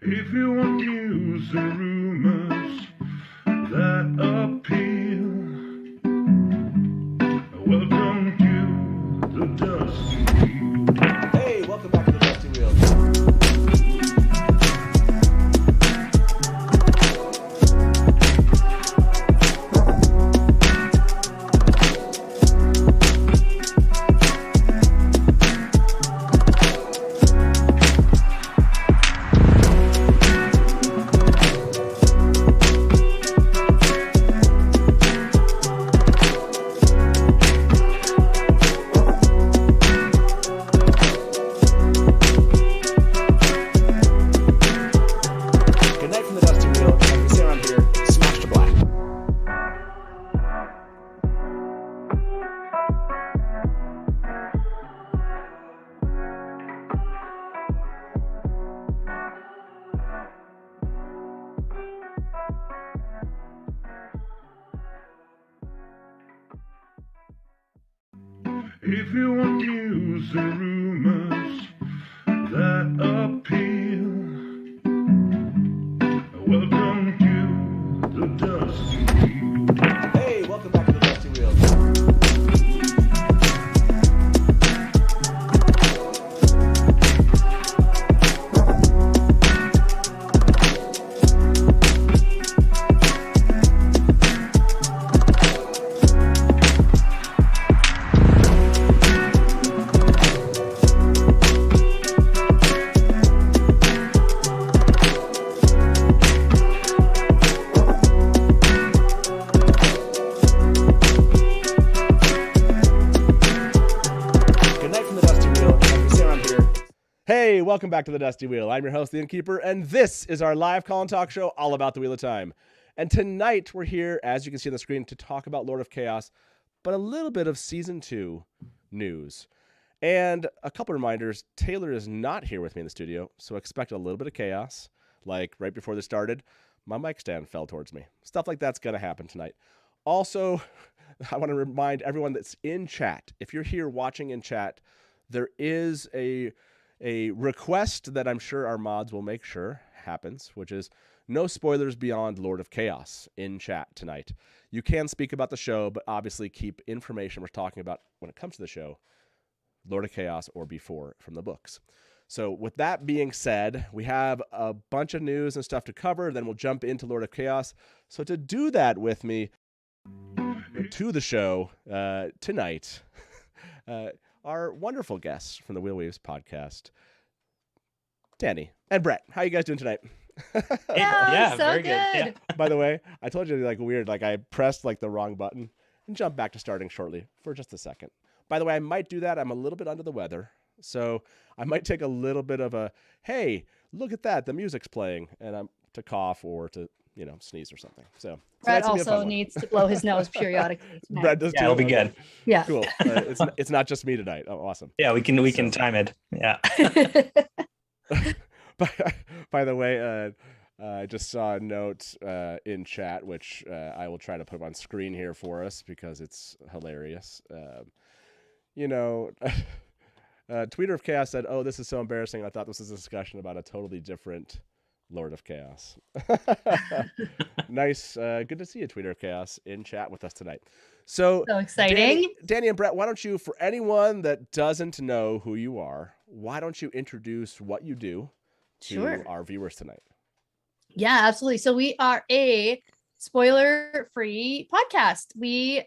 If you want news and rumors that appeal, welcome to the Dusty Wheel. Hey, welcome back to the Dusty Wheel. If you want news and rumors that appeal, welcome to the Dusty Wheel. Hey, welcome back to the Dusty Wheel. Hey, welcome back to the Dusty Wheel. I'm your host, the Innkeeper, and this is our live call and talk show all about the Wheel of Time. And tonight we're here, as you can see on the screen, to talk about Lord of Chaos, but a little bit of Season 2 news. And a couple reminders, Taylor is not here with me in the studio, so expect a little bit of chaos. Like right before this started, my mic stand fell towards me. Stuff like that's going to happen tonight. Also, I want to remind everyone that's in chat, if you're here watching in chat, there is a request that I'm sure our mods will make sure happens, which is no spoilers beyond Lord of Chaos in chat tonight. You can speak about the show, but obviously keep information we're talking about when it comes to the show, Lord of Chaos or before from the books. So with that being said, we have a bunch of news and stuff to cover, then we'll jump into Lord of Chaos. So to do that with me to the show tonight, our wonderful guests from the Wheel Waves podcast, Dani and Brett. How you guys doing tonight? Yeah, so very good. good. By the way, I told you weird, I pressed the wrong button and jump back to starting shortly for just a second. By the way, I might do that. I'm a little bit under the weather, so I might take a little bit of a, hey, look at that, the music's playing, and I'm to cough or to sneeze or something. So Brett also needs to blow his nose periodically tonight. Brett does too. It'll be good. Yeah. Cool. It's not just me tonight. Oh, awesome. Yeah, we can time it. Yeah. By the way, I just saw a note in chat, which I will try to put on screen here for us because it's hilarious. Tweeter of Chaos said, "Oh, this is so embarrassing. I thought this was a discussion about a totally different Lord of Chaos." Nice. Good to see you, Tweeter of Chaos, in chat with us tonight. So exciting. Dani and Brett, why don't you, for anyone that doesn't know who you are, why don't you introduce what you do to our viewers tonight? Yeah, absolutely. So we are a spoiler-free podcast. We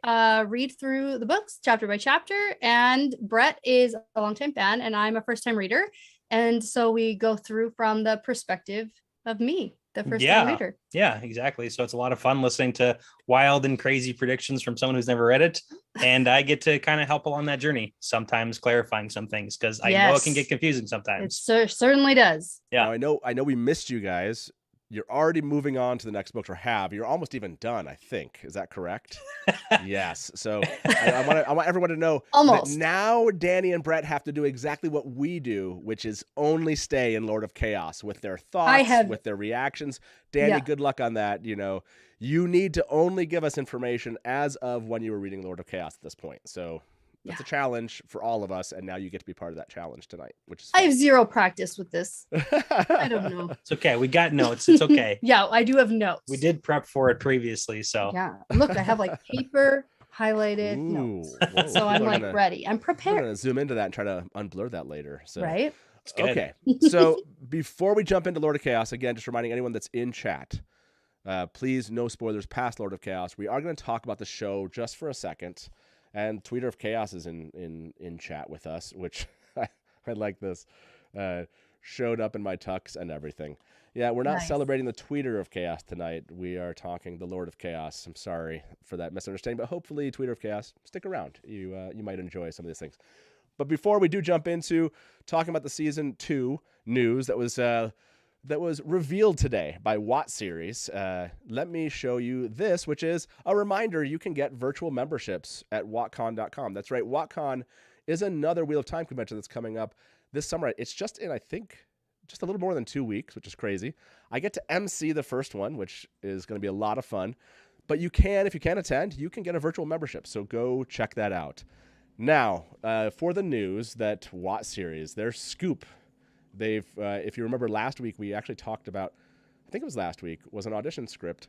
read through the books chapter by chapter, and Brett is a longtime fan, and I'm a first-time reader. And so we go through from the perspective of me, the first-time reader. Yeah, exactly. So it's a lot of fun listening to wild and crazy predictions from someone who's never read it. And I get to kind of help along that journey, sometimes clarifying some things, because I know it can get confusing sometimes. It certainly does. Yeah. Now, I know we missed you guys. You're already moving on to the next book, or have. You're almost even done, I think. Is that correct? Yes. So I want everyone to know that now Dani and Brett have to do exactly what we do, which is only stay in Lord of Chaos with their thoughts, with their reactions. Dani, good luck on that. You need to only give us information as of when you were reading Lord of Chaos at this point. So That's a challenge for all of us, and now you get to be part of that challenge tonight, which is I have zero practice with this. I don't know. It's okay. We got notes. It's okay. Yeah, I do have notes. We did prep for it previously, so Yeah. Look, I have like paper highlighted notes. Whoa. So I'm like gonna, ready. I'm We're prepared. going to zoom into that and try to unblur that later. So. Right? it's good. Okay. So before we jump into Lord of Chaos, again, just reminding anyone that's in chat, please no spoilers past Lord of Chaos. We are going to talk about the show just for a second. And Tweeter of Chaos is in chat with us, which I like this. Showed up in my tux and everything. Yeah, we're not Nice. celebrating the Tweeter of Chaos tonight. We are talking the Lord of Chaos. I'm sorry for that misunderstanding, but hopefully Tweeter of Chaos, stick around. You might enjoy some of these things. But before we do jump into talking about the season 2 news that was revealed today by Watt Series, let me show you this, which is a reminder you can get virtual memberships at WattCon.com. That's right, WattCon is another Wheel of Time convention that's coming up this summer. It's just in, I think, just a little more than 2 weeks, which is crazy. I get to MC the first one, which is going to be a lot of fun. But you can, if you can't attend, you can get a virtual membership. So go check that out. Now, for the news that Watt Series, their scoop, they've, if you remember last week, we actually talked about, I think it was last week, was an audition script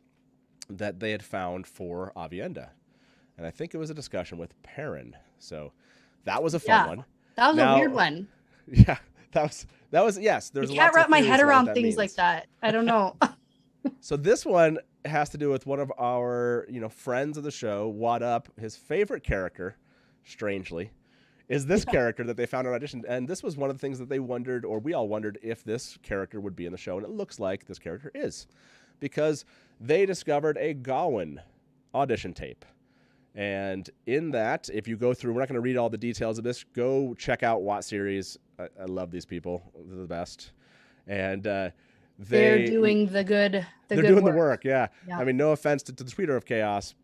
that they had found for Avienda. And I think it was a discussion with Perrin. So that was a fun one. That was Now- a weird one. Yeah, that was yes. There's I lots can't of wrap my theories head about what around that things means. like that. I don't know. So this one has to do with one of our, friends of the show, Watt Up. His favorite character, strangely, is this character that they found on audition. And this was one of the things that they wondered, or we all wondered, if this character would be in the show. And it looks like this character is, because they discovered a Gowan audition tape. And in that, if you go through, we're not going to read all the details of this. Go check out Watt Series. I love these people; they're the best. And They're doing the good. they're doing the work. Yeah. I mean, no offense to the Tweeter of Chaos,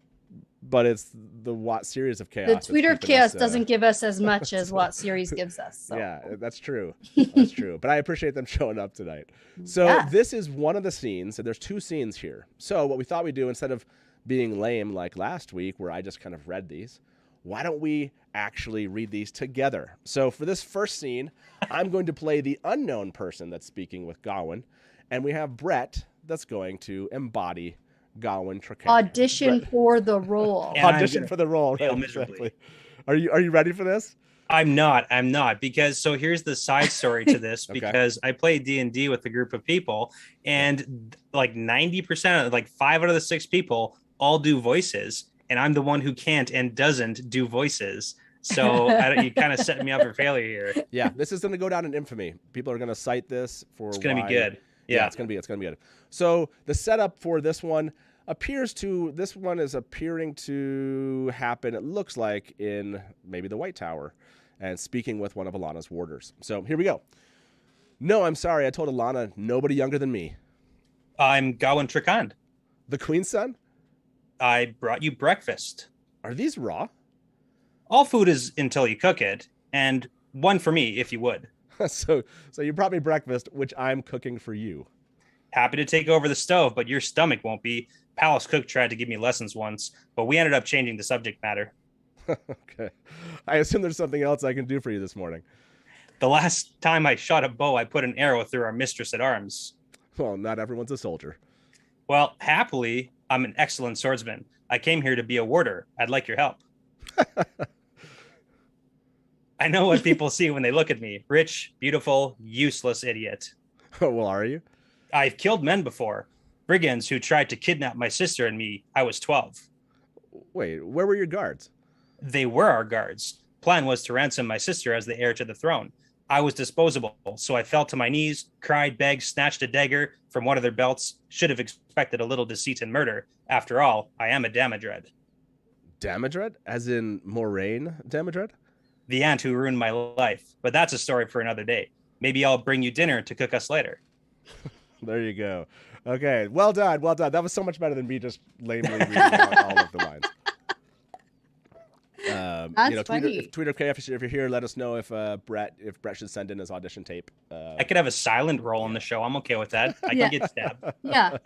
but it's the Watt Series of Chaos. The that's Tweeter of keeping Chaos us, doesn't give us as much as what series gives us. So. Yeah, that's true. That's true. But I appreciate them showing up tonight. So Yeah. this is one of the scenes, and there's 2 scenes here. So what we thought we'd do, instead of being lame like last week where I just kind of read these, why don't we actually read these together? So for this first scene, I'm going to play the unknown person that's speaking with Gowan, and we have Brett that's going to embody Gowan Traquette. Audition for the role. Yeah. And Audition I'm for the role. fail right, miserably. exactly. Are you ready for this? I'm not because so here's the side story to this. Okay. Because I play D&D with a group of people, and like 90% of, like 5 out of the 6 people all do voices, and I'm the one who can't and doesn't do voices. So you kind of set me up for failure here. Yeah, this is going to go down in infamy. People are going to cite this for. It's going to why- be good. Yeah, Yeah. it's going to be good. So the setup for this one is appearing to happen, it looks like, in maybe the White Tower, and speaking with one of Alana's warders. So here we go. No, I'm sorry. I told Alana nobody younger than me. I'm Gowan Traquette. The Queen's son? I brought you breakfast. Are these raw? All food is until you cook it, and one for me if you would. so you brought me breakfast, which I'm cooking for you. Happy to take over the stove, but your stomach won't be. Palace Cook tried to give me lessons once, but we ended up changing the subject matter. Okay. I assume there's something else I can do for you this morning. The last time I shot a bow, I put an arrow through our mistress at arms. Well, not everyone's a soldier. Well, happily, I'm an excellent swordsman. I came here to be a warder. I'd like your help. I know what people see when they look at me. Rich, beautiful, useless idiot. Well, are you? I've killed men before. Brigands who tried to kidnap my sister and me. I was 12. Wait, where were your guards? They were our guards. Plan was to ransom my sister as the heir to the throne. I was disposable, so I fell to my knees, cried, begged, snatched a dagger from one of their belts. Should have expected a little deceit and murder. After all, I am a Damodred. Damodred? As in Moraine Damodred? The aunt who ruined my life. But that's a story for another day. Maybe I'll bring you dinner to cook us later. There you go. Okay, well done, well done. That was so much better than me just lamely reading out all of the lines. That's funny. If Tweeter KF, if you're here, let us know if Brett should send in his audition tape. I could have a silent role on the show. I'm okay with that. I Yeah. can get stabbed. Yeah.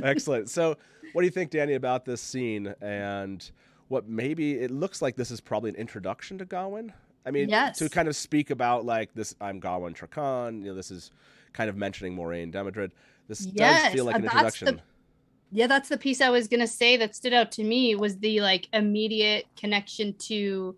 Excellent. So, what do you think, Dani, about this scene? And what maybe it looks like this is probably an introduction to Gowan. I mean, Yes. to kind of speak about like this, I'm Gowan Trakan. You know, this is kind of mentioning Moraine Demodred. This does feel like an introduction. That's the piece I was gonna say that stood out to me was the like immediate connection to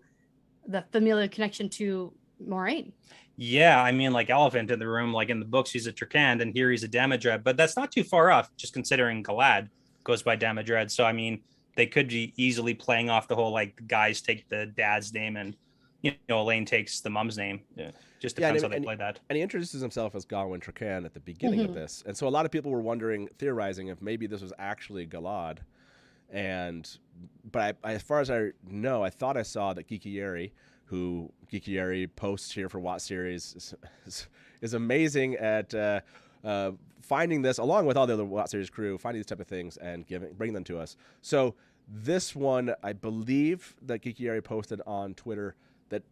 the familiar connection to Moraine. Yeah, I mean, like Elephant in the Room, like in the books, he's a Trakand, and here he's a Damodred, but that's not too far off, just considering Galad goes by Damodred. So, I mean, they could be easily playing off the whole, like, the guys take the dad's name and, you know, Elaine takes the mom's name. Yeah, just depends how they play that. And he introduces himself as Gawain Trakan at the beginning of this. And so a lot of people were wondering, theorizing, if maybe this was actually Galad. But as far as I know, I thought I saw that Gikieri, who Gikieri posts here for Watt Series, is amazing at finding this, along with all the other Watt Series crew, finding these type of things and bringing them to us. So this one, I believe that Gikieri posted on Twitter that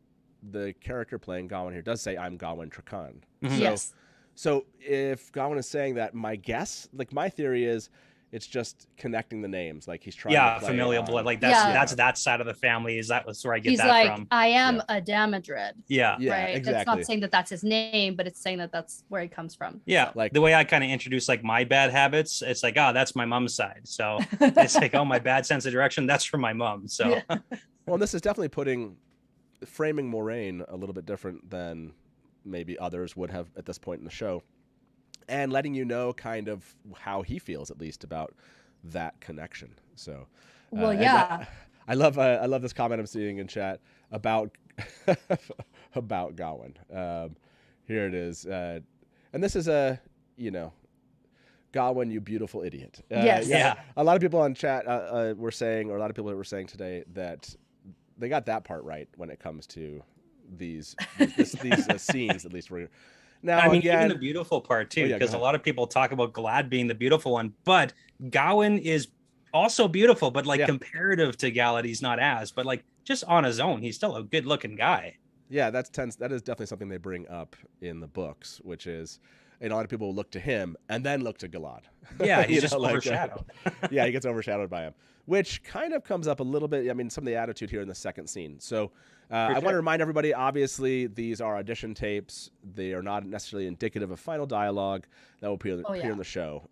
the character playing Gawain here does say, I'm Gawain Trakan. Yes. So if Gawain is saying that, my guess, like my theory is, it's just connecting the names, like he's trying to play familial blood, like that's that side of the family. That's where I get he's that like, from. I am a Damodred. Yeah, Right. exactly. That's not saying that that's his name, but it's saying that that's where he comes from. Yeah, like the way I kind of introduce like my bad habits, it's like, oh, that's my mom's side. So it's like, oh, my bad sense of direction, that's from my mom. So well, this is definitely framing Moraine a little bit different than maybe others would have at this point in the show, and letting you know kind of how he feels, at least, about that connection. So, I love this comment I'm seeing in chat about about Gowan. Here it is, and this is Gowan, you beautiful idiot. Yes. Yeah. A lot of people on chat were saying, or a lot of people were saying today that they got that part right when it comes to these scenes, at least. Now, I mean, again, even the beautiful part too, because a lot of people talk about Galad being the beautiful one, but Gowan is also beautiful, but like comparative to Galad, he's not as, but like just on his own, he's still a good looking guy. Yeah, that is definitely something they bring up in the books, which is, and a lot of people look to him and then look to Galad. Yeah, he's just overshadowed. Yeah, he gets overshadowed by him, which kind of comes up a little bit. I mean, some of the attitude here in the second scene. So I want to remind everybody, obviously, these are audition tapes. They are not necessarily indicative of final dialogue that will appear in the show.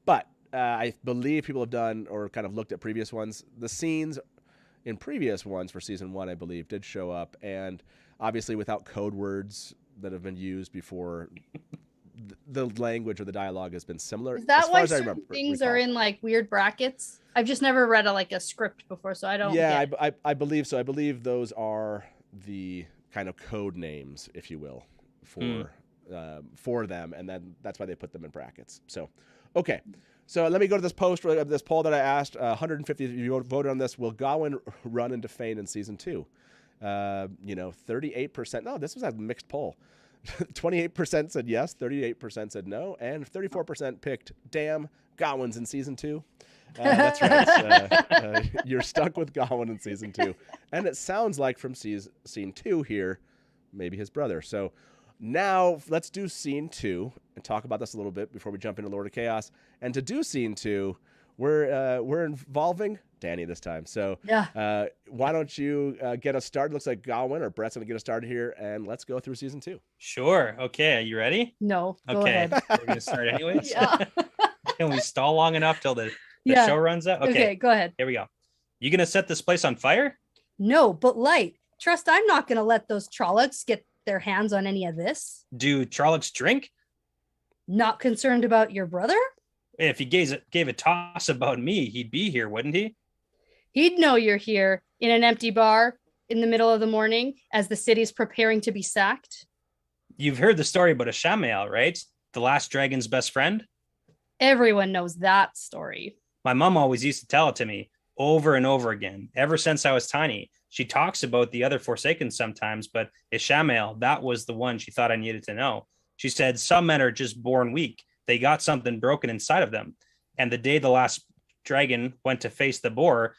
But I believe people have done or kind of looked at previous ones. The scenes in previous ones for season 1, I believe, did show up. And obviously without code words that have been used before, the language or the dialogue has been similar. Is that why certain things are in like weird brackets? I've just never read a script before, so I don't. Yeah, I believe so. I believe those are the kind of code names, if you will, for them, and then that's why they put them in brackets. So, okay. So let me go to this this poll that I asked. 150 of you voted on this. Will Gowan run into Fane in season 2? 38%. No, this was a mixed poll. 28% said yes, 38% said no, and 34% picked, damn, Gowan's in season 2. That's right. You're stuck with Gowan in season 2. And it sounds like from scene 2 here, maybe his brother. So now let's do scene 2 and talk about this a little bit before we jump into Lord of Chaos. And to do scene 2, we're involving Dani this time. So why don't you get us started? Looks like Gowan or Brett's going to get us started here, and let's go through season 2. Sure. Okay. Are you ready? No. Go okay. ahead. We're going to start anyways. Yeah. Can we stall long enough till the show runs out? Okay, go ahead. Here we go. You going to set this place on fire? No, but light. Trust I'm not going to let those Trollocs get their hands on any of this. Do Trollocs drink? Not concerned about your brother? If he gave a toss about me, he'd be here, wouldn't he? He'd know you're here in an empty bar in the middle of the morning as the city's preparing to be sacked. You've heard the story about a Shamael, right? The last dragon's best friend? Everyone knows that story. My mom always used to tell it to me over and over again, ever since I was tiny. She talks about the other Forsaken sometimes, but Ishamael, that was the one she thought I needed to know. She said some men are just born weak. They got something broken inside of them. And the day the last dragon went to face the boar,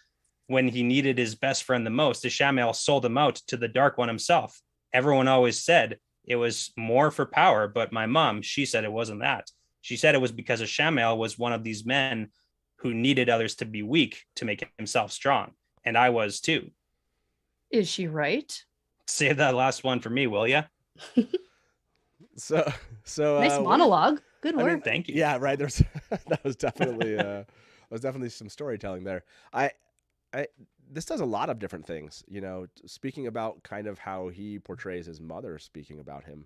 when he needed his best friend the most, Ishamael sold him out to the Dark One himself. Everyone always said it was more for power, but my mom, she said it wasn't that. She said it was because Ishamael was one of these men who needed others to be weak to make himself strong. and I was too. Is she right? Save that last one for me, will ya? So Nice monologue. Good I work. mean, Thank you. yeah, right. There's that was definitely some storytelling there. I this does a lot of different things, speaking about kind of how he portrays his mother speaking about him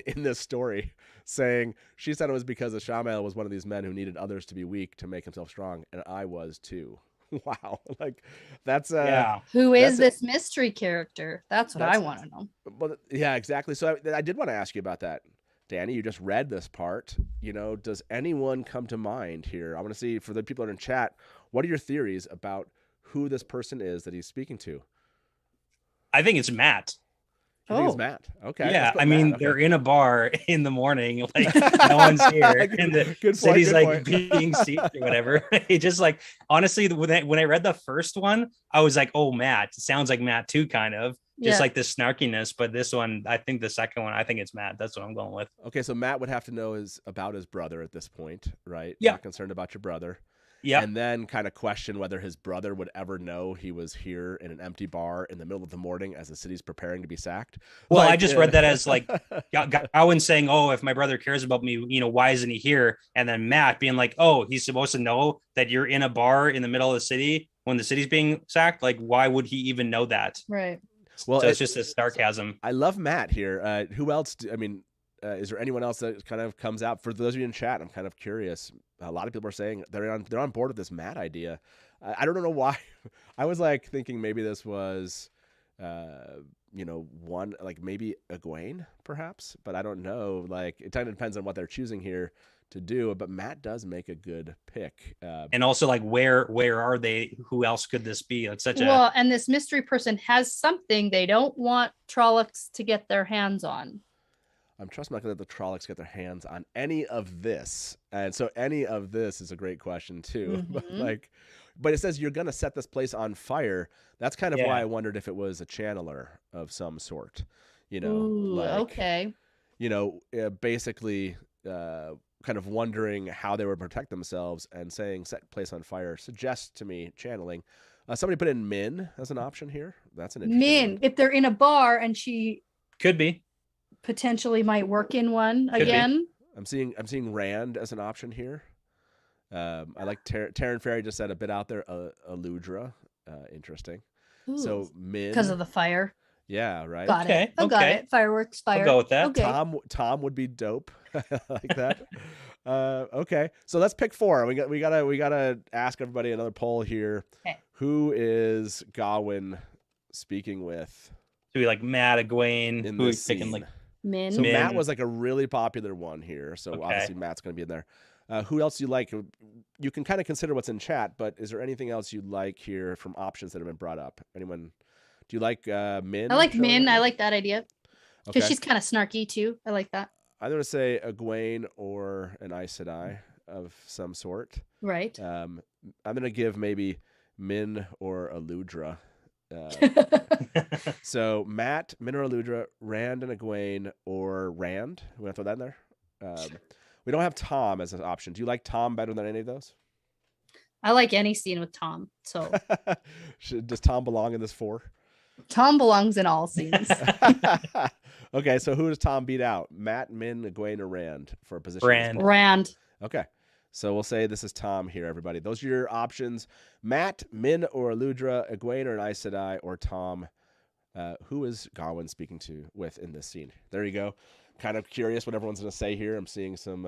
in this story, saying she said it was because Ishamael was one of these men who needed others to be weak to make himself strong, and I was too. Wow, like that's Yeah. Who is that's this mystery character? That's what I want to know. Well, yeah, exactly. So I did want to ask you about that, Dani. You just read this part. Does anyone come to mind here? I want to see, for the people that are in chat, what are your theories about who this person is that he's speaking to? I think it's Matt. I think it's Matt. Okay. Yeah, let's go I with mean, Matt. Okay. they're in a bar in the morning, like no one's here, and the Good point, city's good like point. being sieged or whatever. It just like, honestly, when I read the first one, I was like, oh, Matt. It sounds like Matt too, kind of. Just like the snarkiness, but this one, I think the second one, I think it's Matt. That's what I'm going with. Okay, so Matt would have to know about his brother at this point, right? Yeah. Not concerned about your brother. Yeah. And then kind of question whether his brother would ever know he was here in an empty bar in the middle of the morning as the city's preparing to be sacked. Well, Like, I just read that as like Gowan saying, oh, if my brother cares about me, why isn't he here? And then Matt being like, oh, he's supposed to know that you're in a bar in the middle of the city when the city's being sacked. Like, why would he even know that? Right. Well, So it's just a sarcasm. I love Matt here. Who else? Is there anyone else that kind of comes out? For those of you in chat, I'm kind of curious. A lot of people are saying they're on board with this Matt idea. I don't know why. I was like thinking maybe this was, one, like maybe Egwene perhaps, but I don't know. Like it kind of depends on what they're choosing here to do. But Matt does make a good pick. And also, like, where are they? Who else could this be? It's such Well, and this mystery person has something they don't want Trollocs to get their hands on. I'm trust not going to let the Trollocs get their hands on any of this. And so any of this is a great question too. Mhm. But it says you're going to set this place on fire. That's kind of Yeah. why I wondered if it was a channeler of some sort, Ooh, okay. Basically kind of wondering how they would protect themselves, and saying set place on fire suggests to me channeling. Somebody put in Min as an option here. That's an interesting Min, one. if they're in a bar and she could be. potentially might work in one Could be. again. I'm seeing Rand as an option here. I like Taryn Ferry just said a bit out there. Aludra, interesting. So Min, Because of the fire. yeah, right. Got Okay, it. I got okay. it. Fireworks, fire. I'll go with that. Okay. Tom would be dope. Like that. Okay, so let's pick 4. We gotta ask everybody another poll here. Okay. Who is Gowan speaking with So we like Matt, Egwene, in who we this picking scene? like Min. So Min. Matt was like a really popular one here. So Okay. obviously Matt's going to be in there. Who else you like? You can kind of consider what's in chat, but is there anything else you like here from options that have been brought up? Anyone? Do you like Min? I like showing Min. up? I like that idea. Because Okay. she's kind of snarky too. I like that. I'm going to say Egwene or an Aes Sedai of some sort. Right. I'm going to give maybe Min or Aludra. So Matt, Min or Aludra, Rand and Egwene, or Rand. We want to throw that in there. We don't have Tom as an option. Do you like Tom better than any of those? I like any scene with Tom. So Does Tom belong in this 4? Tom belongs in all scenes. Okay, so who does Tom beat out? Matt, Min, Egwene, or Rand for a position? in this Rand. poll? Rand. Okay, so we'll say this is Tom here, everybody. Those are your options: Matt, Min, or Aludra, Egwene, or an Aes Sedai, or Tom. Who is Gowan speaking to with in this scene? There you go. Kind of curious what everyone's going to say here. I'm seeing some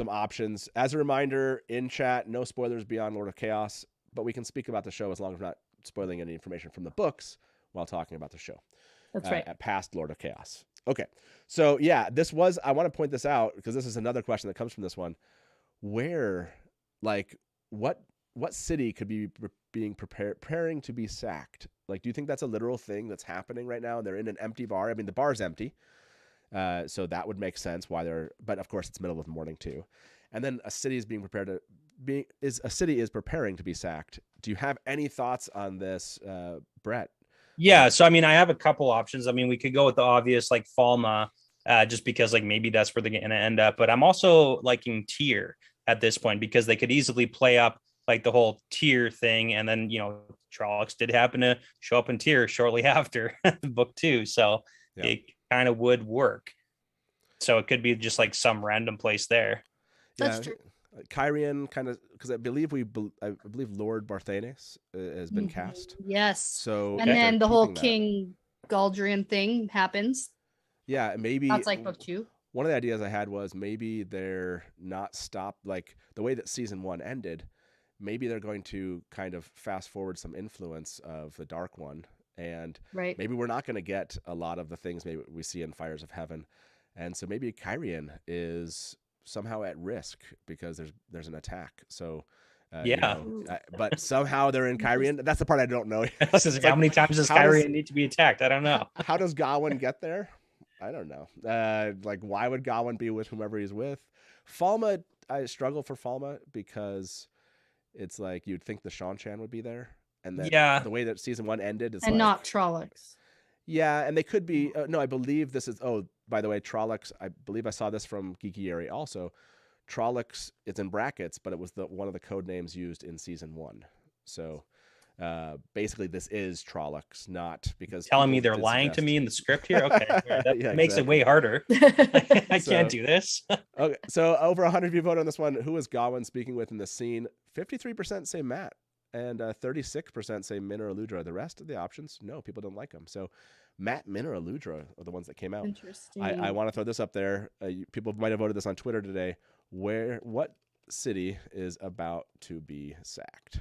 options. As a reminder, in chat, no spoilers beyond Lord of Chaos, but we can speak about the show as long as we're not spoiling any information from the books while talking about the show. That's right. At past Lord of Chaos. Okay. So yeah, I want to point this out because this is another question that comes from this one. Where, like, what city could be preparing to be sacked? Like, do you think that's a literal thing that's happening right now? And they're in an empty bar. I mean, the bar's empty. So that would make sense why but of course it's middle of the morning too. And then a city is preparing to be sacked. Do you have any thoughts on this, Brett? Yeah, so I mean, I have a couple options. I mean, we could go with the obvious, like Falma, just because like maybe that's where they're going to end up. But I'm also liking Tyr at this point because they could easily play up like the whole Tyr thing, and then Trollocs did happen to show up in Tyr shortly after book 2, so it kind of would work. So it could be just like some random place there. That's true. Kyrian kind of, because I believe Lord Barthanes has been cast. Yes. So and then the whole King Galdrian thing happens. Yeah, maybe that's like book 2. One of the ideas I had was maybe they're not stopped like the way that season 1 ended. Maybe they're going to kind of fast forward some influence of the Dark One, and maybe we're not going to get a lot of the things maybe we see in Fires of Heaven, and so maybe Kyrian is somehow at risk because there's an attack. So but somehow they're in Kyrian. That's the part I don't know. How many times does Kyrian need to be attacked? I don't know. How does Gowan get there? I don't know. Like, why would Gowan be with whomever he's with? Falma, I struggle for Falma because it's like you'd think the Shan-Chan would be there, and then the way that season 1 ended is not Trollocs. Yeah, and they could be. No, I believe this is. Oh, by the way, Trollocs. I believe I saw this from Geeky Yeri also. Trollocs, it's in brackets, but it was one of the code names used in season 1. So basically, this is Trollocs, not because telling me they're lying to me in the script here. Okay, that makes it way harder. I can't do this. Okay, so over 100 of you voted on this one. Who is Gowan speaking with in the scene? 53% say Matt, and 36% say Min or Aludra. The rest of the options, no, people don't like them. So Matt, Min, or Aludra are the ones that came out. Interesting. I want to throw this up there. People might have voted this on Twitter today. What city is about to be sacked?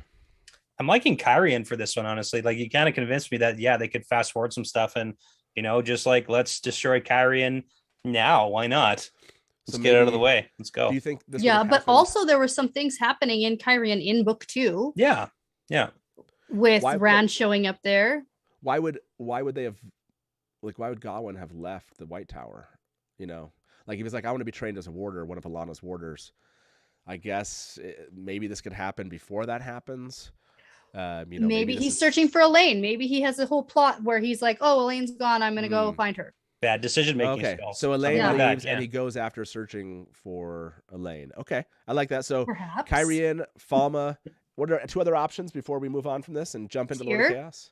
I'm liking Kyrian for this one, honestly. Like, you kind of convinced me that they could fast forward some stuff and just like, let's destroy Kyrian now. Why not? Let's get out of the way. Let's go. Do you think this? Yeah, but also there were some things happening in Kyrian in book 2. Yeah. With Rand showing up there. Why would they have? Like, why would Gowan have left the White Tower? Like, he was like, I want to be trained as a warder, one of Alana's warders. I guess maybe this could happen before that happens. Maybe he's searching for Elaine. Maybe he has a whole plot where he's like, oh, Elaine's gone, I'm gonna go find her. Bad decision making. Okay, so Elaine leaves and he goes after searching for Elaine. Okay, I like that. So perhaps Kyrian, Falma. What are 2 other options before we move on from this and jump into Lord of Chaos?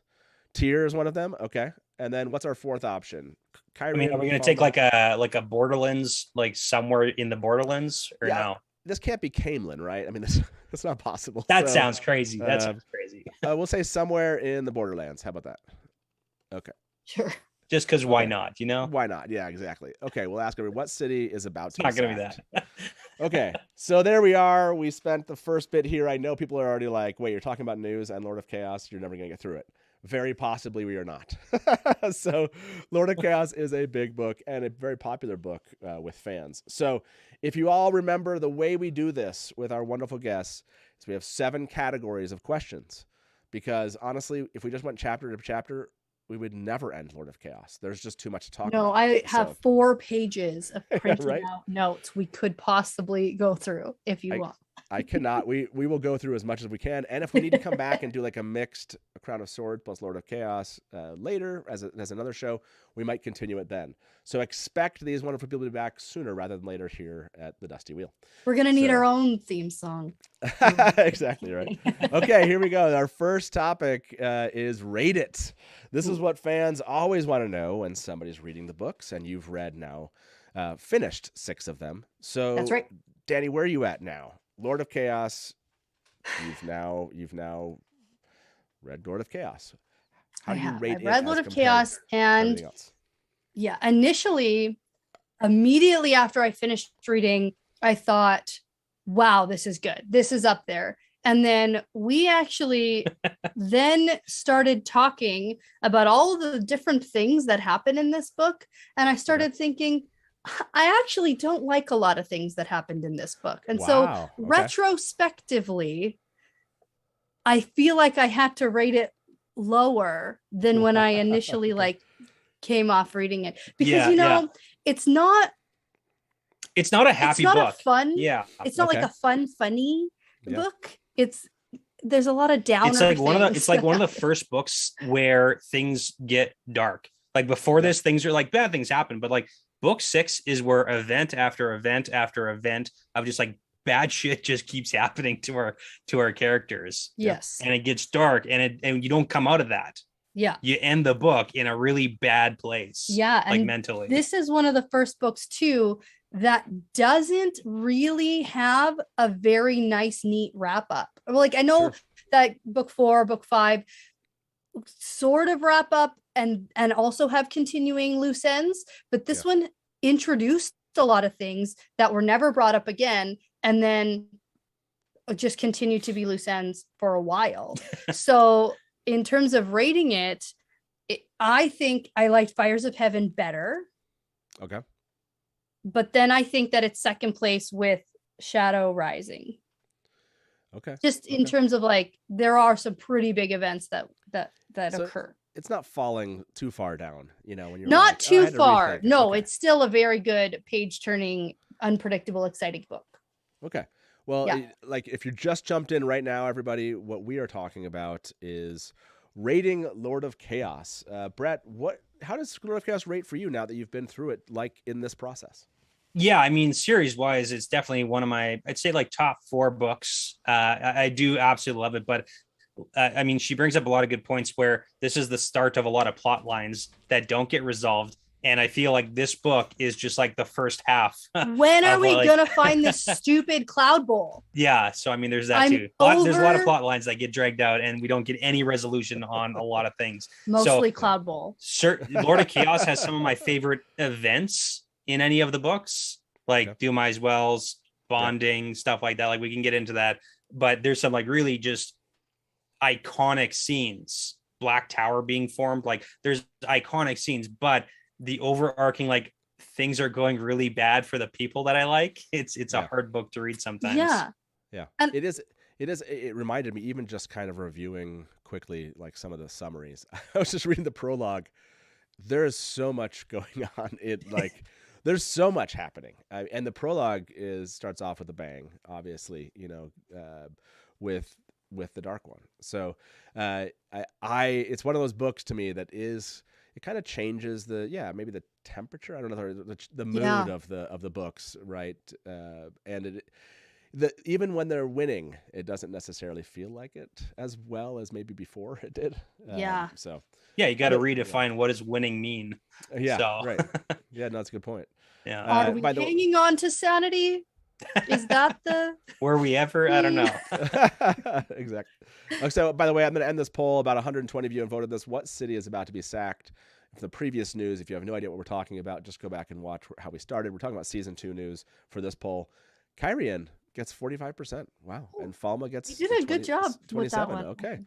Tyr is one of them. Okay, and then what's our 4th option? Kyrian, are we going to take like a Borderlands, like somewhere in the Borderlands, or no? This can't be Camelin, right? I mean, that's not possible. That sounds crazy. That sounds crazy. We'll say somewhere in the Borderlands. How about that? Okay. Sure. Just because why not, Why not? Yeah, exactly. Okay, we'll ask everyone, what city is about to be not going to be that. Okay, so there we are. We spent the first bit here. I know people are already like, wait, you're talking about news and Lord of Chaos. You're never going to get through it. Very possibly we are not. So Lord of Chaos is a big book and a very popular book with fans. So if you all remember, the way we do this with our wonderful guests is we have 7 categories of questions, because honestly, if we just went chapter to chapter, we would never end Lord of Chaos. There's just too much to talk about. No, I have 4 pages of printed out notes we could possibly go through if you want. I cannot. We will go through as much as we can, and if we need to come back and do like a mixed Crown of Swords plus Lord of Chaos later as another show, we might continue it then. So expect these wonderful people to be back sooner rather than later here at the Dusty Wheel. We're gonna need our own theme song. Exactly right. Okay, here we go. Our first topic is Rate It. This is what fans always want to know when somebody's reading the books, and you've read now, finished 6 of them. So that's right. Dani, where are you at now? Lord of Chaos. You've now read Lord of Chaos. How do you rate it? I read Lord of Chaos, and initially, immediately after I finished reading, I thought, wow, this is good. This is up there. And then we actually then started talking about all the different things that happen in this book. And I started thinking, I actually don't like a lot of things that happened in this book. And so retrospectively, I feel like I had to rate it lower than when I initially came off reading it, because it's not a happy book. It's not like a funny book. There's a lot of downer. It's like one of the first books where things get dark. Like before this, things are like bad things happen, but like book 6 is where event after event after event of just like bad shit just keeps happening to our characters. Yes. And it gets dark, and you don't come out of that. Yeah. You end the book in a really bad place. Yeah. Like And mentally. this is one of the first books too that doesn't really have a very nice, neat wrap up. Like I know that book 4, book 5 sort of wrap up and also have continuing loose ends, but this one introduced a lot of things that were never brought up again, and then just continue to be loose ends for a while. So in terms of rating it, I think I liked Fires of Heaven better. Okay. But then I think that it's second place with Shadow Rising. Okay. Just in terms of like, there are some pretty big events that So occur. It's not falling too far down, you know, when you're Not like, too I had to far. rethink it. No, Okay. it's still a very good page turning, unpredictable, exciting book. Okay. Well, Yeah. like if you just jumped in right now, everybody, what we are talking about is rating Lord of Chaos. Brett, how does Lord of Chaos rate for you now that you've been through it, like in this process? Yeah, I mean, series wise, it's definitely one of my, I'd say like top 4 books. I do absolutely love it, but I mean, she brings up a lot of good points where this is the start of a lot of plot lines that don't get resolved. And I feel like this book is just like the first half. When are of, we like- gonna find this stupid Cloud Bowl? Yeah, so I mean, there's that I'm too. There's a lot of over- plot lines that get dragged out, and we don't get any resolution on a lot of things. Mostly Cloud Bowl. Lord of Chaos has some of my favorite events in any of the books, like Dumai's Wells, bonding, stuff like that. Like we can get into that, but there's some like really just iconic scenes. Black Tower being formed, like there's iconic scenes, but the overarching like things are going really bad for the people that I like. It's a hard book to read sometimes. Yeah. And- It is. It reminded me, even just kind of reviewing quickly, like some of the summaries. I was just reading the prologue. There is so much going on. There's so much happening. And the prologue starts off with a bang, obviously, you know, with the Dark One. So it's one of those books to me that it kind of changes maybe the temperature. I don't know, the mood of the books, right? And even when they're winning, it doesn't necessarily feel like it as well as maybe before it did. So yeah, you got to redefine what does winning mean. Yeah, So. right. Yeah, no, that's a good point. Yeah. Are we hanging on to sanity? Is that the were we ever? I don't know. Exactly. So, by the way, I'm going to end this poll. About 120 of you have voted this. What city is about to be sacked? For the previous news, if you have no idea what we're talking about, just go back and watch how we started. We're talking about season 2 news for this poll. Kyrian gets 45%. Wow. And Falma gets You did a good job with that 27. one. Okay.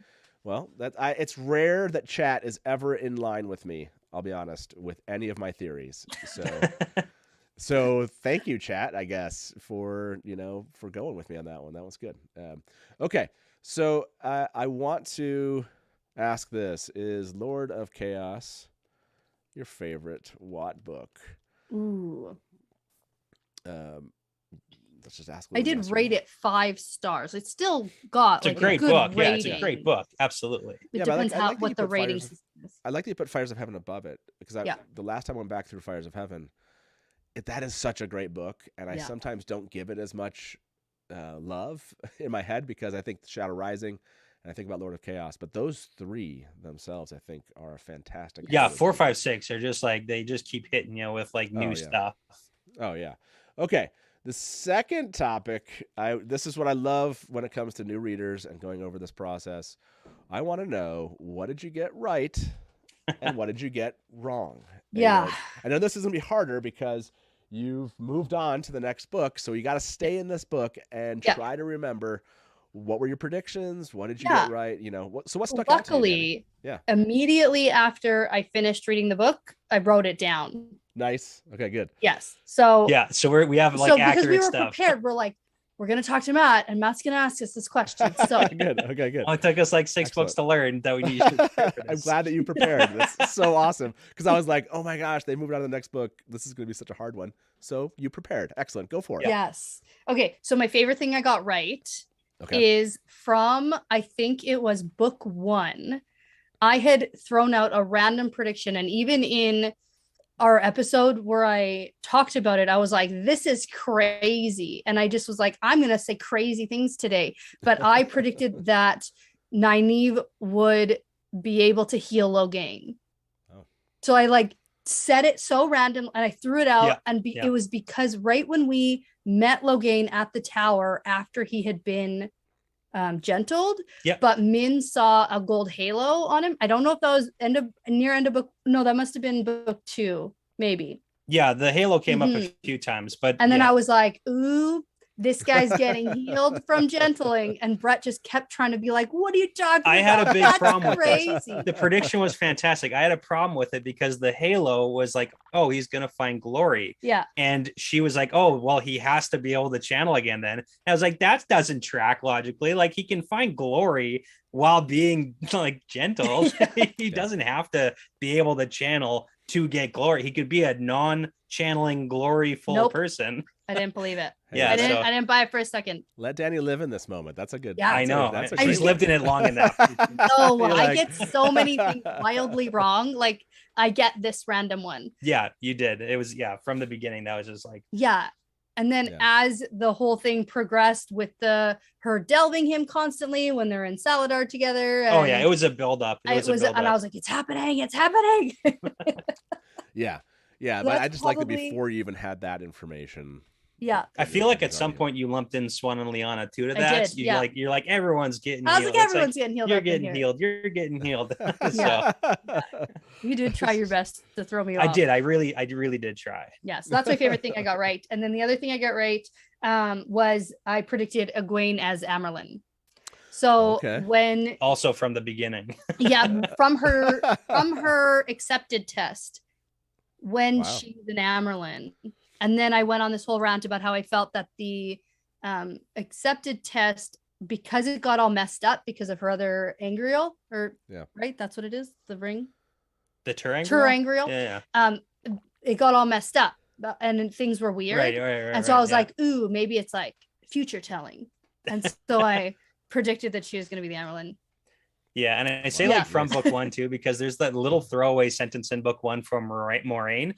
Well, it's rare that chat is ever in line with me, I'll be honest, with any of my theories. So thank you, chat, I guess, for going with me on that one. That was good. Okay. So I want to ask this. Is Lord of Chaos your favorite Watt book? Ooh. Let's just ask. I did rate it 5 stars. It still got It's a great good book. rating. Yeah, it's a great book. Absolutely. It Yeah, but depends I like that what you the put rating Fires of- system is. I like that you put Fires of Heaven above it because the last time I went back through Fires of Heaven, that is such a great book, and I sometimes don't give it as much love in my head because I think Shadow Rising and I think about Lord of Chaos, but those 3 themselves I think are fantastic. Yeah, 4, 5, 6 are just like they just keep hitting you with like new stuff. Oh yeah. Okay. The second topic, this is what I love when it comes to new readers and going over this process. I want to know, what did you get right and what did you get wrong? Yeah. I know this is going to be harder because you've moved on to the next book, so you got to stay in this book and try to remember, what were your predictions? What did you get right? You know, what stuck out to you, Dani? Immediately after I finished reading the book, I wrote it down. Nice. Okay, good. Yes. So we have like accurate because we were stuff. prepared, we're like, we're gonna talk to Matt, and Matt's gonna ask us this question. So good. Okay, good. Well, it took us like 6 books to learn that we need to prepare for this. I'm glad that you prepared. That's so awesome. Because I was like, oh my gosh, they moved on to the next book. This is going to be such a hard one. So you prepared. Excellent. Go for it. Yes. Okay. So my favorite thing I got right is from, I think it was book 1. I had thrown out a random prediction, and even in our episode where I talked about it, I was like, this is crazy. And I just was like, I'm going to say crazy things today. But I predicted that Nynaeve would be able to heal Logain. Oh. So I like said it so random and I threw it out. Yeah, And yeah. it was because right when we met Logain at the tower after he had been gentled, Yep. but Min saw a gold halo on him. I don't know if that was end of book. No, that must have been book 2, maybe. Yeah, the halo came up a few times, but And then yeah. I was like, ooh, this guy's getting healed from gentling. And Brett just kept trying to be like, what are you talking about? I had a big That's problem with this. crazy. The prediction was fantastic. I had a problem with it because the halo was like, oh, he's gonna find glory. Yeah. And she was like, oh, well, he has to be able to channel again then. And I was like, that doesn't track logically. Like, he can find glory while being like gentle. He doesn't have to be able to channel to get glory. He could be a non-channeling gloryful Nope. person. I didn't believe it. Yeah, I didn't. so- I didn't buy it for a second. Let Dani live in this moment. That's a good. Yeah. I know. That's a He's great lived in it long enough. No, You're I like- get so many things wildly wrong. Like I get this random one. Yeah, you did. It was, yeah, from the beginning, that was just like, Yeah. And then Yeah. as the whole thing progressed with her delving him constantly when they're in Saladar together. oh yeah, and it was a build-up. It was a build-up. and I was like, it's happening, it's happening. Yeah, yeah. So But I that's just like that probably- before you even had that information. Yeah. I feel like at some point you lumped in Swan and Liana too to I that. did, You're yeah. you're like everyone's getting I was healed. like, It's everyone's getting healed. you're up in getting here. healed. You're getting healed. So Yeah. You did try your best to throw me off. I did. I really did try. Yeah, so that's my favorite thing I got right. And then the other thing I got right was I predicted Egwene as Amerlin. So Okay. when Also from the beginning. from her accepted test when Wow. she was an Amerlin. And then I went on this whole rant about how I felt that the accepted test, because it got all messed up because of her other angriel, or Yeah. right, that's what it is, the ring, The Turang. Turangriel. Yeah. It got all messed up and then things were weird. Right. And so I was like, ooh, maybe it's like future telling. And so I predicted that she was going to be the Amerlin. yeah. And I say Yeah. like from book 1 too, because there's that little throwaway sentence in book 1 from Moraine,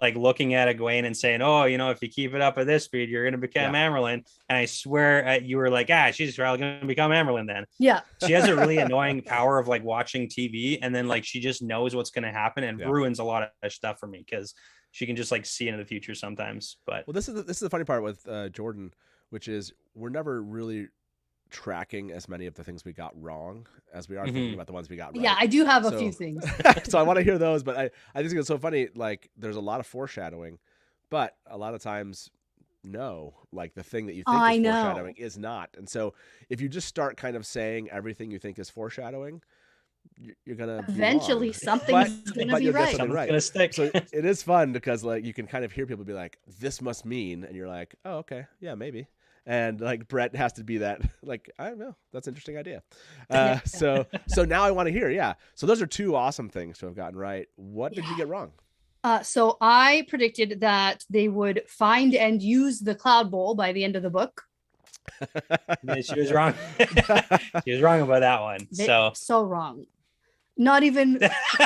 like looking at Egwene and saying, oh, if you keep it up at this speed, you're going to become Amerlin. And I swear you were like, she's probably going to become Amerlin then. Yeah. She has a really annoying power of like watching TV and then like she just knows what's going to happen and ruins a lot of stuff for me because she can just like see into the future sometimes. But Well, this is the funny part with Jordan, which is we're never really tracking as many of the things we got wrong as we are thinking about the ones we got right. Yeah, I do have a So- few things. So I want to hear those, but I think it's so funny. Like, there's a lot of foreshadowing, but a lot of times, no, like the thing that you think I is know. foreshadowing is not. And so if you just start kind of saying everything you think is foreshadowing, you're gonna be Eventually wrong. something's going to but be you'll get right. something something's right. going to stick. So it is fun because like you can kind of hear people be like, "This must mean," and you're like, "Oh, okay, yeah, maybe." And like Brett has to be that, like, I don't know, that's an interesting idea. So now I want to hear, yeah. So those are two awesome things to have gotten right. What did you get wrong? So I predicted that they would find and use the Cloud Bowl by the end of the book. Yeah, she was wrong. She was wrong about that one. So wrong. Not even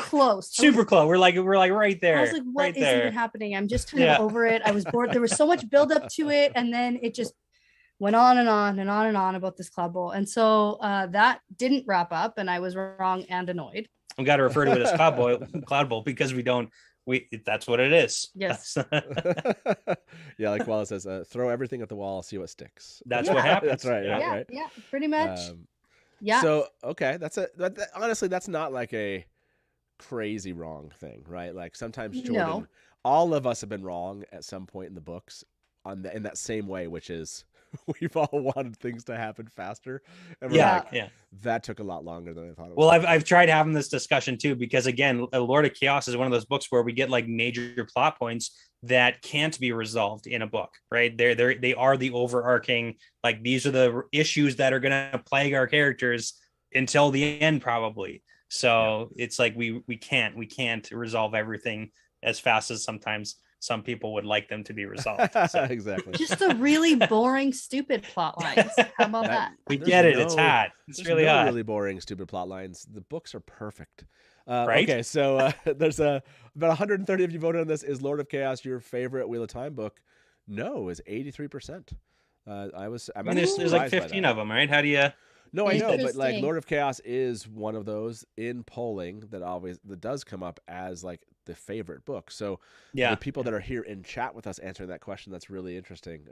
close. Super close. We're like right there. I was like, what right is there. even happening? I'm just kind of over it. I was bored. There was so much buildup to it. And then it just went on and on and on and on about this Cloud Bowl. And so that didn't wrap up and I was wrong and annoyed. We got to refer to it as Cloud Bowl because that's what it is. Yes. Yeah, like Wallace says, throw everything at the wall, see what sticks. That's what happens. That's right. Yeah. Right. Yeah, pretty much. Yeah. So okay, honestly, that's not like a crazy wrong thing, right? Like sometimes Jordan, all of us have been wrong at some point in the books in that same way, which is we've all wanted things to happen faster. And we're like, that took a lot longer than I thought it Well, was. I've tried having this discussion too, because again, Lord of Chaos is one of those books where we get like major plot points that can't be resolved in a book, right? They are the overarching, like these are the issues that are going to plague our characters until the end, probably. So it's like we can't resolve everything as fast as sometimes some people would like them to be resolved. So Exactly. Just the really boring, stupid plot lines. How about that? we There's get it. It's no- hot. It's There's really no hot. really boring, stupid plot lines. The books are perfect. Right? Okay, so there's about 130 of you voted on this. Is Lord of Chaos your favorite Wheel of Time book? No, is 83%. I'm I mean, actually there's like surprised by 15 that. of them, right? How do you? No, I know, but like Interesting. Lord of Chaos is one of those in polling that does come up as like the favorite book. So Yeah. the people that are here in chat with us answering that question, that's really interesting.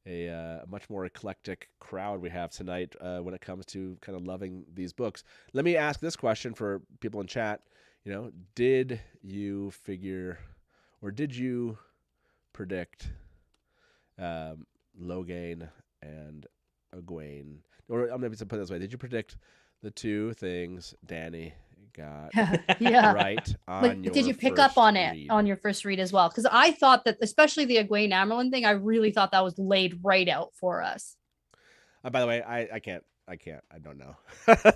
A much more eclectic crowd we have tonight when it comes to kind of loving these books. Let me ask this question for people in chat. You know, did you figure or did you predict Logain and Egwene? Or I'm going to put it this way. Did you predict the two things Dani got Yeah. right on Like, your did you pick up first on it read? on your first read as well? Because I thought that, especially the Egwene Amerlin thing, I really thought that was laid right out for us. By the way, I can't. I don't know.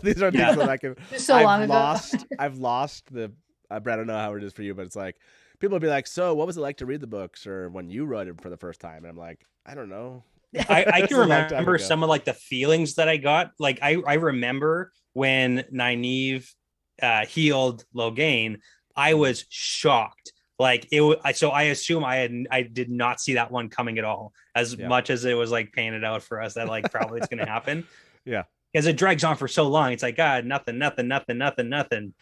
These are Yeah. things that I can. So long ago. I've lost the. Brad, I don't know how it is for you, but it's like people will be like, "So, what was it like to read the books?" Or when you read it for the first time, and I'm like, I don't know. I It's can a long time remember ago. some of like the feelings that I got. Like I remember when Nynaeve healed Logain, I was shocked. Like so I assume I did not see that one coming at all, as Yeah. much as it was like painted out for us that like probably it's gonna happen. Yeah. Because it drags on for so long. It's like, God, nothing. And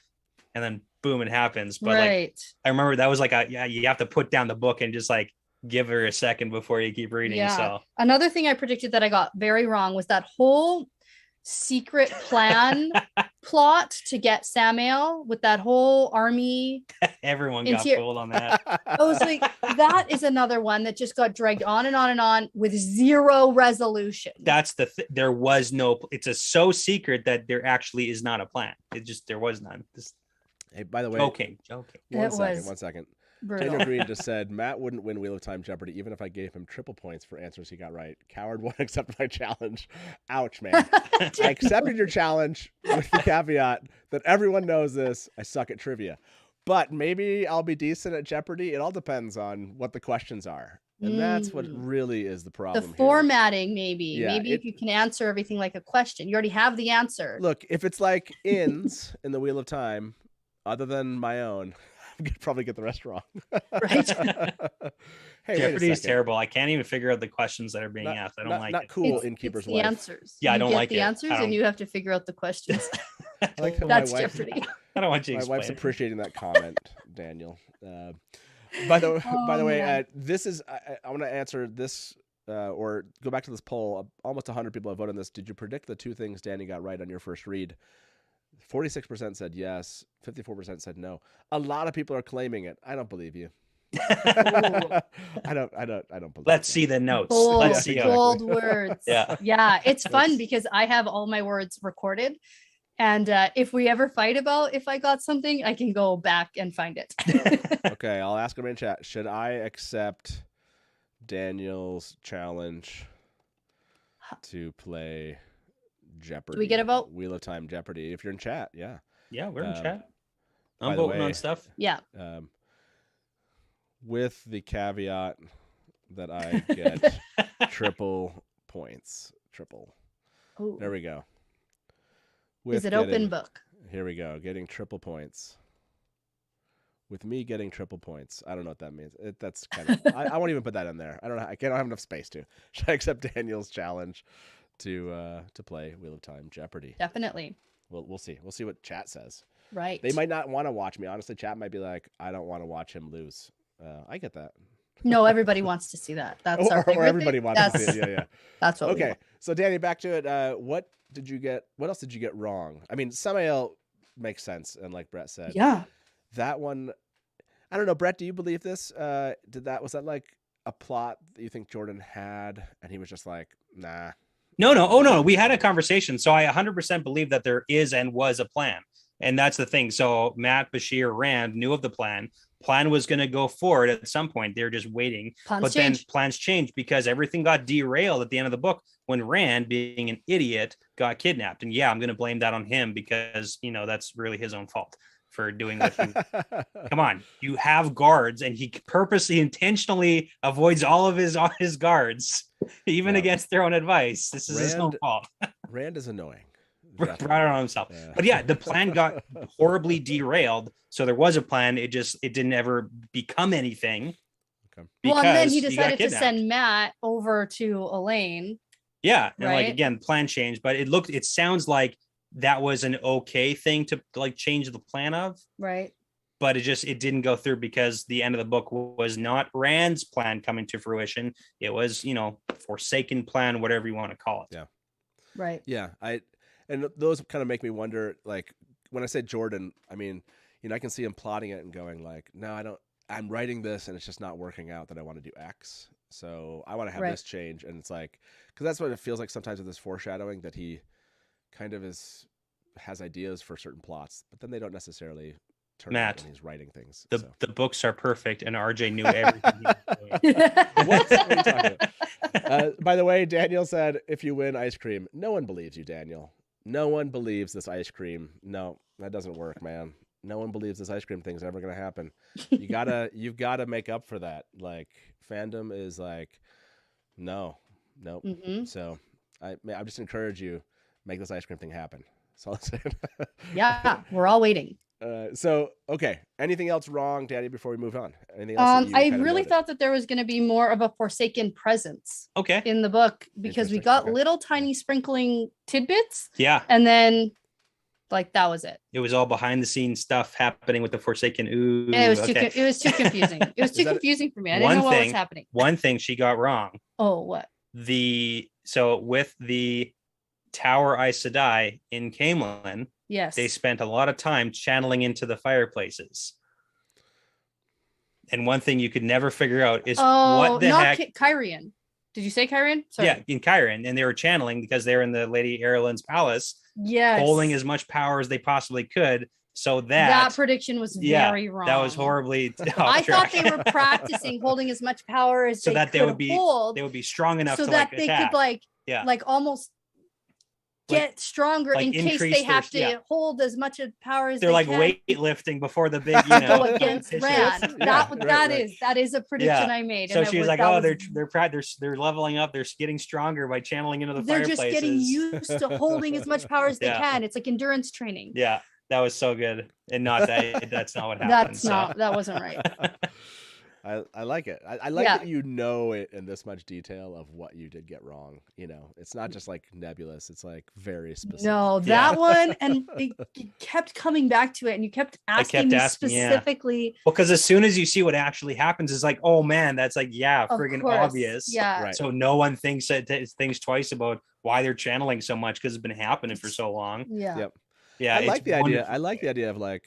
then boom, it happens. But like Right. I remember that was like you have to put down the book and just like give her a second before you keep reading. Yeah. So Another thing I predicted that I got very wrong was that whole secret plan plot to get Samael with that whole army. everyone got Interior- fooled on that. I was like, that is another one that just got dragged on and on and on with zero resolution. That's there was no, it's so secret that there actually is not a plan. There was none. Hey, by the way, Joking. One was second. brutal. Daniel Green just said Matt wouldn't win Wheel of Time Jeopardy even if I gave him triple points for answers he got right. Coward won't accept my challenge. Ouch, man. I accepted your challenge with the caveat that everyone knows this. I suck at trivia. But maybe I'll be decent at Jeopardy. It all depends on what the questions are. And that's what really is the problem The here. formatting, maybe. Yeah, maybe if you can answer everything like a question. You already have the answer. Look, if it's like ins in the Wheel of Time, other than my own, I'm going to probably get the rest wrong. Right. Hey, Jeopardy is second. terrible. I can't even figure out the questions that are being asked. I don't like not it. cool. It's Innkeeper's the wife. answers. Yeah, I You don't get like the it. answers and you have to figure out the questions. I like how That's my wife, Jeopardy. I don't want you to my explain wife's it. appreciating that comment, Daniel. By the way, man. this is I want to answer this or go back to this poll. Almost 100 people have voted on this. Did you predict the two things Dani got right on your first read? 46% said yes. 54% said no. A lot of people are claiming it. I don't believe you. I don't believe. Let's you. see the notes. Bold, Let's see. exactly. bold words. Yeah. It's fun because I have all my words recorded. And if we ever fight about if I got something, I can go back and find it. Okay, I'll ask him in chat. Should I accept Daniel's challenge to play Jeopardy? Do we get a vote? Wheel of Time Jeopardy. If you're in chat, yeah. Yeah, we're in chat. by I'm the voting way- on stuff. Yeah. With the caveat that I get triple points. Triple. Ooh. There we go. Is it open book? Here we go. Getting triple points. With me getting triple points. I don't know what that means. That's kind of. I won't even put that in there. I don't have enough space to. Should I accept Daniel's challenge to play Wheel of Time Jeopardy? Definitely. We'll see. We'll see what chat says. Right. They might not want to watch me. Honestly, chat might be like, I don't want to watch him lose. I get that. No, everybody wants to see that. That's our or favorite everybody thing. wants to That's- see it. Yeah. That's what we Okay. want. So Dani, back to it. What did you get? What else did you get wrong? I mean, Samael makes sense, and like Brett said, Yeah. that one. I don't know, Brett. Do you believe this? Was that like a plot that you think Jordan had, and he was just like, nah? No. Oh, no. We had a conversation. So I 100% believe that there is and was a plan. And that's the thing. So Matt, Bashir, Rand knew of the plan. Plan was going to go forward at some point. They were just waiting. Plans Then change. plans changed because everything got derailed at the end of the book when Rand, being an idiot, got kidnapped. And yeah, I'm going to blame that on him because, that's really his own fault for doing what he... Come on, you have guards, and he purposely, intentionally avoids all of his guards, even Yeah. against their own advice. This is his own fault. Rand is annoying. Definitely. brought it on himself. Yeah. But yeah, the plan got horribly derailed. So there was a plan. It didn't ever become anything. Okay. Well, and then he because got decided to kidnapped. send Matt over to Elaine. Yeah, and like Right? again, plan changed, but it sounds like that was an okay thing to like change the plan of, Right. but it didn't go through because the end of the book was not Rand's plan coming to fruition. It was, Forsaken plan, whatever you want to call it. Yeah. Right. Yeah, and those kind of make me wonder, like when I said Jordan, I mean, I can see him plotting it and going like, no, I'm writing this and it's just not working out that I want to do X. So I want to have Right. this change. And it's like, because that's what it feels like sometimes with this foreshadowing, that he kind of has ideas for certain plots, but then they don't necessarily turn out Matt, when he's writing things. The books are perfect, and RJ knew everything he was doing. What are you talking about? By the way, Daniel said, if you win ice cream, no one believes you, Daniel. No one believes this ice cream. No, that doesn't work, man. No one believes this ice cream thing's ever going to happen. You've got to make up for that. Like, fandom is like, nope. Mm-hmm. So I just encourage you, make this ice cream thing happen. That's all I'm saying. Yeah, we're all waiting. So, okay. Anything else wrong, Daddy, before we move on? Anything else that you I kind of really noted? thought that there was going to be more of a Forsaken presence Okay. in the book because we Interesting. got Okay. little tiny sprinkling tidbits, Yeah. and then like that was it. It was all behind the scenes stuff happening with the Forsaken. Ooh. And it was okay. it was too confusing. It was too Is that- confusing for me. I didn't know what was happening. One thing she got wrong. Oh, what? With the Tower Aes Sedai in Camelin, Yes. they spent a lot of time channeling into the fireplaces. And one thing you could never figure out is what the not heck. Kyrian. Did you say Kyrian? Sorry. Yeah, in Chiron, and they were channeling because they were in the Lady Erlen's palace, Yes. holding as much power as they possibly could. So that prediction was very wrong. that was horribly. I off thought track. they were practicing holding as much power as so they that could they would be hold, they would be strong enough so to that like they attack. could Yeah. like almost Like- get stronger like in case increase they their- have to yeah. hold as much of power as They're they like can weightlifting before the big, go against competition. Rand. Yeah, That is a prediction Yeah. I made. So and she was that like, that "Oh, was- they're leveling up. They're getting stronger by channeling into the they're fireplaces." just getting used to holding as much power as they Yeah. can. It's like endurance training. Yeah, that was so good, and not that. That's not what happened. That wasn't right. I like it. I like Yeah. that you know it in this much detail of what you did get wrong. It's not just like nebulous. It's like very specific. No, Yeah. that one, and it kept coming back to it, and you kept asking me asking, yeah. specifically. Well, because as soon as you see what actually happens, it's like, oh man, that's like, yeah, Of friggin' course. obvious. Yeah. Right. So no one thinks twice about why they're channeling so much because it's been happening for so long. Yeah. Yep. Yeah, I like it's the idea. wonderful. I like the idea of like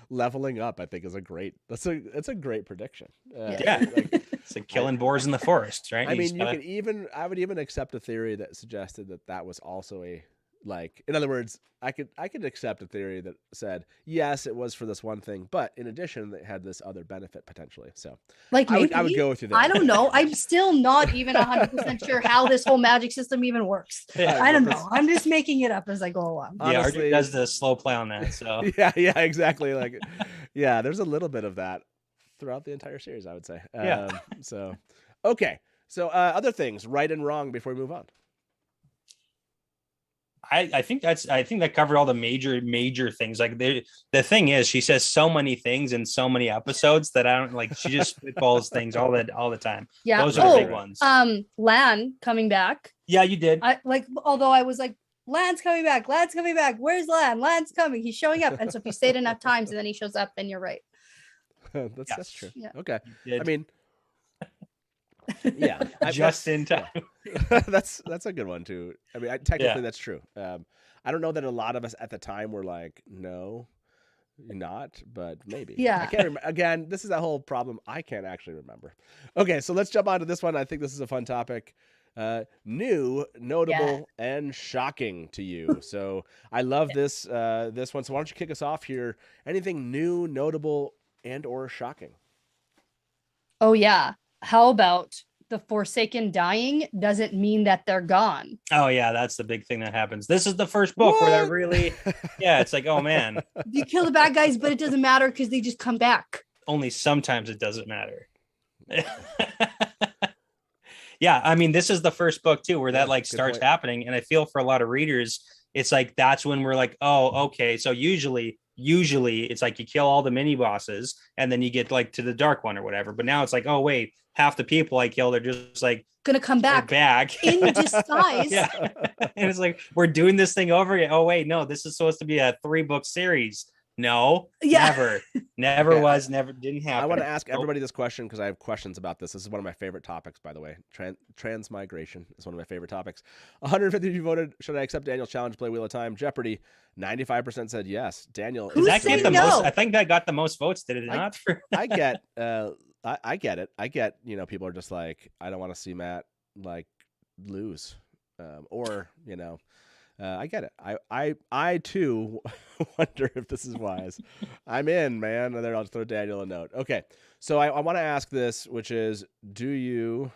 leveling up. I think is it's a great prediction. Yeah. like, It's like killing boars in the forest, right? I You mean, just you gotta- could I would even accept a theory that suggested that was also in other words, I could accept a theory that said, yes, it was for this one thing, but in addition, it had this other benefit potentially. So Like I maybe would go with you there. I don't know. I'm still not even 100% sure how this whole magic system even works. Yeah, I don't know. I'm just making it up as I go along. Yeah, Honestly- RJ does the slow play on that. So yeah, exactly. Like, yeah, there's a little bit of that throughout the entire series, I would say. Yeah. So, okay. So, other things, right and wrong, before we move on. I think that covered all the major things. Like the thing is, she says so many things in so many episodes that I don't like. She just spitballs things all the time. Yeah. Those are the Oh, big ones. Lan coming back. Yeah, you did. Although I was like, Lan's coming back. Lan's coming back. Where's Lan? Lan's coming. He's showing up. And so if you say it enough times and then he shows up, then you're right. That's true. Yeah. Okay. You did. I mean, yeah, just in time. that's a good one too. I mean, technically that's true. I don't know that a lot of us at the time were like, no, you're not, but maybe. Yeah. I can't remember. Again, this is that whole problem. I can't actually remember. Okay, so let's jump on to this one. I think this is a fun topic. New, notable, and shocking to you. So I love this one. So why don't you kick us off here? Anything new, notable, and or shocking? Oh, yeah. How about the Forsaken dying doesn't mean that they're gone? Oh yeah, that's the big thing that happens. This is the first book where that really, yeah, it's like, oh man. You kill the bad guys, but it doesn't matter because they just come back. Only sometimes it doesn't matter. Yeah, I mean, this is the first book too where Yeah, that like good starts point. happening, and I feel for a lot of readers, it's like that's when we're like, oh, okay. So usually it's like you kill all the mini bosses, and then you get like to the dark one or whatever. But now it's like, oh wait, half the people I killed are just like Gonna come back in disguise. Yeah, and it's like we're doing this thing over again. Oh wait, no, this is supposed to be a 3-book series. No, Yeah. never Okay, was, never didn't happen. I want to ask Nope. everybody this question because I have questions about this. This is one of my favorite topics, by the way. Transmigration is one of my favorite topics. 150 of you voted, should I accept Daniel's challenge, play Wheel of Time? Jeopardy, 95% said yes. Daniel, Who's Does that get saying the no? most? I think that got the most votes. Did it not? I get, I get it. I get, people are just like, I don't want to see Matt like lose, or I get it. I too wonder if this is wise. I'm in, man. And then I'll just throw Daniel a note. Okay, so I want to ask this, which is, do you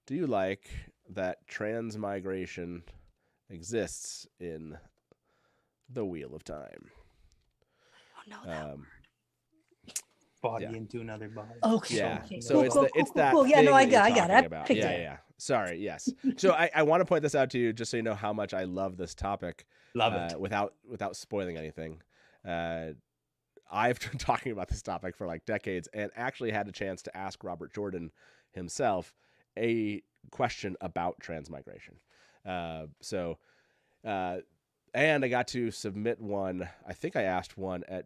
like that transmigration exists in the Wheel of Time? Oh, no, that Body Yeah. into another body. Okay. Yeah. Okay. So Cool, it's cool, that. cool. Yeah, thing no, I that you're got it. talking I about. picked Yeah, it. yeah. Sorry. Yes. So I want to point this out to you just so you know how much I love this topic. Love it. Without spoiling anything. I've been talking about this topic for like decades and actually had a chance to ask Robert Jordan himself a question about transmigration. And I got to submit one. I think I asked one at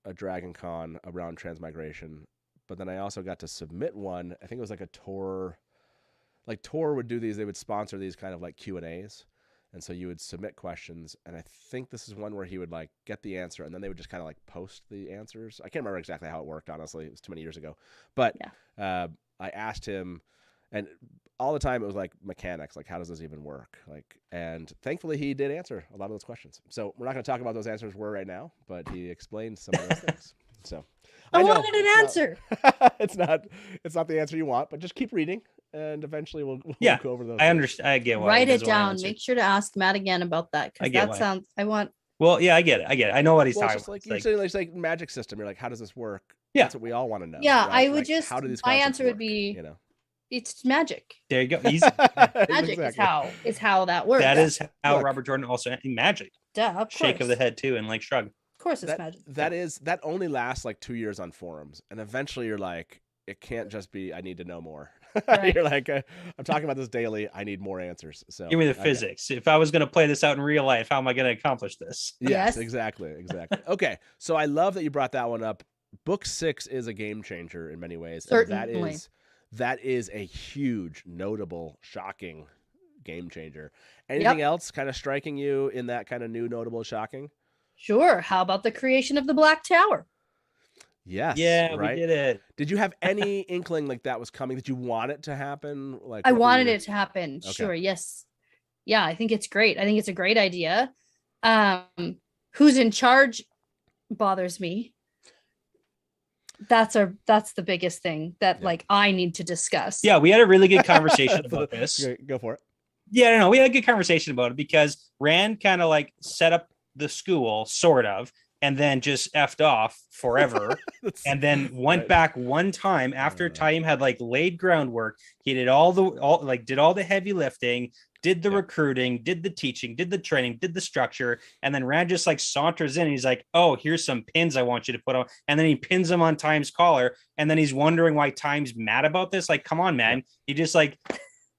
a Dragon Con around transmigration, but then I also got to submit one. I think it was like a Tor, like Tor would do these. They would sponsor these kind of like Q&As. And so you would submit questions. And I think this is one where he would like get the answer and then they would just kind of like post the answers. I can't remember exactly how it worked, honestly. It was too many years ago, but I asked him, and all the time it was like mechanics, like how does this even work? Like, and thankfully he did answer a lot of those questions. So we're not going to talk about those answers were right now, but he explained some of those things. So I know wanted an it's answer. not, it's not the answer you want, but just keep reading and eventually we'll Yeah, go over those. I things. understand. I get why. Write he it doesn't want to down. answer. Make sure to ask Matt again about that I because get that why. sounds. I want. Well, yeah, I get it. I know what he's Well, it's talking just about. like It's you're like, saying, it's like magic system. You're like, how does this work? Yeah. That's what we all want to know. Yeah, right? I would Like, just. how do these My concepts answer would work, be. you know? It's magic. there you go. He's, Magic is how that works. that is how Look. Robert Jordan also magic. Duh, of Shake of course. the head too, and like shrug. Of course, it's magic. That only lasts like 2 years on forums, and eventually you're like, it can't just be I need to know more. Right. You're like, I'm talking about this daily. I need more answers. So Give me the okay. physics. If I was going to play this out in real life, how am I going to accomplish this? Yes, Yes. exactly. Okay, so I love that you brought that one up. Book 6 is a game changer in many ways. And Certainly. that is a huge, notable, shocking game changer. Anything else kind of striking you in that kind of new, notable, shocking? Sure. How about the creation of the Black Tower? Yes. Yeah, right. we did it. Did you have any inkling like that was coming? Did you want it to happen? Like I what were wanted your- it to happen. Okay. Sure. Yes. Yeah, I think it's great. I think it's a great idea. Who's in charge bothers me. That's the biggest thing that Yeah. like I need to discuss. Yeah, we had a really good conversation about this. Go for it. Yeah, no, we had a good conversation about it because Rand kind of like set up the school, sort of, and then just effed off forever. And then went Right. back one time after Time had like laid groundwork. He did all the heavy lifting, did the recruiting, did the teaching, did the training, did the structure, and then Rand just like saunters in. And he's like, "Oh, here's some pins I want you to put on," and then he pins them on Time's collar, and then he's wondering why Time's mad about this. Like, come on, man, you just like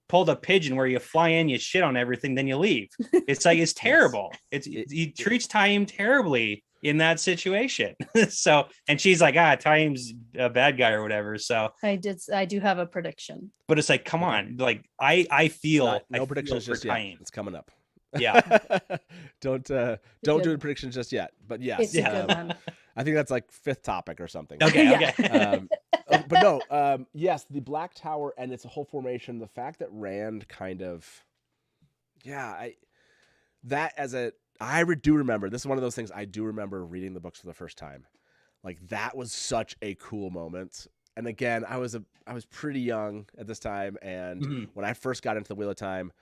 pulled a pigeon where you fly in, you shit on everything, then you leave. It's like it's terrible. He treats Time terribly in that situation. So, and she's like, Time's a bad guy or whatever. So I do have a prediction. but it's like, come on, like I feel No I predictions feel just for yet. Time. It's coming up. Yeah. Don't do the predictions just yet. But yes, It's a good one. I think that's like 5th topic or something. Okay. Yeah. Okay. But no, yes, the Black Tower and its whole formation, the fact that Rand kind of, I do remember, this is one of those things I do remember reading the books for the first time. Like that was such a cool moment. And again, I was pretty young at this time. And Mhm. when I first got into the Wheel of Time,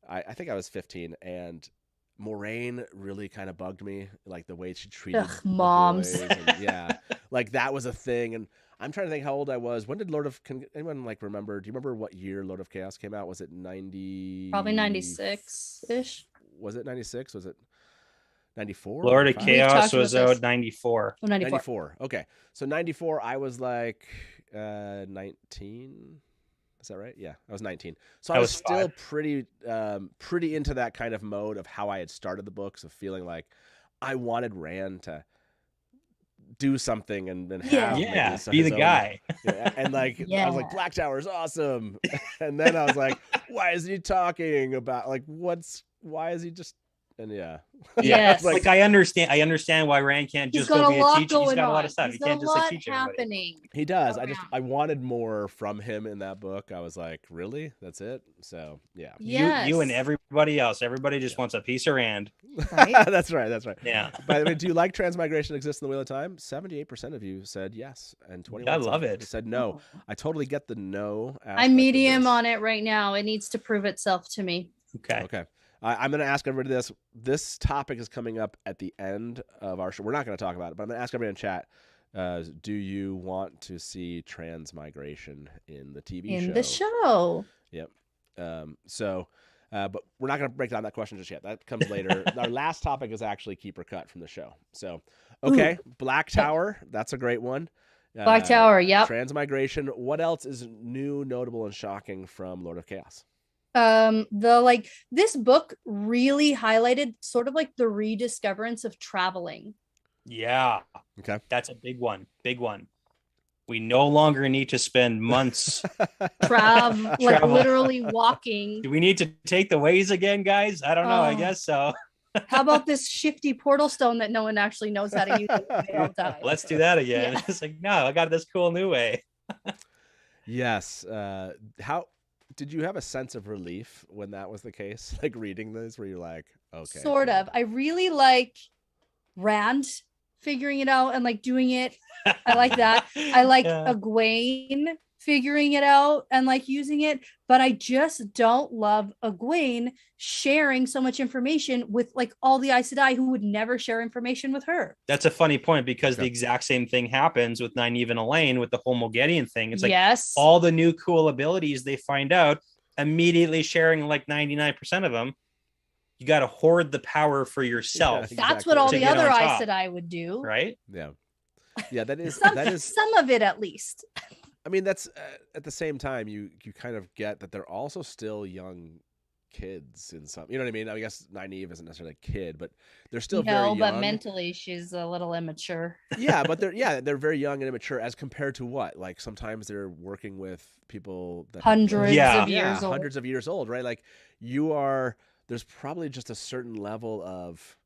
I think I was 15, and Moraine really kind of bugged me, like the way she treated Ugh, the moms. boys, and, like that was a thing. And I'm trying to think how old I was. When did Lord of? Can anyone like remember? Do you remember what year Lord of Chaos came out? Was it 90? Probably 96 ish. Was it 96? Was it 94? Lord of 95? Chaos talked about was this. out 94. Oh, 94. 94. Okay. So 94, I was like 19. Is that right? Yeah, I was 19. So I I was was still 5. pretty into that kind of mode of how I had started the books, of feeling like I wanted Rand to do something and have Yeah, maybe be his the own- guy. and like I was like, Black Tower's awesome. And then I was like, why isn't he talking about like why is he just and yeah. Yes. Like I understand why Rand can't He's just got go a be a lot teacher. He's going got a lot on. of stuff. He's He got can't a just like lot teach everybody. happening. He does. around. I wanted more from him in that book. I was like, really? That's it? So yeah. Yes. You and everybody else. Everybody just wants a piece of Rand. Right? That's right. That's right. Yeah. By the way, do you like Transmigration exists in the Wheel of Time? 78% of you said yes, and 21% I love it. said no. I totally get the no. I'm medium on it right now. It needs to prove itself to me. Okay. Okay. I'm going to ask everybody this. This topic is coming up at the end of our show. We're not going to talk about it, but I'm going to ask everybody in chat. Do you want to see Transmigration in the TV show? In the show. Yep. But we're not going to break down that question just yet. That comes later. Our last topic is actually Keeper Cut from the show. So, okay. Black Tower. That's a great one. Black Tower. Yep. Transmigration. What else is new, notable, and shocking from Lord of Chaos? This book really highlighted sort of like the rediscoverance of traveling. Yeah. Okay. That's a big one. Big one. We no longer need to spend months. Like Travel. literally walking. Do we need to take the ways again, guys? I don't know. I Oh. guess so. How about this shifty portal stone that no one actually knows how to use all the time? Let's do that again. Yeah. It's like, no, I got this cool new way. Yes. How did you have a sense of relief when that was the case? Like reading this, where you're like, okay, Sort of. I really like Rand figuring it out and like doing it. I like that. I like Yeah. Egwene figuring it out and like using it, but I just don't love Egwene sharing so much information with like all the Aes Sedai who would never share information with her. That's a funny point because Okay. the exact same thing happens with Nynaeve and Elaine with the whole Mogedian thing. It's like yes. all the new cool abilities they find out, immediately sharing like 99% of them. You got to hoard the power for yourself, Yeah. That's Exactly. what all To the get other on Aes top. Sedai would do. right? Yeah. Yeah, that is Some, that is. some of it at least. I mean, that's at the same time you kind of get that they're also still young kids in some. You know what I mean? I guess Nynaeve isn't necessarily a kid, but they're still very No, young. but mentally she's a little immature. Yeah, but they're very young and immature as compared to what? Like sometimes they're working with people that Hundreds Yeah. of years old. hundreds of years old, right? Like there's probably just a certain level of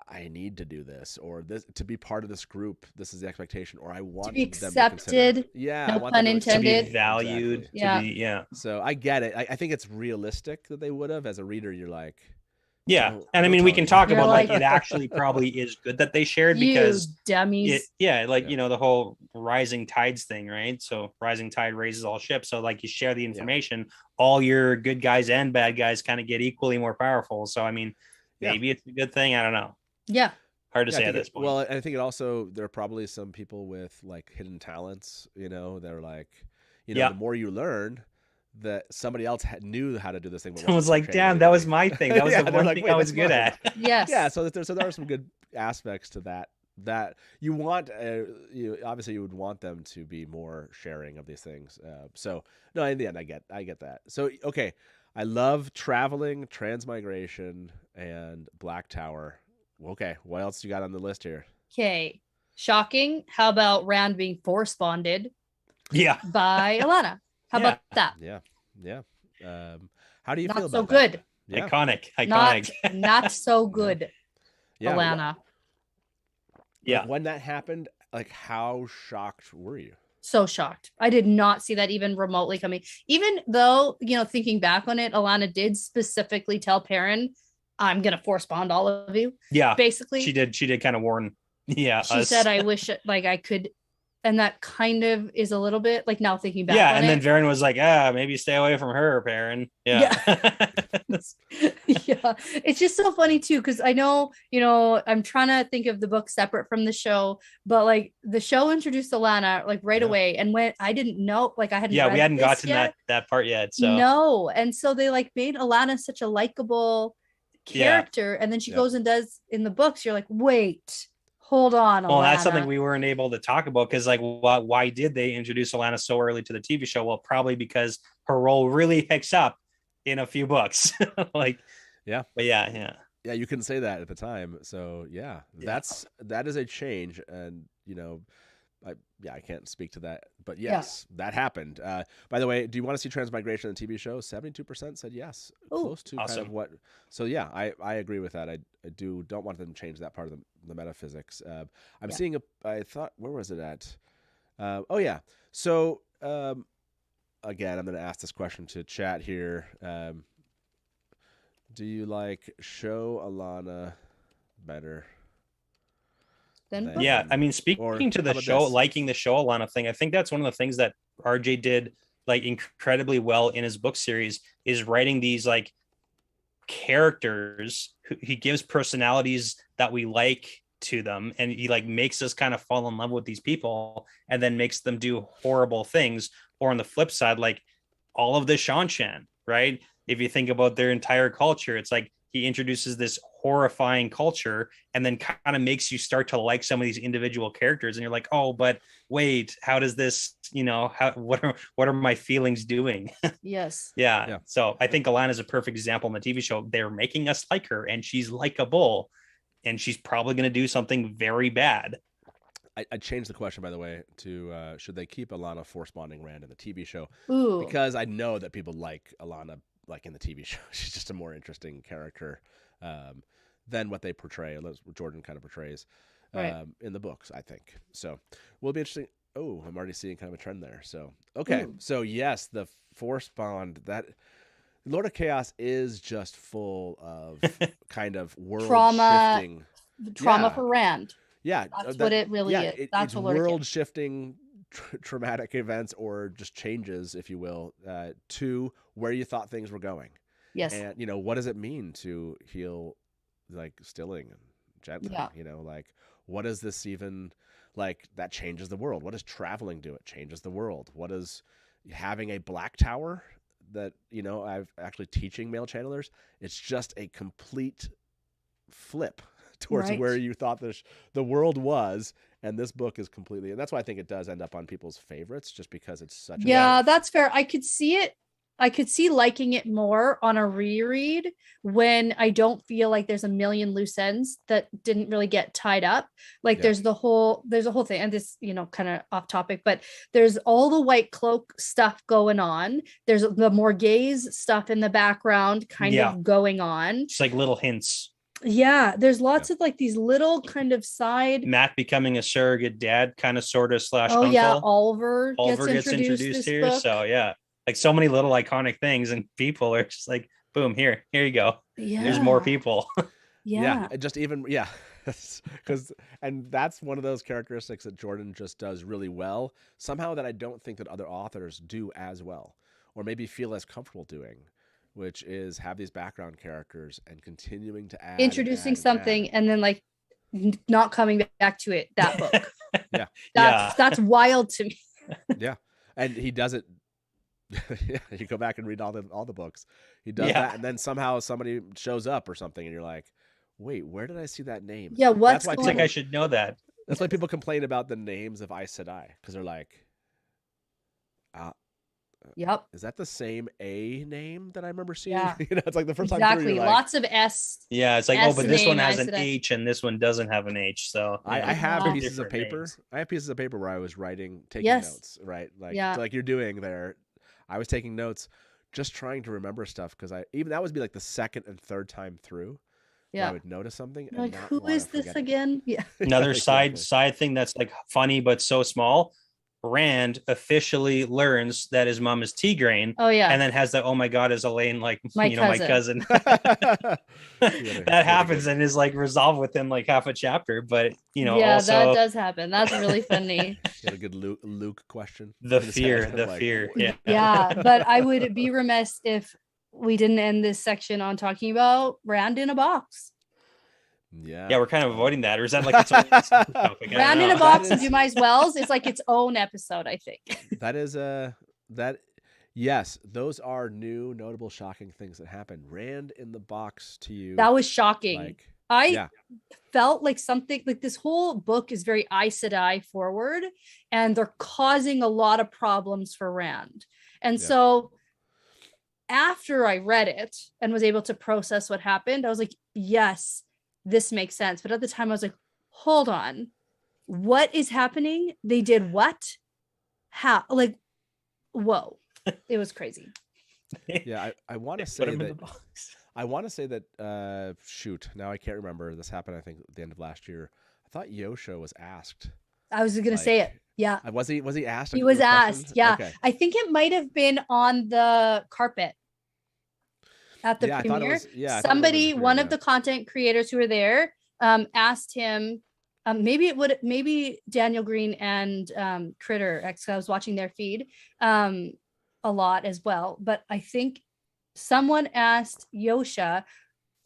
I need to do this, or this to be part of this group. This is the expectation, or I want be them to accepted. consider. Yeah, No I want pun them to To be intended. valued. Exactly. Yeah. To be, yeah. So I get it. I think it's realistic that they would have. As a reader, you're like, Yeah. Don't- And I don't mean, we tell can me. talk You're about like like- it actually probably is good that they shared You because dummies. like the whole rising tides thing, right? So rising tide raises all ships. So like you share the information, all your good guys and bad guys kind of get equally more powerful. So I mean, Yeah. maybe it's a good thing. I don't know. Yeah. Hard to Yeah, I say at think this it- point. Well, I think it also there are probably some people with like hidden talents. They're like, Yeah. the more you learn, that somebody else knew how to do this thing. But Someone's wasn't like, trained damn, that was anyway." my thing. That was Yeah, the they're one like, thing "Wait, I was that's good mine." at. Yes. Yeah, so there are some good aspects to that. That you want, obviously, you would want them to be more sharing of these things. So no, in the end, I get that. So okay, I love traveling, transmigration, and Black Tower. Okay, what else you got on the list here? Okay. Shocking. How about Rand being force bonded Yeah. by Alana? How Yeah. about that? Yeah. How do you feel Not about so that? good. Yeah. Iconic. Not so good, Yeah. Alana. Yeah. When that happened, like, how shocked were you? So shocked. I did not see that even remotely coming. Even though, thinking back on it, Alana did specifically tell Perrin, I'm going to force bond all of you. Yeah. Basically, She did kind of warn. Yeah. she us. said, I wish like I could and that kind of is a little bit like, now thinking back Yeah, on and then it. Varen was like, maybe stay away from her, Perrin. Yeah. Yeah, it's just so funny too, because I know, I'm trying to think of the book separate from the show, but like the show introduced Alana like right away, and when I didn't know, like I hadn't Yeah, read we hadn't this gotten yet. that part yet. So No, and so they like made Alana such a likable character, and then she goes and does in the books. You're like, wait, hold on, Alana. Well, that's something we weren't able to talk about, because like, why did they introduce Alana so early to the TV show? Well, probably because her role really picks up in a few books. Like, yeah, but yeah, you couldn't say that at the time. So that is a change, and I can't speak to that, but yes, that happened. By the way, do you want to see Transmigration on the TV show? 72% said yes. Ooh, close to awesome. kind of what. So yeah, I agree with that. I don't want them to change that part of the metaphysics. I'm seeing I thought, where was it at? So again, I'm going to ask this question to chat here. Do you like show Alana better? Yeah, I mean, speaking to the show, liking the show Alana thing, I think that's one of the things that RJ did like incredibly well in his book series, is writing these like characters who he gives personalities that we like to them, and he like makes us kind of fall in love with these people, and then makes them do horrible things. Or on the flip side, like all of the Shanshan, right? If you think about their entire culture, it's like he introduces this horrifying culture and then kind of makes you start to like some of these individual characters, and you're like, oh, but wait, how does this, what are my feelings doing? Yes. Yeah. So I think Alana is a perfect example in the TV show. They're making us like her, and she's likable, and she's probably going to do something very bad. I changed the question, by the way, to should they keep Alana force bonding Rand in the TV show? Ooh. Because I know that people like Alana like in the TV show. She's just a more interesting character than what they portray, what Jordan kind of portrays in the books, I think. So will be interesting. Oh, I'm already seeing kind of a trend there. So okay, so yes, the force bond, that Lord of Chaos is just full of kind of world shifting trauma for Rand. Yeah, that's what it really is. That's it's what world shifting traumatic events, or just changes, if you will, to where you thought things were going. Yes. And what does it mean to heal like stilling and gently? Like, what does this even, like, that changes the world? What does traveling do? It changes the world. What does having a black tower that I've actually teaching male channelers? It's just a complete flip towards where you thought the world was, and this book is completely, and that's why I think it does end up on people's favorites, just because it's such that's fair. I could see it. I could see liking it more on a reread when I don't feel like there's a million loose ends that didn't really get tied up. Like there's a whole thing, and this, kind of off topic, but there's all the White Cloak stuff going on. There's the Morgaze stuff in the background kind of going on. Just like little hints. Yeah, there's lots of like these little kind of side. Matt becoming a surrogate dad, kind of, sort of, / uncle. Yeah, Oliver gets introduced here. Book. So yeah, like so many little iconic things, and people are just like, boom, here you go. Yeah, there's more people. Just even because and that's one of those characteristics that Jordan just does really well. Somehow that I don't think that other authors do as well, or maybe feel as comfortable doing, which is have these background characters and continuing to add, introducing something, and then like not coming back to it. That book, that's wild to me. Yeah, and he does it. You go back and read all the books. He does that, and then somehow somebody shows up or something, and you're like, wait, where did I see that name? Yeah, what's it's like I should know that. That's why people complain about the names of Aes Sedai, because they're like, yep, is that the same A name that I remember seeing? Yeah. It's like the first time exactly. through, Lots of S. Yeah, it's like, S but this one name, has an H and this one doesn't have an H. So I have Yeah. pieces of Different paper. names. I have pieces of paper where I was taking Yes. notes, right? Like, Yeah. like you're doing there. I was taking notes, just trying to remember stuff, because that would be like the second and third time through. Yeah. I would notice something. You're And like, not who wanna is this forget it. again? Yeah. Another Exactly. side thing that's like funny but so small. Rand officially learns that his mom is Tigraine. Oh yeah. And then has the, oh my God, is Elaine like, My my cousin? That happens and is like resolved within like half a chapter. But, yeah, also that does happen. That's really funny. He had a good Luke question. the fear. Yeah. Yeah, but I would be remiss if we didn't end this section on talking about Rand in a box. Yeah. Yeah, we're kind of avoiding that. Or is that like its own topic? I don't Rand in know. a box and Do My Wells is like its own episode, I think. That is yes, those are new, notable, shocking things that happen. Rand in the box to you. That was shocking. Like, I felt like something like this whole book is very Aes Sedai forward, and they're causing a lot of problems for Rand. And so after I read it and was able to process what happened, I was like, yes, this makes sense. But at the time I was like, hold on, what is happening? They did what? How? Like, whoa. It was crazy. Yeah, I want to say that shoot, now I can't remember. This happened I think at the end of last year. I thought Yosha was asked. I was gonna say it. Yeah. Was he asked? He was asked. Questions? Yeah. Okay. I think it might have been on the carpet at the Yeah, I thought it premiere. was- yeah, I thought it was Somebody, the one premiere, of the content creators who were there, asked him. Maybe Daniel Green and Critter X. I was watching their feed a lot as well, but I think someone asked Yosha,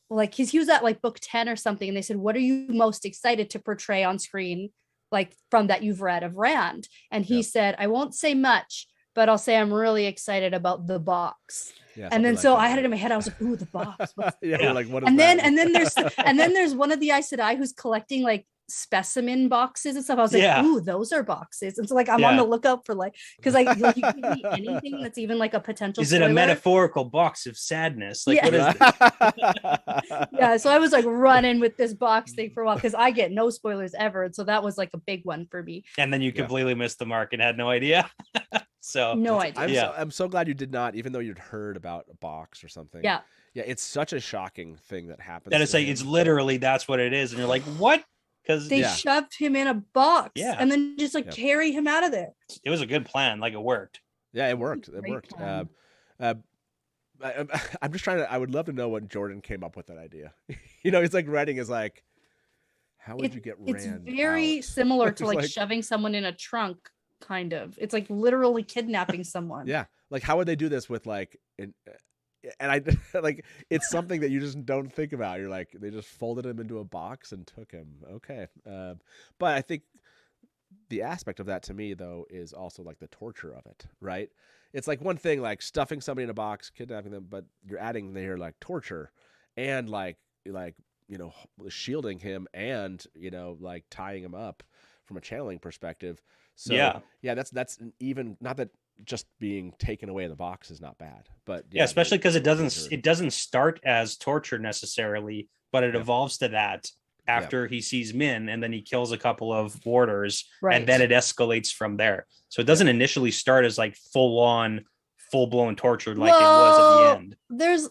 like he was at like book 10 or something, and they said, "What are you most excited to portray on screen, like from that you've read of Rand?" And he said, "I won't say much, but I'll say I'm really excited about the box." Yeah, And then something so like I that, had it right? in my head. I was like, "Ooh, the box." You're like, what is and then that? and then there's one of the Aes Sedai who's collecting like specimen boxes and stuff. I was like, "Ooh, those are boxes." And so like I'm on the lookout for like, because like you can be anything that's even like a potential. Is it a metaphorical box of sadness? Like what is it? Yeah, so I was like running with this box thing for a while because I get no spoilers ever, and so that was like a big one for me. And then you completely missed the mark and had no idea. So no idea. I'm so glad you did not, even though you'd heard about a box or something. Yeah, it's such a shocking thing that happens. That it's like it's literally that's what it is, and you're like, what? Because they shoved him in a box, and then just like carry him out of there. It was a good plan, like it worked. Yeah, it worked. It worked. I'm just trying to. I would love to know what Jordan came up with that idea. He's like writing is like, how would you get Rand? It's very similar to like shoving someone in a trunk. Kind of, it's like literally kidnapping someone. Yeah, like how would they do this with like, and I like it's something that you just don't think about. You're like, they just folded him into a box and took him. Okay, but I think the aspect of that to me though is also like the torture of it, right? It's like one thing like stuffing somebody in a box, kidnapping them, but you're adding there like torture and like shielding him and like tying him up from a channeling perspective. So yeah, that's an even, not that just being taken away in the box is not bad, but especially because it doesn't start as torture necessarily, but it evolves to that after he sees Min, and then he kills a couple of warders, and then it escalates from there. So it doesn't initially start as like full-blown torture like it was at the end.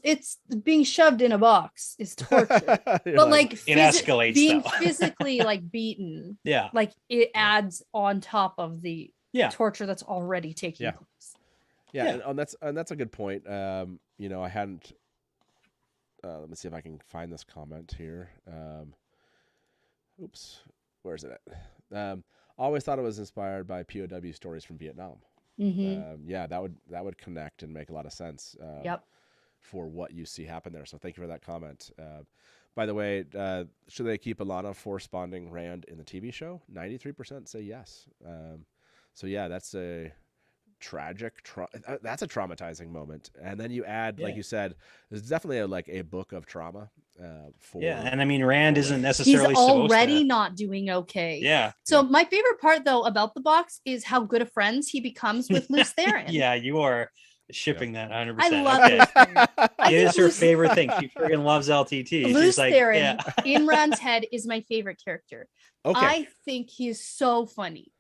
It's being shoved in a box is torture, but like it escalates being physically like beaten. Yeah, like it adds on top of the torture that's already taking place. Yeah, and that's a good point. I hadn't. Let me see if I can find this comment here. Oops, where's it at? Always thought it was inspired by POW stories from Vietnam. Mm-hmm. That would connect and make a lot of sense. For what you see happen there. So thank you for that comment. By the way, should they keep Alana force bonding Rand in the TV show? 93% say yes. So yeah, that's a tragic. That's a traumatizing moment. And then you add, like you said, there's definitely a book of trauma. And I mean, Rand isn't necessarily. He's already not doing okay. Yeah. So my favorite part though about the box is how good of friends he becomes with Luce Theron. Yeah, you are shipping that 100%. I love Luce Theron. It is her favorite thing. She freaking loves LTT. Luce Theron in Rand's head is my favorite character. Okay. I think he's so funny.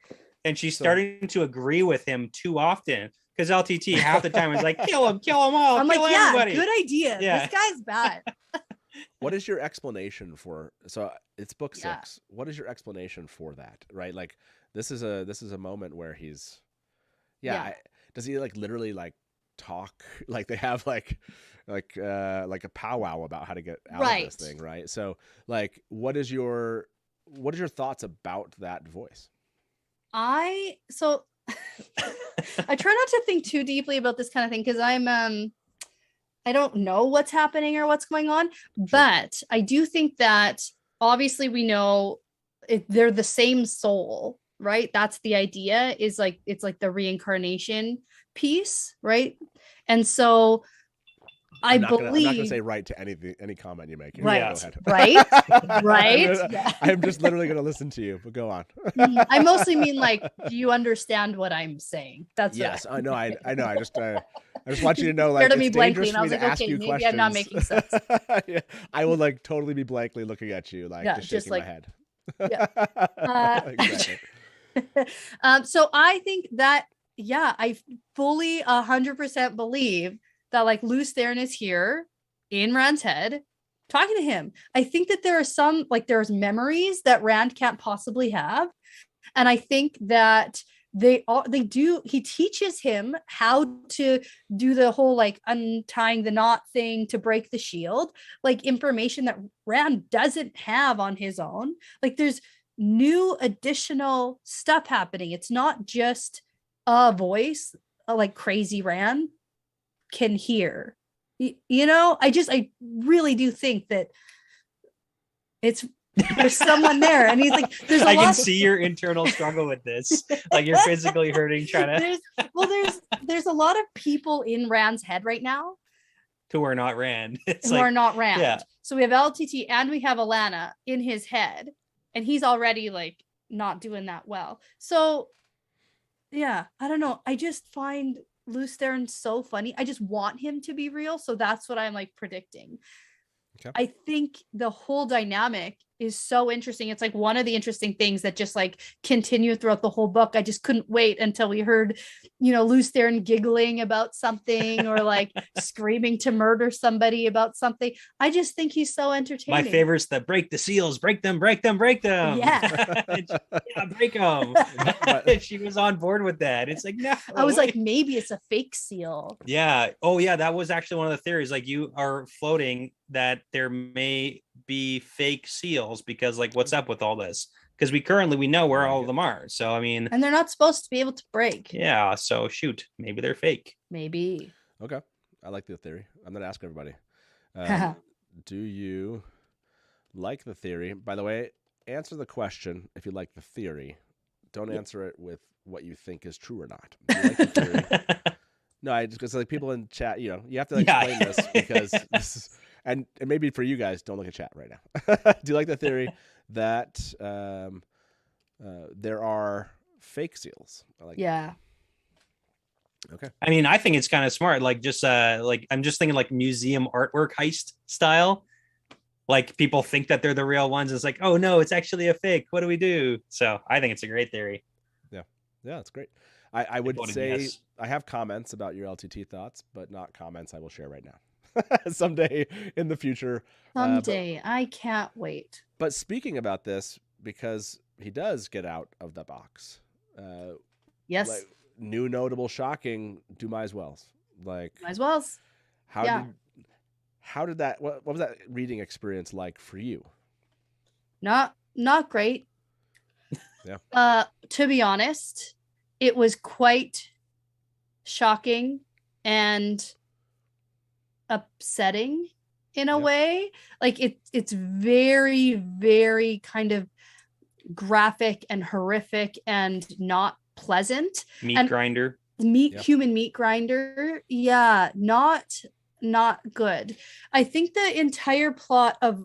And she's starting to agree with him too often, because LTT half the time is like, kill him all. I'm kill like, everybody. Good idea. Yeah. This guy's bad. What is your explanation for? So it's book 6. What is your explanation for that? Right, like this is a moment where he's, Yeah. does he like literally like talk like they have like a powwow about how to get out of this thing, right? So like, what is your thoughts about that voice? I try not to think too deeply about this kind of thing because I don't know what's happening or what's going on, but I do think that obviously we know they're the same soul, right? That's the idea, is like it's like the reincarnation piece, right? And so I'm not gonna say right to any comment you make. Right, go ahead. right. I'm just literally gonna listen to you, but go on. I mostly mean like, do you understand what I'm saying? That's yes, I know. I know. I just want you to know, like, stared at me it's blankly, dangerous and for I me was to like, ask okay, you maybe questions. I'm not making sense. Yeah, I will like totally be blankly looking at you, like just just shaking like, my head. yeah. Exactly. So I think that, yeah, I fully 100% believe that like Luz Theron is here in Rand's head talking to him. I think that there are some, like there's memories that Rand can't possibly have. And I think that they do, he teaches him how to do the whole like untying the knot thing to break the shield, like information that Rand doesn't have on his own. Like there's new additional stuff happening. It's not just a voice like crazy Rand can hear. You know, I really do think that there's someone there, and he's like, there's I can see your internal struggle with this. Like you're physically hurting trying to. There's a lot of people in Rand's head right now who are not Rand. Who are not Rand. Yeah. So we have LTT and we have Alana in his head, and he's already like not doing that well. So yeah, I don't know. I just find Luz Theron so funny. I just want him to be real. So that's what I'm like predicting. Okay. I think the whole dynamic is so interesting. It's like one of the interesting things that just like continue throughout the whole book. I just couldn't wait until we heard, Luz Theron giggling about something or like screaming to murder somebody about something. I just think he's so entertaining. My favorite's the break the seals, break them. Yeah. Yeah, break them. She was on board with that. It's like, no. I was like, maybe it's a fake seal. Yeah. Oh yeah. That was actually one of the theories. Like you are floating that there may be fake seals because like what's up with all this? Because we know where all of them are. So I mean, and they're not supposed to be able to break. Yeah. So shoot, maybe they're fake. Maybe. Okay. I like the theory. I'm gonna ask everybody. Do you like the theory? By the way, answer the question if you like the theory. Don't answer it with what you think is true or not. Do you like the theory? No, I just because like people in chat, you have to explain this because this is, and maybe for you guys, don't look at chat right now. Do you like the theory that there are fake seals? Yeah. Okay. I mean, I think it's kind of smart. Like just like I'm just thinking like museum artwork heist style. Like people think that they're the real ones. It's like, oh no, it's actually a fake. What do we do? So I think it's a great theory. Yeah, it's great. I would say yes. I have comments about your LTT thoughts, but not comments I will share right now. Someday in the future. Someday. I can't wait. But speaking about this, because he does get out of the box. Yes. Like, new, notable, shocking, do might as wells. Like might as wells. How did that? What was that reading experience like for you? Not great. Yeah. To be honest, it was quite shocking and upsetting in a way. Like it's very, very kind of graphic and horrific and not pleasant. Grinder. Human meat grinder. Yeah, not good. I think the entire plot of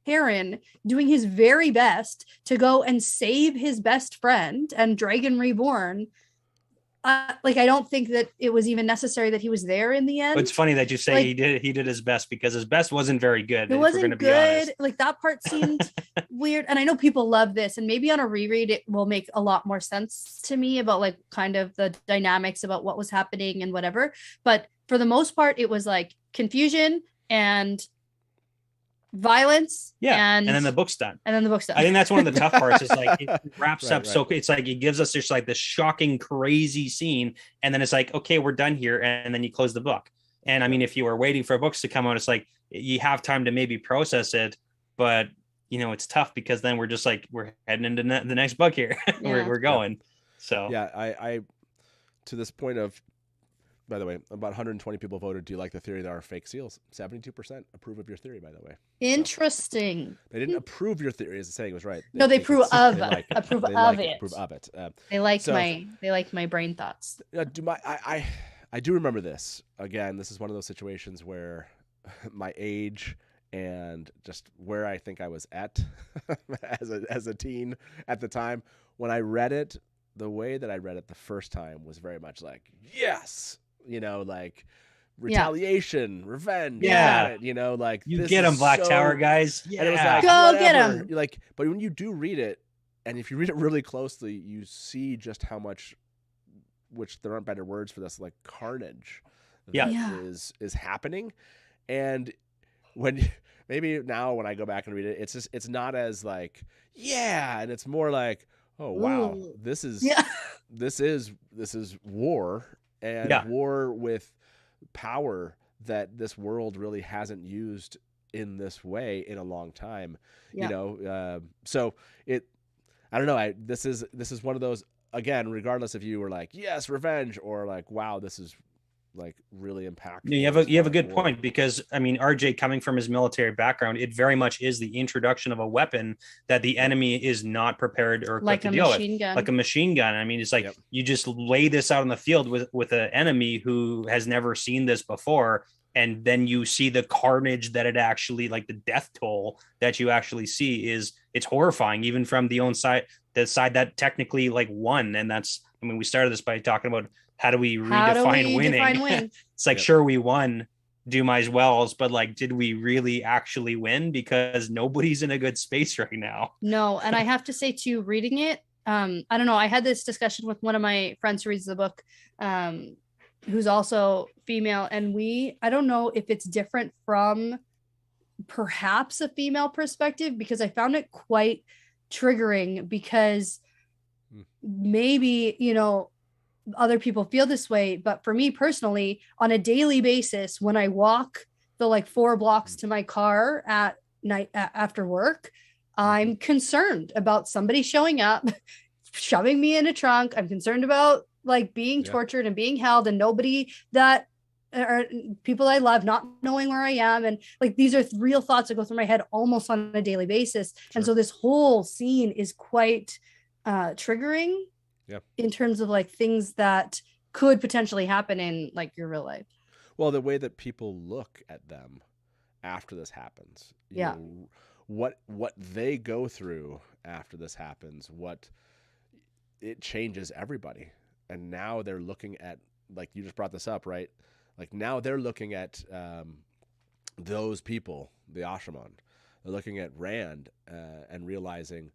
Perrin doing his very best to go and save his best friend and Dragon Reborn, I don't think that it was even necessary that he was there in the end. It's funny that you say he did his best because his best wasn't very good. It wasn't good. Like that part seemed weird. And I know people love this, and maybe on a reread it will make a lot more sense to me about like kind of the dynamics about what was happening and whatever. But for the most part, it was like confusion and violence. Yeah, and then the book's done. And then the book's done. I think that's one of the tough parts. Is like it wraps Right, up so it's like it gives us just like this shocking, crazy scene, and then it's like, okay, we're done here, and then you close the book. And I mean, if you were waiting for books to come out, it's like you have time to maybe process it, but you know, it's tough because then we're just like we're heading into the next book here. Yeah. we're going. So Yeah, I to this point of, by the way, about 120 people voted. Do you like the theory there are fake seals? 72% approve of your theory, by the way. Interesting. They didn't approve your theory, as the saying was right. No, they approve of approve it. Approve of it. They like So- my brain thoughts. I do remember this. Again, this is one of those situations where my age and just where I think I was at as a teen at the time when I read it, the way that I read it the first time was very much like, yes, you know, like retaliation, revenge. Yeah. got it, you know, like you this get them, is Black so- Tower guys. And it was like, Go get whatever. 'em. You're like, but when you do read it, and if you read it really closely, you see just how much, which there aren't better words for this, like carnage Yeah. that Yeah. is happening. And when maybe now when I go back and read it, it's not as like, yeah, and it's more like, oh wow, Ooh. this is Yeah. this is war, and Yeah. war with power that this world really hasn't used in this way in a long time. Yeah. You know, so I don't know. This is one of those, again, regardless if you were like, yes, revenge, or like, wow, this is like really impactful. Yeah, you have a good point, because I mean, RJ, coming from his military background, it very much is the introduction of a weapon that the enemy is not prepared or Like equipped to a deal with, machine gun. like a machine gun. I mean, it's like Yep. you just lay this out on the field with an enemy who has never seen this before, and then you see the carnage that it actually, like the death toll that you actually see it's horrifying, even from the side that technically like won. And that's, I mean, we started this by talking about how do we redefine winning? define win? It's like, Yep. sure, we won Dumai's Wells, but like, did we really actually win? Because nobody's in a good space right now. No, and I have to say too, reading it, I don't know. I had this discussion with one of my friends who reads the book, who's also female, and I don't know if it's different from perhaps a female perspective, because I found it quite triggering, because maybe, you know, other people feel this way, but for me personally, on a daily basis, when I walk the like 4 blocks to my car at night after work, I'm concerned about somebody showing up, shoving me in a trunk. I'm concerned about like being tortured and being held, and nobody that or people I love not knowing where I am. And like, these are real thoughts that go through my head almost on a daily basis. And so this whole scene is quite triggering in terms of like things that could potentially happen in like your real life. Well, the way that people look at them after this happens, you know, what they go through after this happens, it changes everybody. And now they're looking at, like you just brought this up, right? Like now they're looking at those people, the Ashaman. They're looking at Rand and realizing,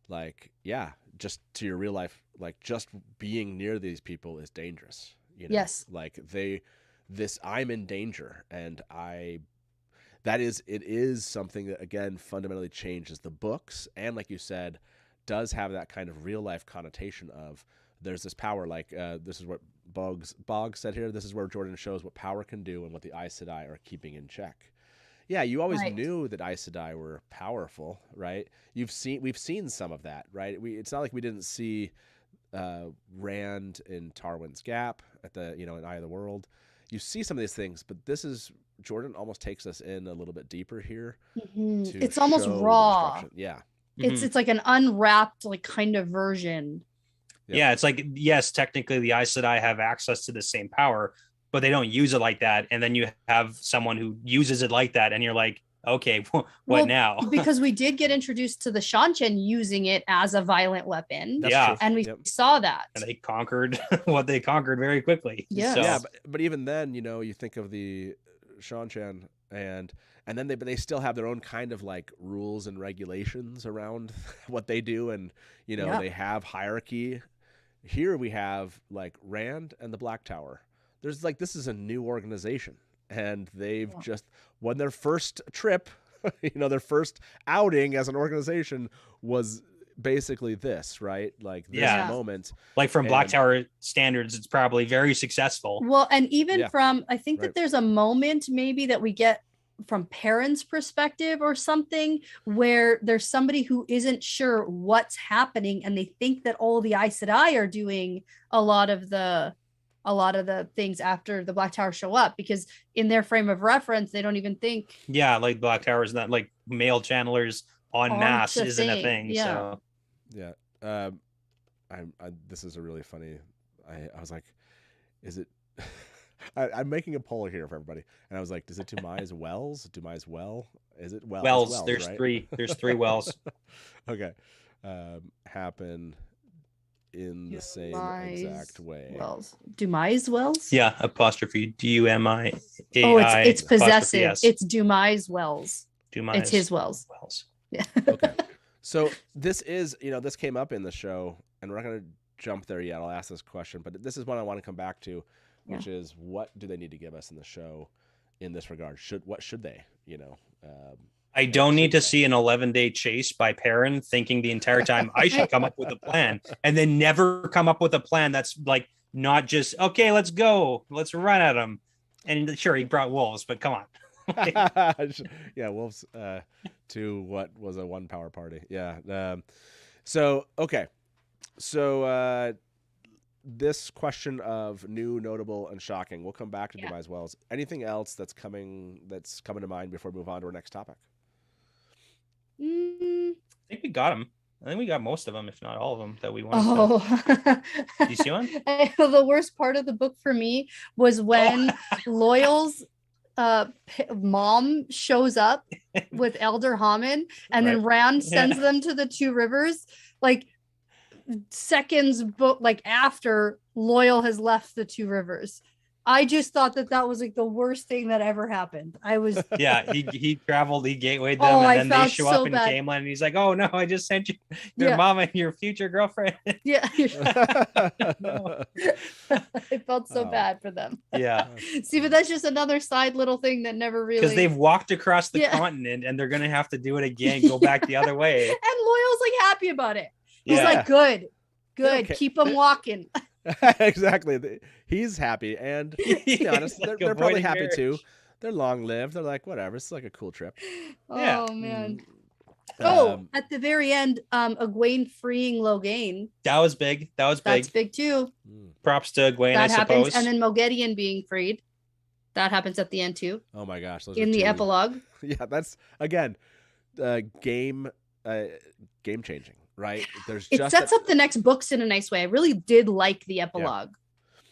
like, yeah, just to your real life, like just being near these people is dangerous. You know? Yes. Like I'm in danger, and it is something that, again, fundamentally changes the books, and like you said, does have that kind of real life connotation of there's this power, like this is what Boggs said here. This is where Jordan shows what power can do and what the Aes Sedai are keeping in check. Yeah, you always knew that Aes Sedai were powerful, right? We've seen some of that, right? It's not like we didn't see Rand in Tarwin's Gap at the, you know, in Eye of the World. You see some of these things, but Jordan almost takes us in a little bit deeper here. It's almost show the raw. destruction. Yeah. It's like an unwrapped like kind of version. Yeah, it's like, yes, technically the Aes Sedai have access to the same power, but they don't use it like that. And then you have someone who uses it like that, and you're like, okay, what now? Because we did get introduced to the Shanchen using it as a violent weapon. That's Yeah. true. And we Yep. saw that. And they conquered what they conquered very quickly. Yes. So, Yeah, but even then, you know, you think of the Shanchan, and then they still have their own kind of like rules and regulations around what they do, and you know, they have hierarchy. Here we have like Rand and the Black Tower. There's like, this is a new organization, and they've just won their first trip their first outing as an organization was basically this, right? Like this Yeah. moment. Like from Black And- Tower standards, it's probably very successful. Well, and even Yeah. from, I think Right. that there's a moment maybe that we get from parents' perspective or something where there's somebody who isn't sure what's happening and they think that all the Aes Sedai are doing a lot of the things after the Black Tower show up, because in their frame of reference they don't even think Yeah, like Black Tower is not like male channelers en masse the isn't a thing, thing. yeah. So Yeah. This is a really funny. I was like, is it? I'm making a poll here for everybody, and I was like, is it Dumais Wells? Dumais Well? Is it Wells? Wells, Wells, there's right? three. There's three Wells. Okay. Happen in the same Dumais exact way. Wells. Dumais Wells? Yeah, apostrophe DUMI. Oh, it's possessive. Yes. It's Dumais Wells. Dumais It's his Wells. Wells. Yeah. Okay. So this is, this came up in the show, and we're not going to jump there yet. I'll ask this question, but this is one I want to come back to, which is, what do they need to give us in the show in this regard? What should they, I don't need to see an 11-day chase by Perrin thinking the entire time I should come up with a plan, and then never come up with a plan that's like not just, okay, let's go, let's run at him. And sure, he brought wolves, but come on. yeah, wolves to what was a 1 power party. Yeah. So this question of new, notable, and shocking, we'll come back to Dumais Wells. Anything else that's coming to mind before we move on to our next topic? I think we got them. I think we got most of them, if not all of them, that we wanted Oh, to. Do you see one? The worst part of the book for me was when Loyal's mom shows up with Elder Hammond, and then Rand sends them to the Two Rivers, like seconds after Loyal has left the Two Rivers. I just thought that was like the worst thing that ever happened. I was he traveled, he gatewayed them, Oh, I and then they felt show so up in bad. Camelot, and he's like, "Oh no, I just sent you your mom and your future girlfriend." yeah. No. I felt so Oh. bad for them. Yeah, See, but that's just another side little thing that never really, because they've walked across the Yeah. continent, and they're gonna have to do it again, go back the other way. and Loyal's like happy about it. He's Yeah. like, good, Okay. keep them walking. Exactly. He's happy, and to be honest, Like they're probably avoiding happy marriage. too. They're long lived. They're like, whatever. It's like a cool trip. Yeah. Oh man. Um, At the very end, Egwene freeing Logain. That was big. That was big. That's big too. Props to Gwen, I That happens, suppose. and then Moghedien being freed. That happens at the end too, Oh my gosh. Those in are the two- epilogue. Yeah, that's again, game changing, right? There's It just sets up the next books in a nice way. I really did like the epilogue.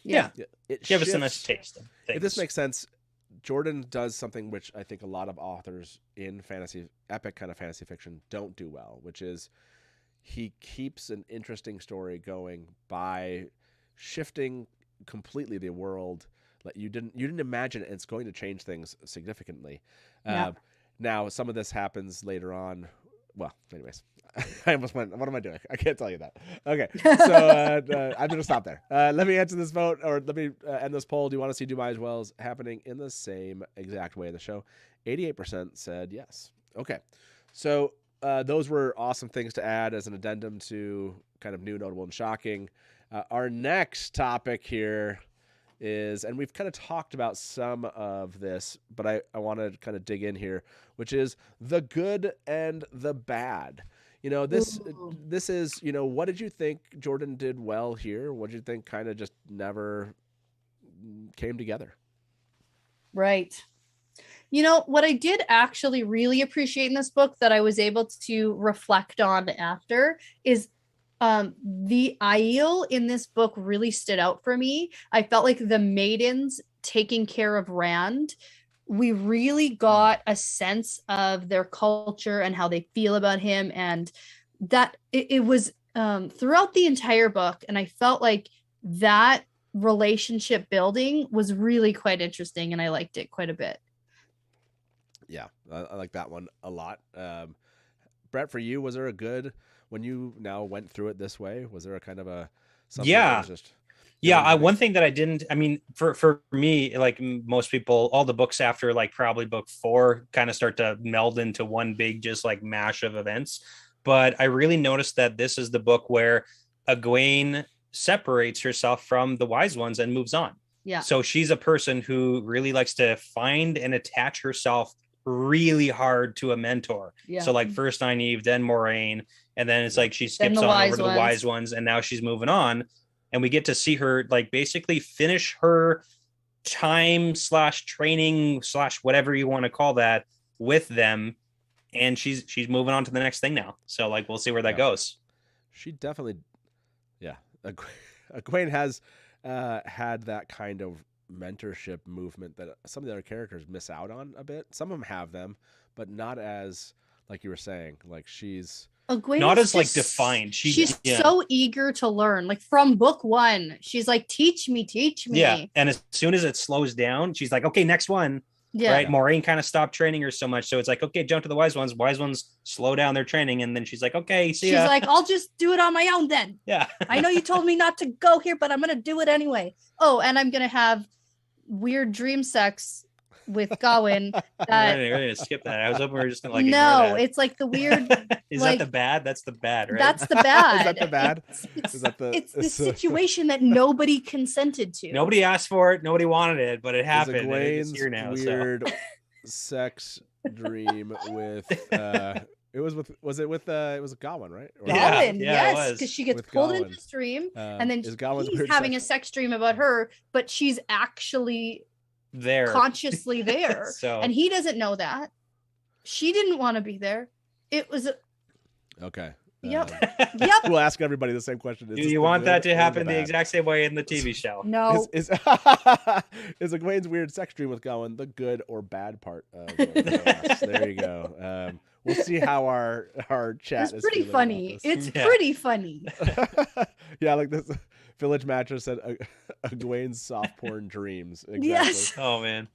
Yeah. it Give us a shifts. nice taste of things. If this makes sense, Jordan does something which I think a lot of authors in epic kind of fantasy fiction don't do well, which is he keeps an interesting story going by shifting completely the world. Like you didn't imagine it's going to change things significantly. Yeah. Now some of this happens later on. Well, anyways, I almost went. What am I doing? I can't tell you that. Okay, so I'm gonna stop there. Let me answer this vote, or let me end this poll. Do you want to see Dumais Wells happening in the same exact way in the show? 88% said yes. Okay, so those were awesome things to add as an addendum to kind of new, notable, and shocking. Our next topic here is, and we've kind of talked about some of this, but I want to kind of dig in here, which is the good and the bad. This is, what did you think Jordan did well here? What did you think kind of just never came together? Right. What I did actually really appreciate in this book that I was able to reflect on after is the Aiel in this book really stood out for me. I felt like the maidens taking care of Rand, we really got a sense of their culture and how they feel about him, and that it was throughout the entire book, and I felt like that relationship building was really quite interesting, and I liked it quite a bit. Yeah, I like that one a lot. Brett, for you, was there a good, when you now went through it this way, was there a kind of a something that Yeah. was just Yeah, what do you one think? thing that I didn't, I mean, for me, like most people, all the books after like probably book 4 kind of start to meld into one big, just like mash of events. But I really noticed that this is the book where Egwene separates herself from the wise ones and moves on. Yeah. So she's a person who really likes to find and attach herself really hard to a mentor. Yeah. So like first Nynaeve, then Moraine, and then it's like she Then skips the on wise over to the ones. wise ones, and now she's moving on. And we get to see her like basically finish her time / training / whatever you want to call that with them, and she's moving on to the next thing now. So like we'll see where that Yeah. goes. She definitely, yeah. Egwene has had that kind of mentorship movement that some of the other characters miss out on a bit. Some of them have them, but not as, like you were saying, like she's Egwene Not is as like just- defined. She's yeah. so eager to learn. Like from book 1, she's like, teach me. Yeah, and as soon as it slows down, she's like, okay, next one. Yeah. Right. Moraine kind of stopped training her so much. So it's like, okay, jump to the wise ones. Wise ones slow down their training. And then she's like, okay, see She's ya. like, I'll just do it on my own then. yeah. I know you told me not to go here, but I'm going to do it anyway. Oh, and I'm going to have weird dream sex with Gowan. We're That gonna skip that. I was hoping we were just gonna like no, ignore it's like the weird. that. Is like- that the bad? That's the bad, right? That's the bad. Is that the bad? It's, Is that the- it's the it's the- situation that nobody consented to. Nobody asked for it. Nobody wanted it, but it Is happened. And it's Egwene's here now. So. weird sex dream with it was Gowan, right? Or- Yeah, Gowan, yeah, it yes, was. because she gets With pulled Gowan. into this dream, and then is Gowan's he's weird having sex- a sex dream about her, but she's actually There. consciously there, So and he doesn't know that. She didn't want to be there. It was. Okay. Yep. Um, Yep. we'll ask everybody the same question. Is do this you the want that good to or happen the bad? exact same way in the TV show? No. Is Egwene's weird sex dream with Gowan the good or bad part of Chaos? There you go. We'll see how our chat It's is pretty feeling about funny. this. It's Yeah. pretty funny. Yeah, like this Village Mattress said Egwene's soft porn dreams. Exactly. Yes. Oh man.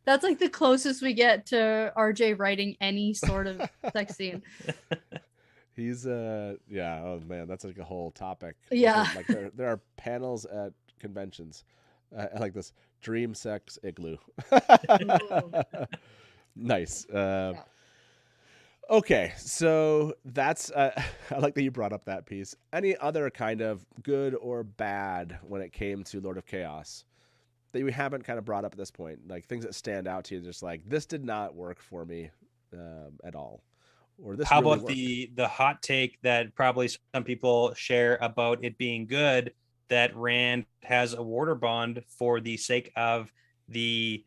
That's like the closest we get to RJ writing any sort of sex scene. He's yeah, oh man, that's like a whole topic. Yeah. Like there are panels at conventions. I like this dream sex igloo. Nice. Okay, so that's I like that you brought up that piece. Any other kind of good or bad when it came to Lord of Chaos that you haven't kind of brought up at this point? Like things that stand out to you, just like this did not work for me at all, or this. How really about worked. the hot take that probably some people share about it being good that Rand has a water bond for the sake of the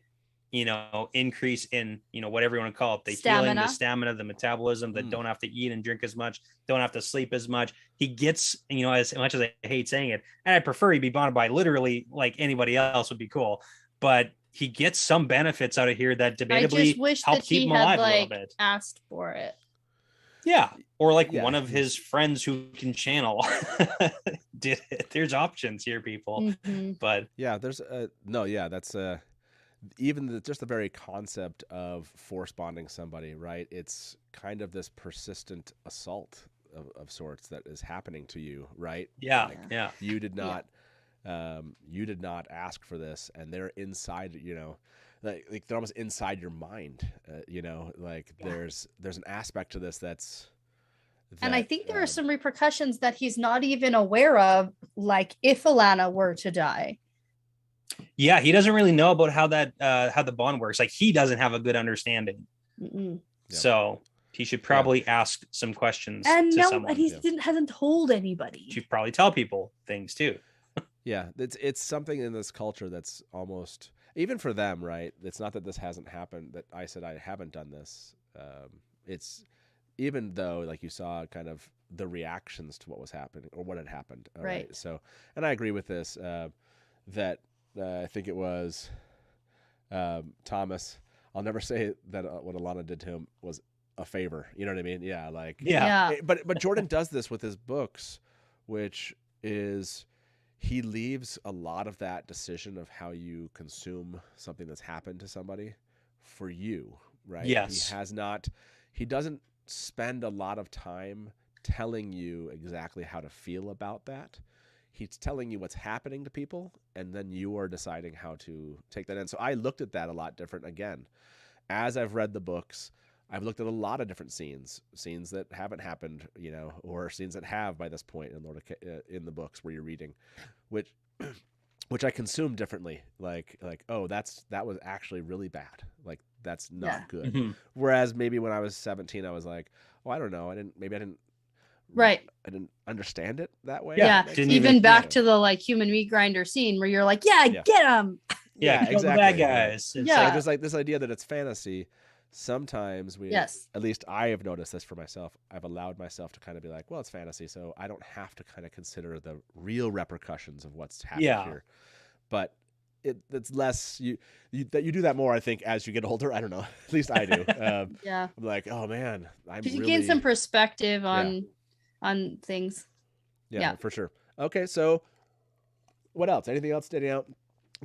increase in whatever you want to call it, the healing, Stamina. the stamina, the metabolism, that don't have to eat and drink as much, don't have to sleep as much. He gets, as much as I hate saying it, and I prefer he be bonded by literally like anybody else would be cool, but he gets some benefits out of here that I debatably just wish help that keep he him had alive a little like bit. asked for it. Yeah. Or like Yeah, one of his friends who can channel did it. There's options here, people. Mhm. But Yeah, there's no, yeah, that's even just the very concept of force bonding somebody, right? It's kind of this persistent assault of sorts that is happening to you, right? yeah, Like, yeah. you did not ask for this, and they're inside, like they're almost inside your mind, like there's an aspect to this And I that, think there are some repercussions that he's not even aware of, like if Alana were to die. Yeah, he doesn't really know about how the bond works. Like he doesn't have a good understanding. Mm-mm. Yeah. So he should probably ask some questions And to no, someone. and he Yeah. hasn't told anybody. Should probably tell people things too. Yeah, it's something in this culture that's almost, even for them, right? It's not that this hasn't happened, that I said I haven't done this. It's even though, like you saw, kind of the reactions to what was happening or what had happened. All Right. So, and I agree with this. That I think it was Thomas. I'll never say that what Alana did to him was a favor. You know what I mean? Yeah, like Yeah. But Jordan does this with his books, which is he leaves a lot of that decision of how you consume something that's happened to somebody for you, right? Yes. He doesn't spend a lot of time telling you exactly how to feel about that. he's telling you what's happening to people, and then you are deciding how to take that in. So I looked at that a lot different again. As I've read the books, I've looked at a lot of different scenes that haven't happened, you know, or scenes that have by this point in the books where you're reading, which I consume differently. Like, oh, that was actually really bad. Like, that's not good. Mm-hmm. Whereas maybe when I was 17, I was like, oh, I don't know. I didn't understand it that way. Yeah. Didn't Even back to the like human meat grinder scene where you're like, get him. Yeah, kill the exactly. bad guys. It's Yeah. Like, there's like this idea that it's fantasy. Sometimes at least I have noticed this for myself. I've allowed myself to kind of be like, well, it's fantasy, so I don't have to kind of consider the real repercussions of what's happening here. But it's less you do that more, I think, as you get older. I don't know. At least I do. Yeah. I'm like, oh man, You gain some perspective on things. Yeah, for sure. Okay, so what else? Anything else standing out?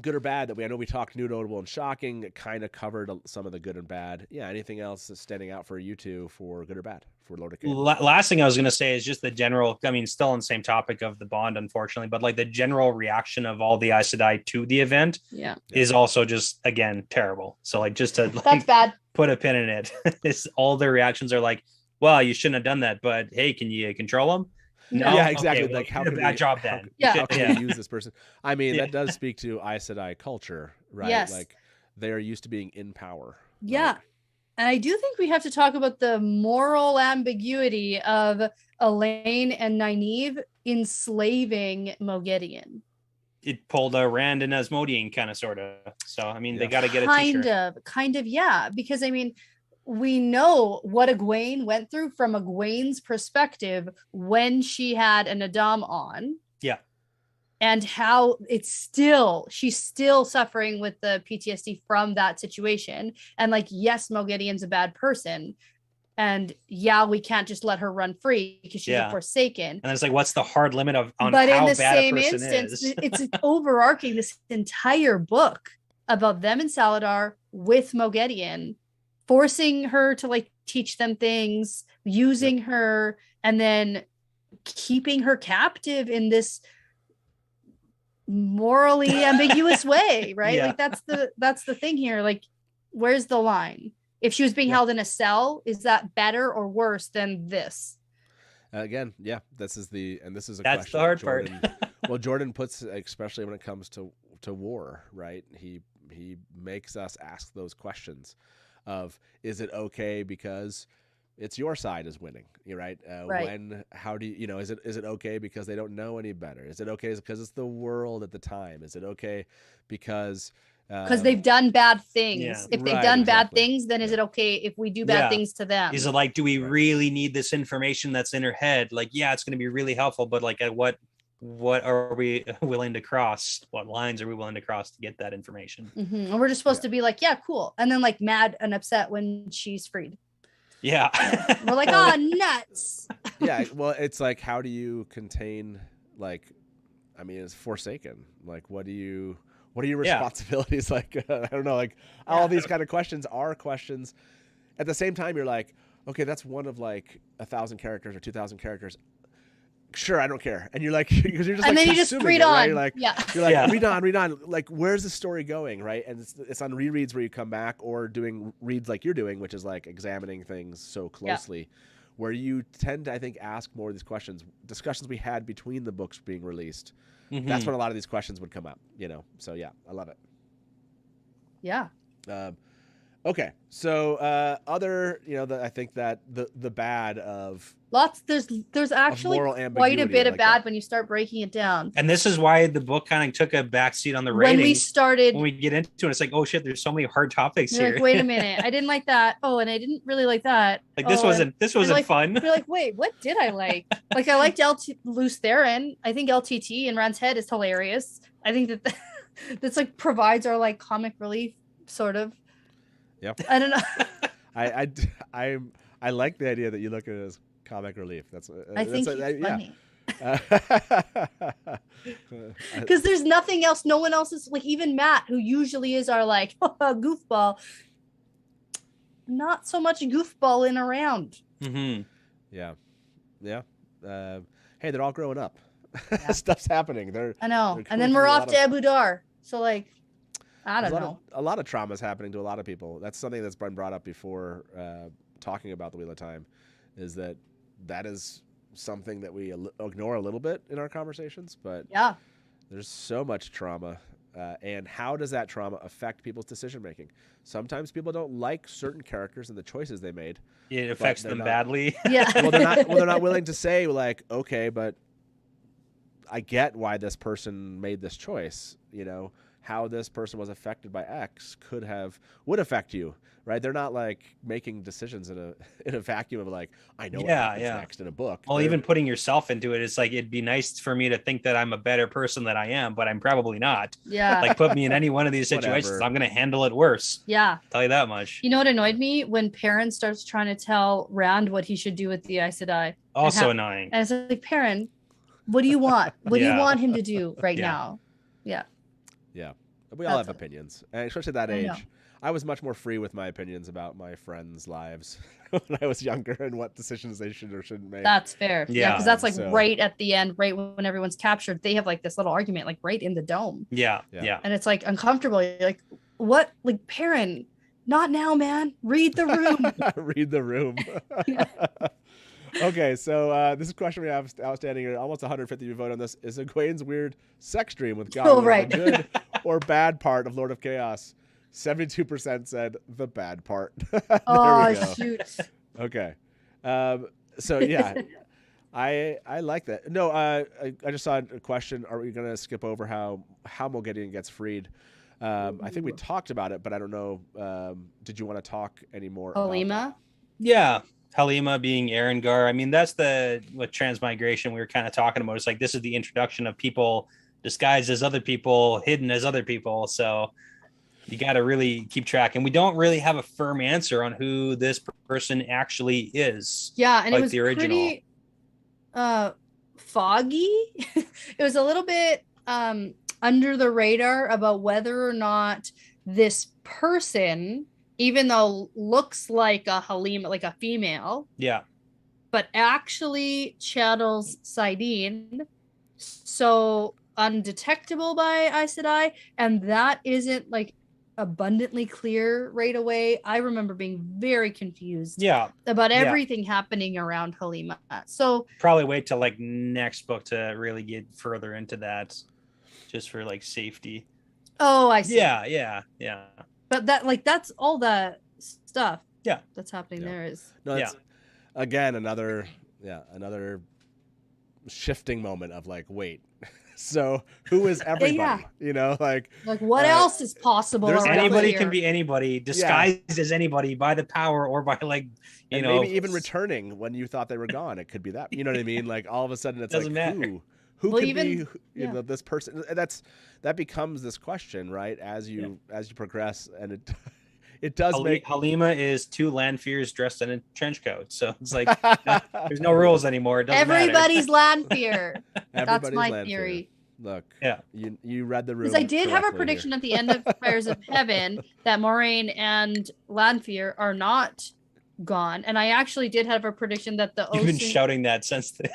Good or bad that I know we talked new, notable, and shocking. It kind of covered some of the good and bad. Yeah, anything else that's standing out for you two for good or bad for Lord of Chaos? Last thing I was going to say is just the general, I mean, still on the same topic of the Bond, unfortunately, but like the general reaction of all the Aes Sedai to the event is also just, again, terrible. So like just to that's bad. Put a pin in it. It's all their reactions are like, well, you shouldn't have done that, but hey, can you control them? No, yeah, exactly. Okay, well, like, how did can a bad job then? How can we use this person? I mean, that does speak to Aes Sedai culture, right? Yes. Like, they are used to being in power. Yeah. Like, and I do think we have to talk about the moral ambiguity of Elaine and Nynaeve enslaving Moghedien. It pulled a Rand and Asmodean kind of sort of. So, I mean, they got to get a t-shirt. Kind of, yeah. Because, I mean, we know what Egwene went through from Egwene's perspective when she had an Adam on. Yeah. And how she's still suffering with the PTSD from that situation. And like, yes, Moghedien's a bad person. And yeah, we can't just let her run free because she's a Forsaken. And it's like, what's the hard limit on but how in the bad same a person instance, is? It's overarching this entire book about them in Saladar with Moghedien, forcing her to like teach them things, using her, and then keeping her captive in this morally ambiguous way, right? Like that's the thing here. Like, where's the line? If she was being held in a cell, is that better or worse than this? Again, this is a That's question the hard part. Well, Jordan puts, especially when it comes to war, right? He makes us ask those questions of, is it okay because it's your side is winning, right? How do you, is it okay because they don't know any better? Is it okay because it's the world at the time? Is it okay because they've done bad things? If they've done bad things, then is it okay if we do bad things to them? Is it like, do we really need this information that's in her head? Like, yeah, it's going to be really helpful, but like, at what are we willing to cross? What lines are we willing to cross to get that information? Mm-hmm. And we're just supposed to be like, yeah, cool. And then like mad and upset when she's freed. Yeah. We're like, oh, nuts. Yeah. Well, it's like, how do you contain, like, I mean, it's Forsaken. Like, what are your responsibilities? Like, I don't know, like all these kind of questions are questions. At the same time, you're like, okay, that's one of like 1,000 characters or 2,000 characters. Sure, I don't care. And you're like, because you're just and like, then you just read on. Right? You're like, read on. Like, where's the story going, right? And it's on rereads where you come back, or doing reads like you're doing, which is like examining things so closely, where you tend to, I think, ask more of these questions. Discussions we had between the books being released. Mm-hmm. That's when a lot of these questions would come up, So yeah, I love it. Yeah. Okay, so other, I think that the bad of lots. There's actually quite a bit of bad when you start breaking it down. And this is why the book kind of took a backseat on the rating. When we get into it, it's like, oh shit, there's so many hard topics here. Like, wait a minute, I didn't like that. Oh, and I didn't really like that. Like this wasn't fun. You're like, wait, what did I like? Like, I liked Luce Theron. I think LTT in Rand's head is hilarious. I think that's like provides our like comic relief sort of. Yep. I don't know. I like the idea that you look at it as comic relief. I think it's funny. Because there's nothing else. No one else is like, even Matt, who usually is our like goofball. Not so much goofballing around. Mm-hmm. Yeah. Hey, they're all growing up. Yeah. Stuff's happening. I know. they're And then going we're through a off lot to of- Abu Dhar. So like, I there's don't know. a lot of trauma is happening to a lot of people. That's something that's been brought up before, talking about the Wheel of Time, is that is something that we ignore a little bit in our conversations, but Yeah. there's so much trauma. And how does that trauma affect people's decision making? Sometimes people don't like certain characters and the choices they made. It affects they're them not- badly. Yeah. Well, they're not willing to say like, okay, but I get why this person made this choice. You know, how this person was affected by X would affect you, right? They're not like making decisions in a vacuum of like, I know what happens next in a book. Well, even putting yourself into it, it's like, it'd be nice for me to think that I'm a better person than I am, but I'm probably not. Yeah. Like, put me in any one of these situations, Whatever. I'm going to handle it worse. Yeah. Tell you that much. You know what annoyed me? When Perrin starts trying to tell Rand what he should do with the Aes Sedai. Also annoying. And it's like, Perrin, what do you want? What do you Yeah. want him to do right Yeah. now? Yeah. Yeah, we all That's have it. opinions, and especially at that I know. age. I was much more free with my opinions about my friends' lives when I was younger and what decisions they should or shouldn't make. That's fair. Yeah. Yeah, Because that's like so- right at the end, right when everyone's captured, they have like this little argument, like right in the dome. Yeah. Yeah. Yeah. And it's like uncomfortable. You're like, what? Like, Perrin, not now, man. Read the room. Read the room. Okay, so this is a question we have outstanding here. Almost 150 vote on this. Is Egwene's weird sex dream with Gowan right. the good or bad part of Lord of Chaos? 72% said the bad part. There Oh, we go. shoot. Okay. So yeah, I like that. No, I just saw a question. Are we gonna skip over how Moghedien gets freed? I think we talked about it, but I don't know. Did you want to talk anymore? about that? Halima. Yeah. Halima being Erengar. I mean, that's with Transmigration we were kind of talking about. It's like, this is the introduction of people disguised as other people, hidden as other people. So you got to really keep track. And we don't really have a firm answer on who this person actually is. Yeah, and Like it was the original. pretty foggy. It was a little bit under the radar about whether or not this person, even though looks like a Halima, like a female, Yeah. but actually channels Sidene, so undetectable by Aes Sedai, and that isn't like abundantly clear right away. I remember being very confused Yeah. about Yeah. everything happening around Halima. So Probably wait till like next book to really get further into that, just for like safety. oh, I see. Yeah. Yeah. Yeah. But that's all that stuff. Yeah. That's happening Yeah. there is. No, it's again another shifting moment of like, wait, so who is everybody? You know, like what else is possible there's around Anybody here? can be anybody, disguised as anybody by the power or by like, you and know, maybe even returning when you thought they were gone. It could be that. You know what I mean? Like all of a sudden it's Doesn't like matter. who Well, could even- be you yeah. know this person. That becomes this question, right? As you progress, and it does make Halima is two Lanfears dressed in a trench coat. So it's like, there's no rules anymore. It doesn't matter. Everybody's land fear. That's everybody's my Lanfear. theory. Look, Yeah. you read the room. Because I did have a correctly prediction here. at the end of Fires of Heaven that Moraine and Lanfear are not gone. And I actually did have a prediction that the You've been Ocean. shouting that since the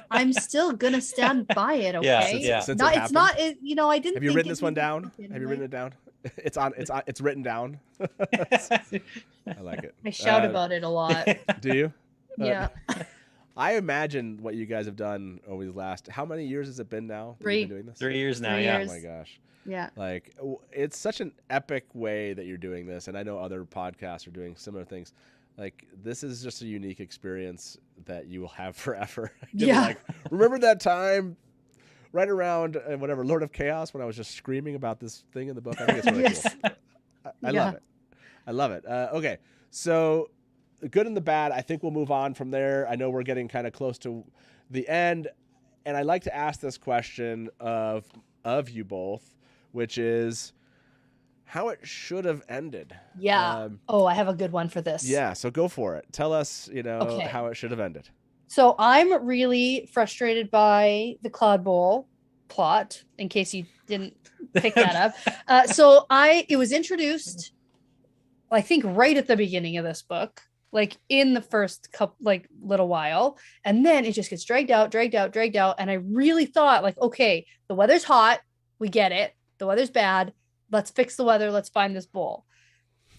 I'm still gonna stand by it. Okay. Yeah, Since, yeah. since Not, it it's not. happened. I didn't. Have you think written it this one would down? happen, Have you right? written it down? It's written down. I like it. I shout about it a lot. Do you? Yeah. I imagine what you guys have done over the last. How many years has it been now? that you've been doing this? 3 years now. 3 Yeah. years. Oh my gosh! Yeah. Like it's such an epic way that you're doing this, and I know other podcasts are doing similar things. Like this is just a unique experience that you will have forever. You'll be Yeah. Like, remember that time, right around whatever Lord of Chaos, when I was just screaming about this thing in the book. I think it's really Yes. cool. I Yeah. love it. I love it. Okay, so the good and the bad. I think we'll move on from there. I know we're getting kind of close to the end, and I like to ask this question of you both, which is how it should have ended. Yeah. Oh, I have a good one for this. Yeah, so go for it. Tell us, Okay. how it should have ended. So I'm really frustrated by the Cloud Bowl plot, in case you didn't pick that up. It was introduced, I think, right at the beginning of this book. like in the first couple, like little while. And then it just gets dragged out. And I really thought like, okay, the weather's hot. We get it. The weather's bad. Let's fix the weather. Let's find this bowl.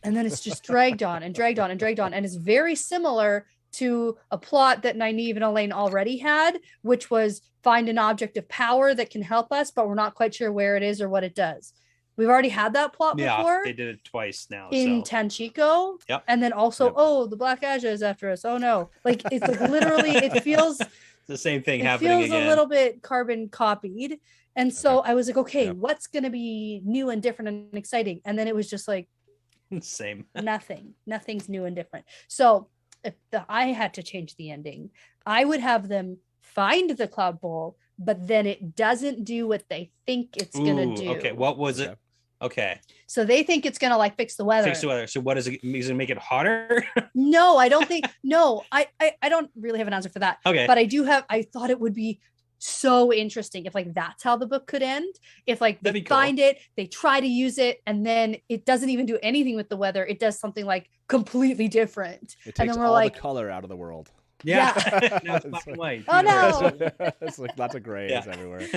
And then it's just dragged on. And it's very similar to a plot that Nynaeve and Elaine already had, which was find an object of power that can help us, but we're not quite sure where it is or what it does. We've already had that plot before. They did it twice now. In Tanchico. Yep. And then also, the Black Aja is after us. Oh no. Like it's like literally it feels It's the same thing it happening feels again. a little bit carbon copied. And so I was like, okay, what's gonna be new and different and exciting? And then it was just like Same. nothing's new and different. So if I had to change the ending, I would have them find the Cloud Bowl, but then it doesn't do what they think it's gonna do. Okay, what was it? Okay. So they think it's gonna like fix the weather. So what is it? Is it make it hotter? No, I don't think. No, I don't really have an answer for that. Okay. But I thought it would be so interesting if like that's how the book could end. If like they find it, they try to use it, and then it doesn't even do anything with the weather. It does something like completely different. It takes and then we're all like, the color out of the world. Yeah. Now it's black and white. Oh no. It's like lots of grays everywhere.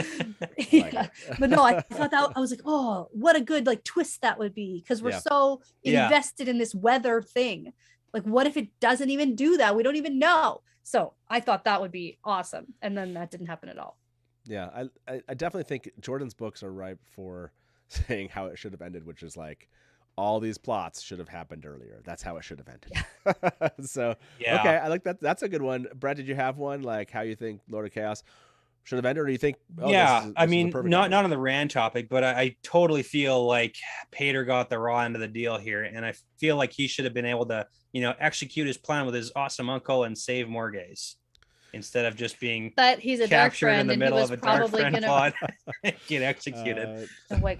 Yeah. But no, I thought that I was like, oh, what a good like twist that would be, because we're so invested in this weather thing. Like, what if it doesn't even do that? We don't even know. So I thought that would be awesome, and then that didn't happen at all. Yeah, I definitely think Jordan's books are ripe for saying how it should have ended, which is like all these plots should have happened earlier. That's how it should have ended. So okay, I like that. That's a good one. Brett, did you have one like how you think Lord of Chaos should have ended, or do you think? Oh, I mean, not on the Rand topic, but I totally feel like Pater got the raw end of the deal here, and I feel like he should have been able to, execute his plan with his awesome uncle and save Morgaze, instead of just being he's a dark friend in the middle of a dark friend plot. Get executed.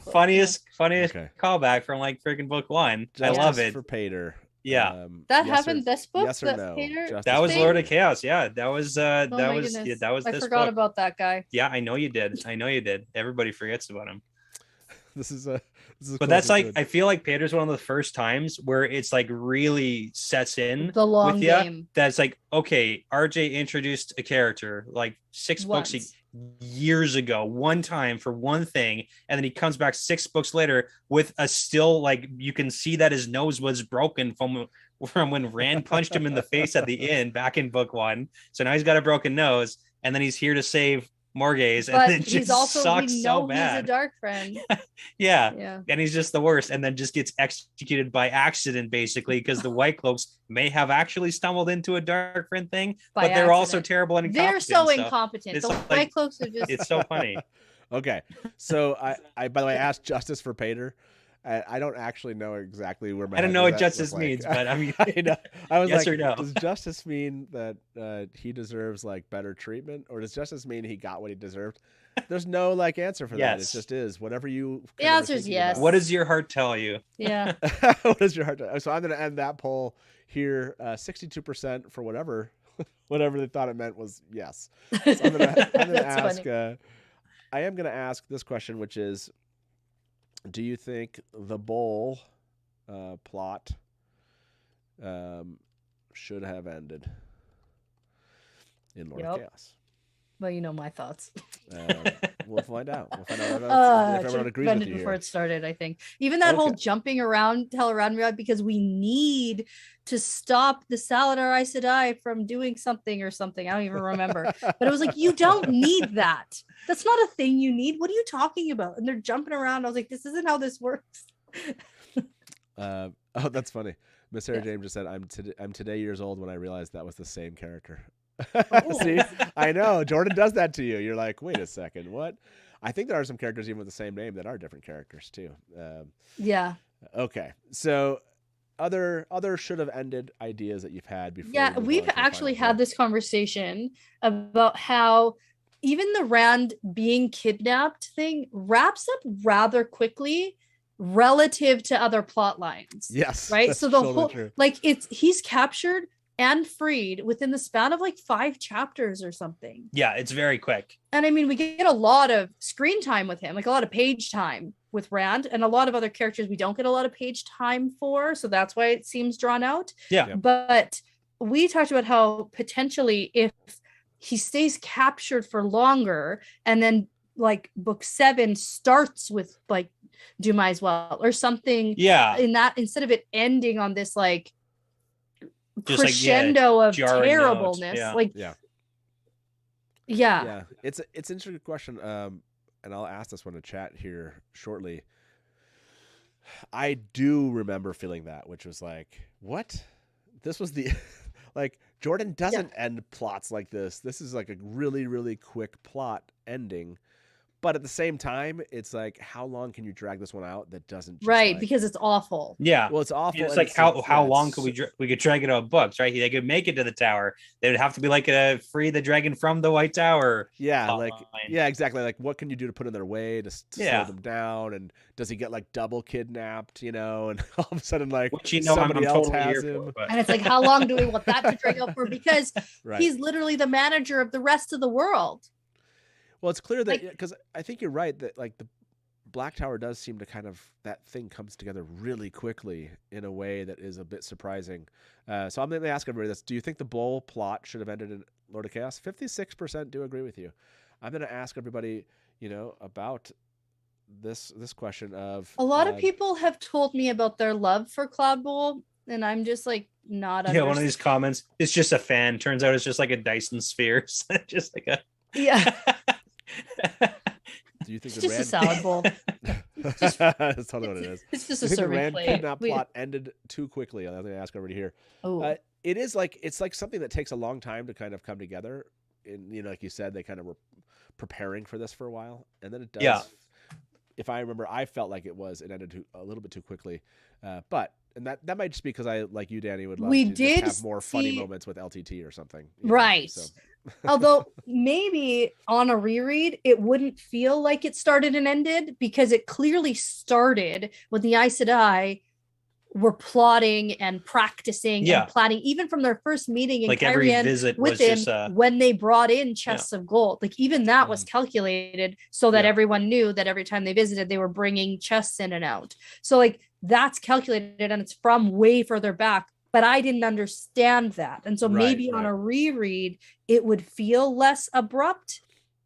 Funniest callback from like freaking book one. I love it for Pater. Yeah, that happened this book. Yes or no? That was Lord of Chaos. Yeah, that was that was I this forgot book. about that guy. Yeah, I know you did. Everybody forgets about him. This is but that's like, I feel like Pater's one of the first times where it's like really sets in the long with game. That's like, okay, RJ introduced a character like books years ago, one time for one thing, and then he comes back 6 books later with a still like, you can see that his nose was broken from when Rand punched him in the face at the end back in book 1. So now he's got a broken nose, and then he's here to save Morgaze, and then just sucks so bad. He's a dark friend. yeah, and he's just the worst, and then just gets executed by accident, basically, because the White Cloaks may have actually stumbled into a dark friend thing, but they're also terrible and incompetent. They're so incompetent. The White Cloaks are just. It's so funny. Okay, so I by the way asked Justice for Pater. I don't actually know exactly where my. I don't know what justice means, but I mean, I was yes like, or no? Does justice mean that he deserves like better treatment, or does justice mean he got what he deserved? There's no like answer for that. It just is whatever you. The answer is yes. What does your heart tell you? Yeah. What does your heart tell you? So I'm going to end that poll here. 62% for whatever they thought it meant was yes. So I'm going to ask. I am going to ask this question, which is, do you think the bowl plot should have ended in Lord of Chaos? Well, you know my thoughts. We'll find out. If everyone agrees with you before here. It started, I think. Even that whole jumping around Tel'aran'rhiod, because we need to stop the Saladar Aes Sedai from doing something or something. I don't even remember. But it was like, you don't need that. That's not a thing you need. What are you talking about? And they're jumping around. I was like, this isn't how this works. Oh, that's funny. Miss Sarah James just said, I'm today years old when I realized that was the same character. See, I know Jordan does that to you. You're like, wait a second, what? I think there are some characters even with the same name that are different characters too. Yeah. Okay. So other should have ended ideas that you've had before. Yeah, we've actually had this conversation about how even the Rand being kidnapped thing wraps up rather quickly relative to other plot lines. Yes. Right. So the totally whole true. like he's captured and freed within the span of like 5 chapters or something. Yeah, it's very quick. And I mean, we get a lot of screen time with him, like a lot of page time with Rand, and a lot of other characters we don't get a lot of page time for. So that's why it seems drawn out. Yeah. But we talked about how potentially if he stays captured for longer, and then like book 7 starts with like Do Might As Well or something. Yeah. In that, instead of it ending on this like Just crescendo of jarring terribleness. notes. Yeah. It's an interesting question. And I'll ask this one in chat here shortly. I do remember feeling that, which was like, what? This was the like Jordan doesn't end plots like this. This is like a really, really quick plot ending. But at the same time, it's like, how long can you drag this one out that doesn't just Right, like, because it's awful. Yeah. well, it's awful. It's and like how yeah, long could we could drag it out books, right? They could make it to the tower. They would have to be like a free the dragon from the White Tower. Yeah, plot like line. yeah, exactly. Like, what can you do to put in their way to Yeah. slow them down? And does he get like double kidnapped? You know, and all of a sudden, like, Which I'm somebody else totally has here him. for. But And it's like, how long do we want that to drag out for? Because Right. he's literally the manager of the rest of the world. Well, it's clear that like- because I think you're right that like the Black Tower does seem to kind of that thing comes together really quickly in a way that is a bit surprising. So I'm going to ask everybody this: do you think the Bull plot should have ended in Lord of Chaos? 56% do agree with you. I'm going to ask everybody, you know, about this question of A lot of people have told me about their love for Cloud Bowl, and I'm just like not. yeah, one of these comments, it's just a fan. Turns out it's just like a Dyson sphere. Just like a Yeah, Do you think it's the just a Rand? salad bowl. That's totally what it is. It's just Do a you think the serving Rand plate. kidnap We- plot ended too quickly? I'm going to ask everybody here. Oh, It is like it's like something that takes a long time to kind of come together. And you know, like you said, they kind of were preparing for this for a while, and then it does. Yeah. If I remember, I felt like it ended a little bit too quickly, but and that might just be because I, like you, Dani, would love We to just did have more funny see- moments with LTT or something. you know, Right. so. Although maybe on a reread, it wouldn't feel like it started and ended, because it clearly started when the Aes Sedai were plotting and practicing Yeah. and planning, even from their first meeting in like every Cairn visit with was him just when they brought in chests of gold. Like even that was calculated so that Yeah. everyone knew that every time they visited, they were bringing chests in and out. So like that's calculated, and it's from way further back. But I didn't understand that. And so Right, maybe on right. a reread, it would feel less abrupt,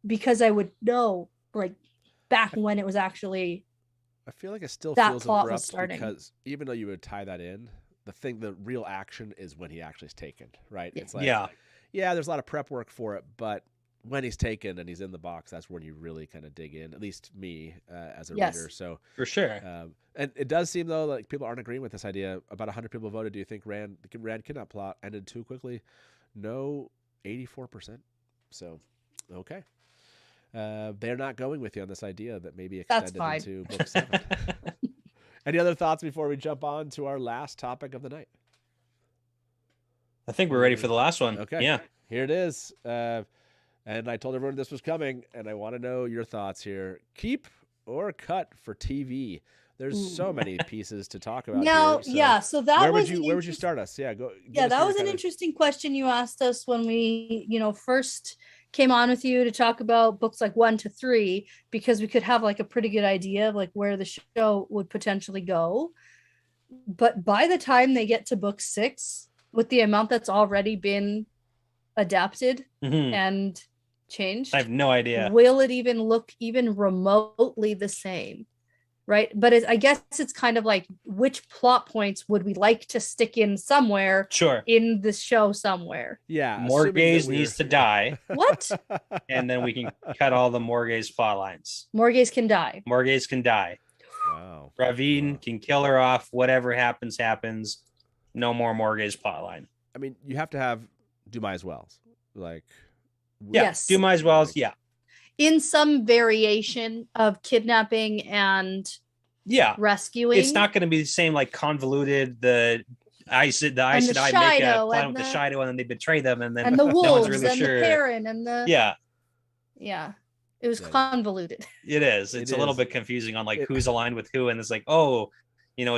because I would know like back when it was actually. I feel like it still That feels plot was abrupt starting. because even though you would tie that in, the real action is when he actually is taken, right? Yeah. It's like, yeah. there's a lot of prep work for it, but when he's taken and he's in the box, that's when you really kind of dig in, at least me as a Yes. reader. So, For sure. and it does seem though, like people aren't agreeing with this idea. About 100 people voted. Do you think the Rand kidnap plot ended too quickly? No, 84%. So, okay. They're not going with you on this idea that maybe That's extended fine. into book 7. Any other thoughts before we jump on to our last topic of the night? I think we're ready for the last one. Okay. Yeah. Here it is. And I told everyone this was coming, and I want to know your thoughts here. Keep or cut for TV? There's so many pieces to talk about. Now, here, so yeah. So that Where was would you start us? Yeah, go. give Yeah, us that your was an kind of- interesting question you asked us when we, first came on with you to talk about books like 1 to 3, because we could have like a pretty good idea of like where the show would potentially go. But by the time they get to book 6, with the amount that's already been adapted Mhm. and changed, I have no idea. will it even look even remotely the same? Right. But I guess it's kind of like, which plot points would we like to stick in somewhere Sure. in the show somewhere? Yeah, assuming that Morgaze we're- needs to die, What? and then we can cut all the Morgaze plot lines. Morgaze can die. Morgaze can die. Wow. Ravine Wow. can kill her off. Whatever happens, happens. No more Morgaze plotline. I mean, you have to have Do Might As Well. Like, Yeah. Yes. Do might as well as yeah. In some variation of kidnapping and Yeah. rescuing. It's not going to be the same like convoluted. The Aes And the Sedai make a Shido plan and with the the- Shido, and then they betray them, and then and the no wolves one's really and sure. the Perrin and the Yeah, It was Yeah. convoluted. it is. It's It a little is. bit confusing on like It- who's aligned with who, and it's like, oh,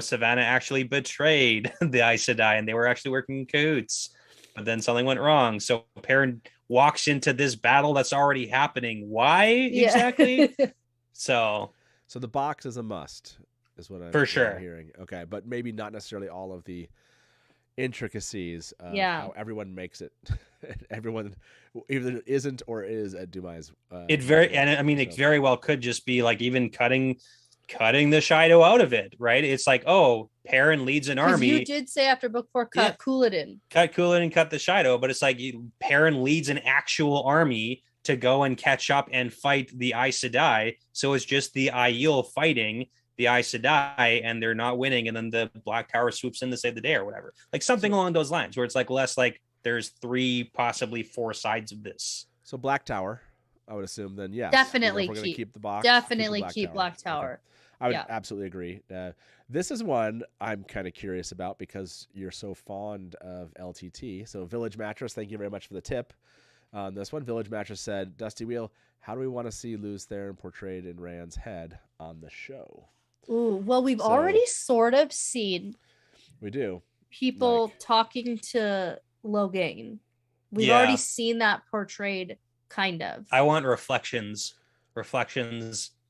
Savannah actually betrayed the Aes Sedai, and they were actually working in cahoots. but then something went wrong. So Perrin walks into this battle that's already happening. Why exactly? So the box is a must, is what I'm hearing. Okay, but maybe not necessarily all of the intricacies of how everyone makes it. Everyone either isn't or is at Dumai's. It very well could just be like even cutting the Shido out of it, right? It's like, oh, Perrin leads an army. You did say after book 4, cut Couladin. Cut Couladin, cut the Shido, but it's like Perrin leads an actual army to go and catch up and fight the Aes Sedai. So it's just the Aiel fighting the Aes Sedai, and they're not winning, and then the Black Tower swoops in to save the day or whatever. Like something along those lines, where it's like less like there's 3, possibly 4 sides of this. So Black Tower, I would assume then, yes. Definitely we're gonna keep the box. Definitely keep Black Tower. Okay. I would absolutely agree. This is one I'm kind of curious about because you're so fond of LTT. So Village Mattress, thank you very much for the tip. On this one, Village Mattress said, Dusty Wheel, how do we want to see Luz Theron portrayed in Rand's head on the show? Ooh, well, we've already sort of seen. We do. People talking to Logain. We've already seen that portrayed, kind of. I want reflections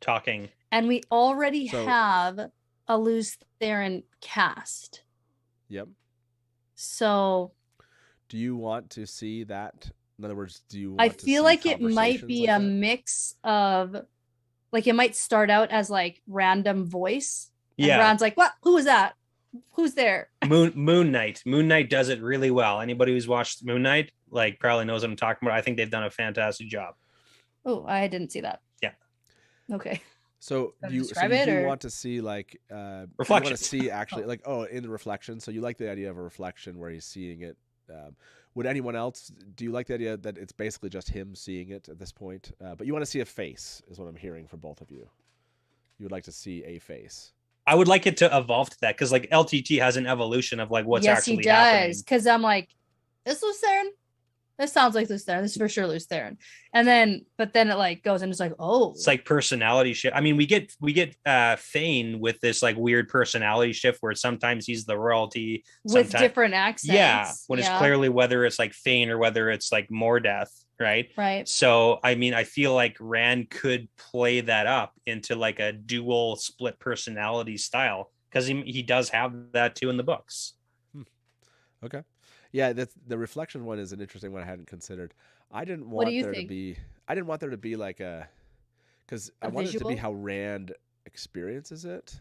talking. And we already have a Luz Theron cast. Yep. So do you want to see that? In other words, do you want I to feel see like it might be a mix of, like, it might start out as like random voice. And Rand's like, what? Who was that? Who's there? Moon Knight. Moon Knight does it really well. Anybody who's watched Moon Knight, like, probably knows what I'm talking about. I think they've done a fantastic job. Oh, I didn't see that. Yeah. Okay. So you want to see like reflection? You want to see actually like in the reflection. So you like the idea of a reflection where he's seeing it. Would anyone else? Do you like the idea that it's basically just him seeing it at this point? But you want to see a face, is what I'm hearing from both of you. You would like to see a face. I would like it to evolve to that because like LTT has an evolution of like what's actually happening. Yes, he does. Because I'm like, this Luz Theron? This sounds like Luz Theron. This is for sure Luz Theron. And then, but then it like goes and it's like, oh, it's like personality shift. I mean, we get Thane with this like weird personality shift where sometimes he's the royalty with different accents. Yeah, when it's clearly whether it's like Thane or whether it's like Mordath, right? Right. So I mean, I feel like Rand could play that up into like a dual split personality style because he does have that too in the books. Okay. Yeah, that's the reflection one is an interesting one I hadn't considered. I didn't want there to be like because I wanted it to be how Rand experiences it,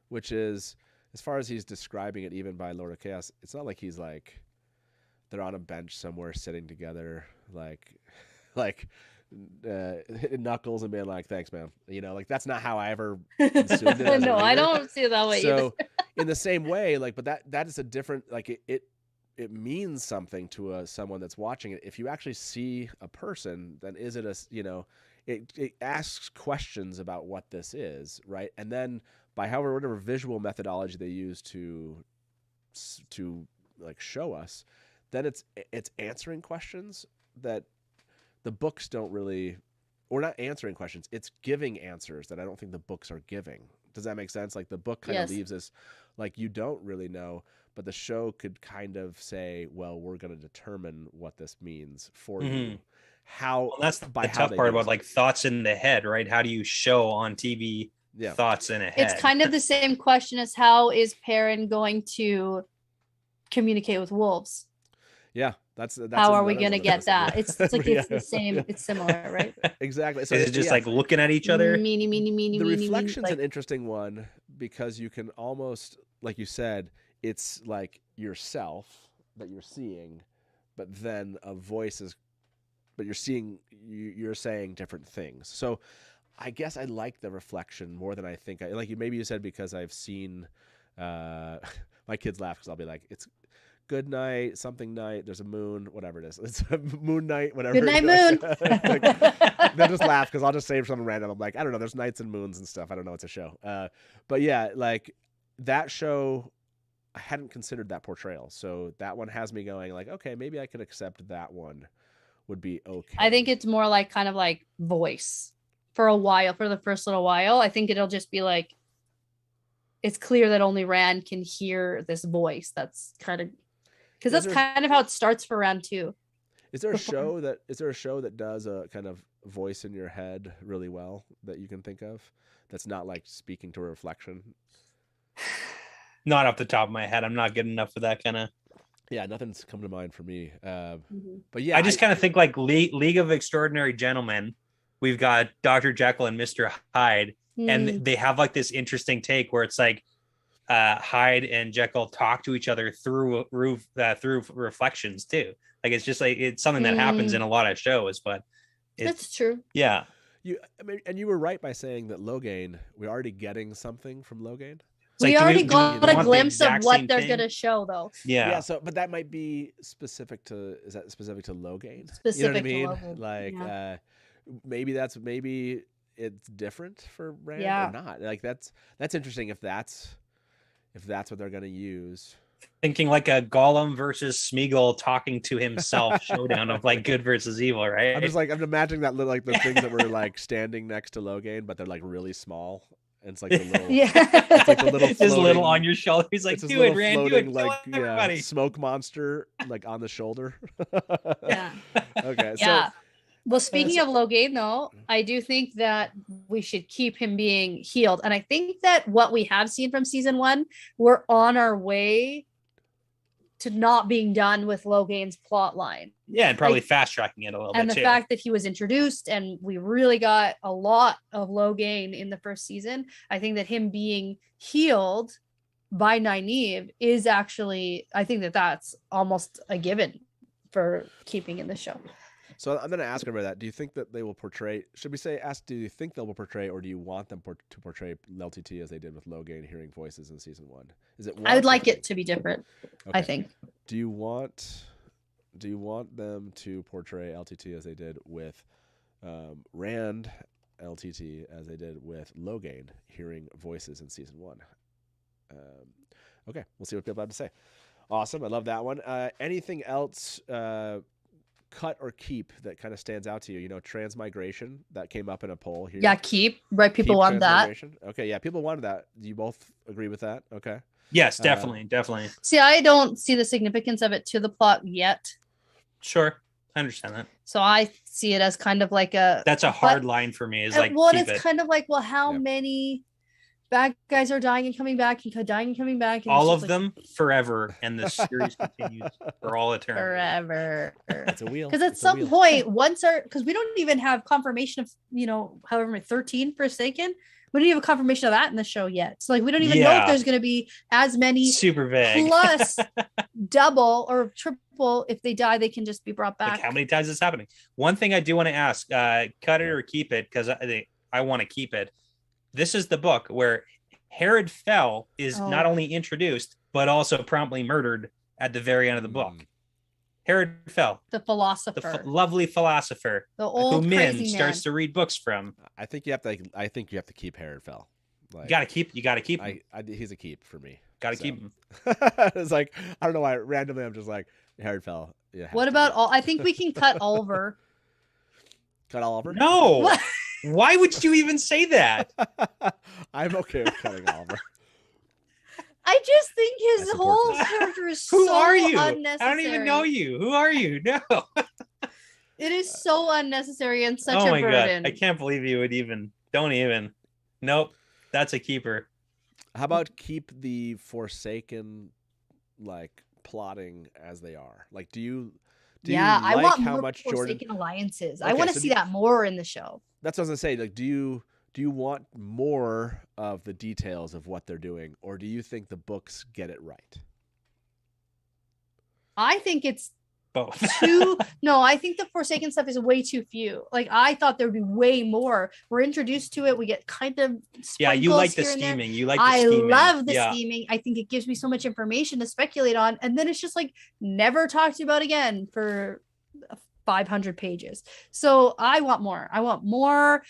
which is as far as he's describing it, even by Lord of Chaos. It's not like he's like they're on a bench somewhere sitting together, like hitting knuckles and being like, "Thanks, man." You know, like that's not how I ever consumed it. No, I don't see it that way. So in the same way, like, but that is a different like it means something to someone that's watching it. If you actually see a person, then is it it asks questions about what this is, right? And then by whatever visual methodology they use to like show us, then it's answering questions that the books don't really, or not answering questions. It's giving answers that I don't think the books are giving. Does that make sense? Like the book kind of leaves us like you don't really know. But the show could kind of say, well, we're going to determine what this means for you. That's the tough part about like thoughts in the head, right? How do you show on TV thoughts in a head? It's kind of the same question as how is Perrin going to communicate with wolves? Yeah, that's how are we going to get that? It's like it's the same. It's similar, right? Exactly. So it's just like looking at each other. The reflection's an interesting one because you can almost, like you said, it's like yourself that you're seeing, but then a voice is, but you're saying different things. So I guess I like the reflection more than I think. Maybe you said because I've seen, my kids laugh because I'll be like, it's good night, something night, there's a moon, whatever it is. It's a moon night, whatever. Good night, moon. They'll just laugh because I'll just say something random. I'm like, I don't know, there's nights and moons and stuff. I don't know, it's a show. But yeah, like that show, I hadn't considered that portrayal. So that one has me going like, okay, maybe I can accept that one would be okay. I think it's more like kind of like voice for a while, for the first little while. I think it'll just be like, it's clear that only Rand can hear this voice. That's kind of because that's kind of how it starts for round 2. Is there a show that does a kind of voice in your head really well that you can think of that's not like speaking to a reflection? Not off the top of my head. I'm not good enough for that kind of. Yeah, nothing's come to mind for me. But yeah, I just kind of think like League of Extraordinary Gentlemen. We've got Dr. Jekyll and Mr. Hyde, and they have like this interesting take where it's like Hyde and Jekyll talk to each other through reflections too. Like it's just like it's something that happens in a lot of shows, but that's true. Yeah. And you were right by saying that Logain, we're already getting something from Logain. We already got a glimpse of what they're going to show, though. Yeah. So, but that might be specific to. Is that specific to Logain? Specific you know what I to mean? Like, maybe it's different for Rand or not. Like that's interesting if that's what they're going to use. Thinking like a Gollum versus Smeagol talking to himself showdown of like good versus evil, right? I'm imagining that like the things that were like standing next to Logain, but they're like really small. And it's like the little, it's like the little, his little on your shoulder. He's like, do it, Rand, do it, like everybody. Smoke monster like on the shoulder. Yeah. Okay. Yeah. So, well, speaking of Logain, though, I do think that we should keep him being healed, and I think that what we have seen from season 1, we're on our way to not being done with Logain's plot line. Yeah, and probably fast tracking it a little bit. And the fact that he was introduced and we really got a lot of Logain in the first season, I think that him being healed by Nynaeve is actually, I think that that's almost a given for keeping in the show. So I'm going to ask her about that. Do you think that they will portray, should we say, do you think they'll portray, or do you want them to portray LTT as they did with Logain hearing voices in season 1? Is it? I would like it to be different. Okay. I think. Do you want them to portray LTT as they did with Rand LTT as they did with Logain hearing voices in season 1? Okay, we'll see what people have to say. Awesome. I love that one. Anything else cut or keep that kind of stands out to you? You know, transmigration, that came up in a poll here. Yeah, keep. Right, people want that. Okay, yeah, people wanted that. Do you both agree with that? Okay. Yes, definitely. See, I don't see the significance of it to the plot yet. Sure, I understand that. So I see it as kind of like that's a hard line for me. Is like, well, it's kind of like, well, how many bad guys are dying and coming back and dying and coming back? And all of them forever, and the series continues for all eternity. Forever. It's a wheel. Because at some point, because we don't even have confirmation of, however many, 13 Forsaken. We don't even have a confirmation of that in the show yet. So like, we don't even know if there's going to be as many. Super vague. Plus double or triple. If they die, they can just be brought back. Like, how many times is this happening? One thing I do want to ask, cut it or keep it, because I want to keep it. This is the book where Herod Fell is not only introduced, but also promptly murdered at the very end of the book. Herod Fell, the philosopher, the lovely philosopher, the old who Min starts to read books from. I think you have to keep Herod Fell. Like, you gotta keep him. He's a keep for me. Keep him. It's like, I don't know why randomly I'm just like, Herod Fell. Yeah. What about I think we can cut Oliver. Cut Oliver? No. Why would you even say that? I'm okay with cutting Oliver. I just think his whole character is Who so are you? unnecessary. I don't even know you. Who are you? No. It is so unnecessary and such a burden. God. I can't believe you would even. Don't even. Nope. That's a keeper. How about keep the Forsaken like plotting as they are? Like, do you I like want how more much Forsaken alliances. Okay, I want to see that more in the show. That's what I was gonna say. Like, do you want more of the details of what they're doing, or do you think the books get it right? I think it's both. No, I think the Forsaken stuff is way too few. Like, I thought there would be way more. We're introduced to it. We get kind of you like the scheming. You like the scheming. I love the scheming. I think it gives me so much information to speculate on, and then it's just like never talked about again for 500 pages. So I want more. I want more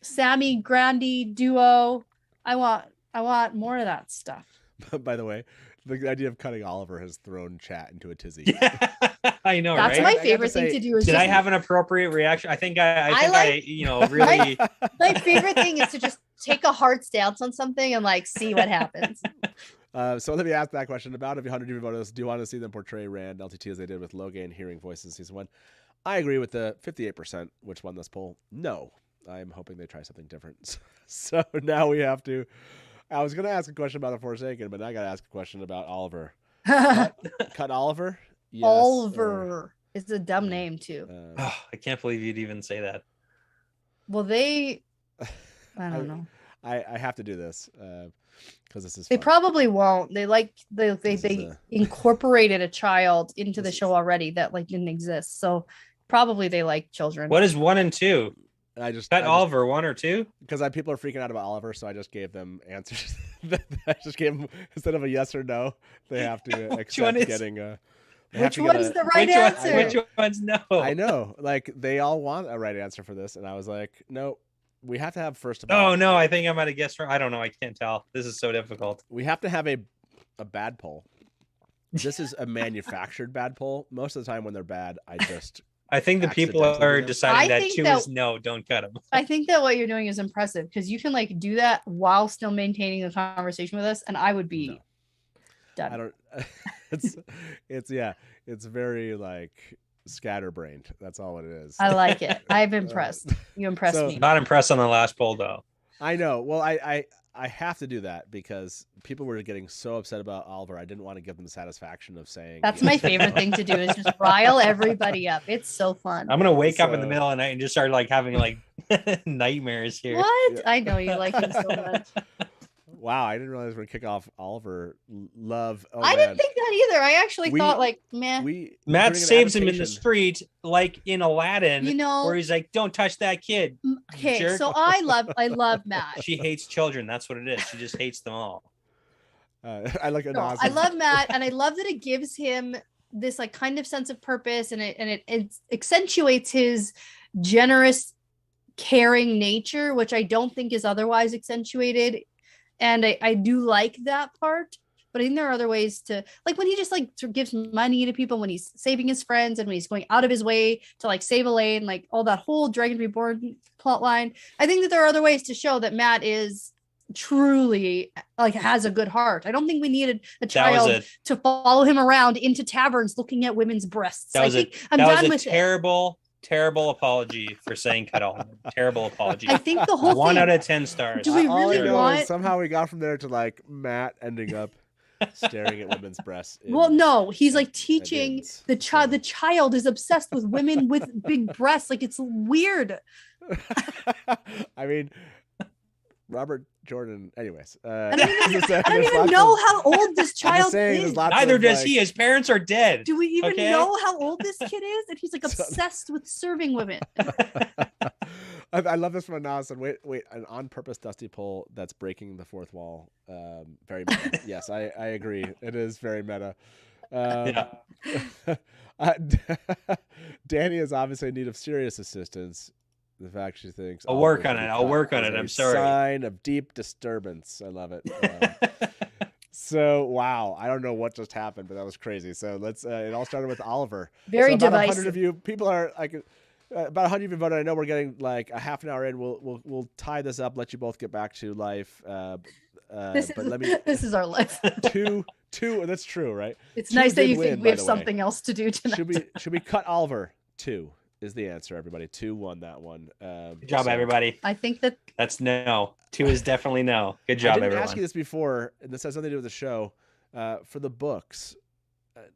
Sammy Grandy duo. I want more of that stuff. By the way, the idea of cutting Oliver has thrown chat into a tizzy. Yeah, I know. That's right? my favorite thing to do. Did I have an appropriate reaction? I think I really. My favorite thing is to just take a hard stance on something and like see what happens. So let me ask that question. About 100 of you voters, do you want to see them portray Rand LTT as they did with Logain hearing voices in season 1? I agree with the 58%, which won this poll. No, I'm hoping they try something different. So now we have to. I was going to ask a question about the Forsaken, but now I got to ask a question about Oliver. Cut Oliver? Yes, Oliver. It's a dumb name too. Oh, I can't believe you'd even say that. Well, I don't know. I have to do this because this is. They fun. probably won't. They incorporated a child into the show already that like didn't exist. So probably they like children. What is 1 and 2? I just Oliver 1 or 2 because people are freaking out about Oliver, so I just gave them answers. I just gave them instead of a yes or no, they have to accept getting a. Which one's the right answer? Which one's no? I know, like they all want a right answer for this, and I was like, no, we have to have first of all. Oh no, I think I might have guessed wrong. I don't know. I can't tell. This is so difficult. We have to have a bad poll. This is a manufactured bad poll. Most of the time when they're bad, I think the people are deciding that 2 is no, don't cut them. I think that what you're doing is impressive because you can like do that while still maintaining the conversation with us, and I would be done. I don't. It's very like scatterbrained. That's all it is. I like it. I'm impressed. You impressed me. Not impressed on the last poll though. I know. Well, I have to do that because people were getting so upset about Oliver. I didn't want to give them the satisfaction of saying. That's my favorite thing to do is just rile everybody up. It's so fun. I'm gonna wake up in the middle of the night and just start like having like nightmares here. What? Yeah. I know you like him so much. Wow, I didn't realize we're gonna kick off Oliver love. Oh, I didn't think that either. I actually thought like, meh. Matt saves him in the street, like in Aladdin, where he's like, "Don't touch that kid." Okay, jerk. so I love Matt. She hates children. That's what it is. She just hates them all. I like it. No, I love Matt, and I love that it gives him this like kind of sense of purpose, and it accentuates his generous, caring nature, which I don't think is otherwise accentuated. And I do like that part, but I think there are other ways to like when he just like gives money to people when he's saving his friends and when he's going out of his way to like save Elaine, like all that whole Dragon Reborn plot line. I think that there are other ways to show that Matt is truly like has a good heart. I don't think we needed a child to follow him around into taverns looking at women's breasts. I'm done with it. Terrible apology for saying cut off. Terrible apology. I think the whole 1 thing, out of 10 stars. Do we really want? Somehow we got from there to like Matt ending up staring at women's breasts. Well, no, he's like teaching the child. The child is obsessed with women with big breasts. Like it's weird. I mean, Robert Jordan. Anyways, I don't even know how old this child is. Neither does he. His parents are dead. Do we even know how old this kid is? And he's like obsessed with serving women. I love this from Anas. And wait, an on-purpose dusty poll that's breaking the fourth wall. Very meta. Yes, I agree. It is very meta. Dani is obviously in need of serious assistance. The fact she thinks I'll work on it. I'm sorry. Sign of deep disturbance. I love it. So wow, I don't know what just happened, but that was crazy. So let's. It all started with Oliver. Very divisive. 100 of you people are like about 100 of you voted. I know we're getting like a half an hour in. We'll tie this up. Let you both get back to life. This is our life. two. That's true, right? It's nice that you think we have something else to do tonight. Should we cut Oliver? 2 is the answer. Everybody, 2 won that one. Good job, everybody. I think that's no. 2 is definitely no. Good job, everyone. I didn't ask you this before, and this has something to do with the show. For the books,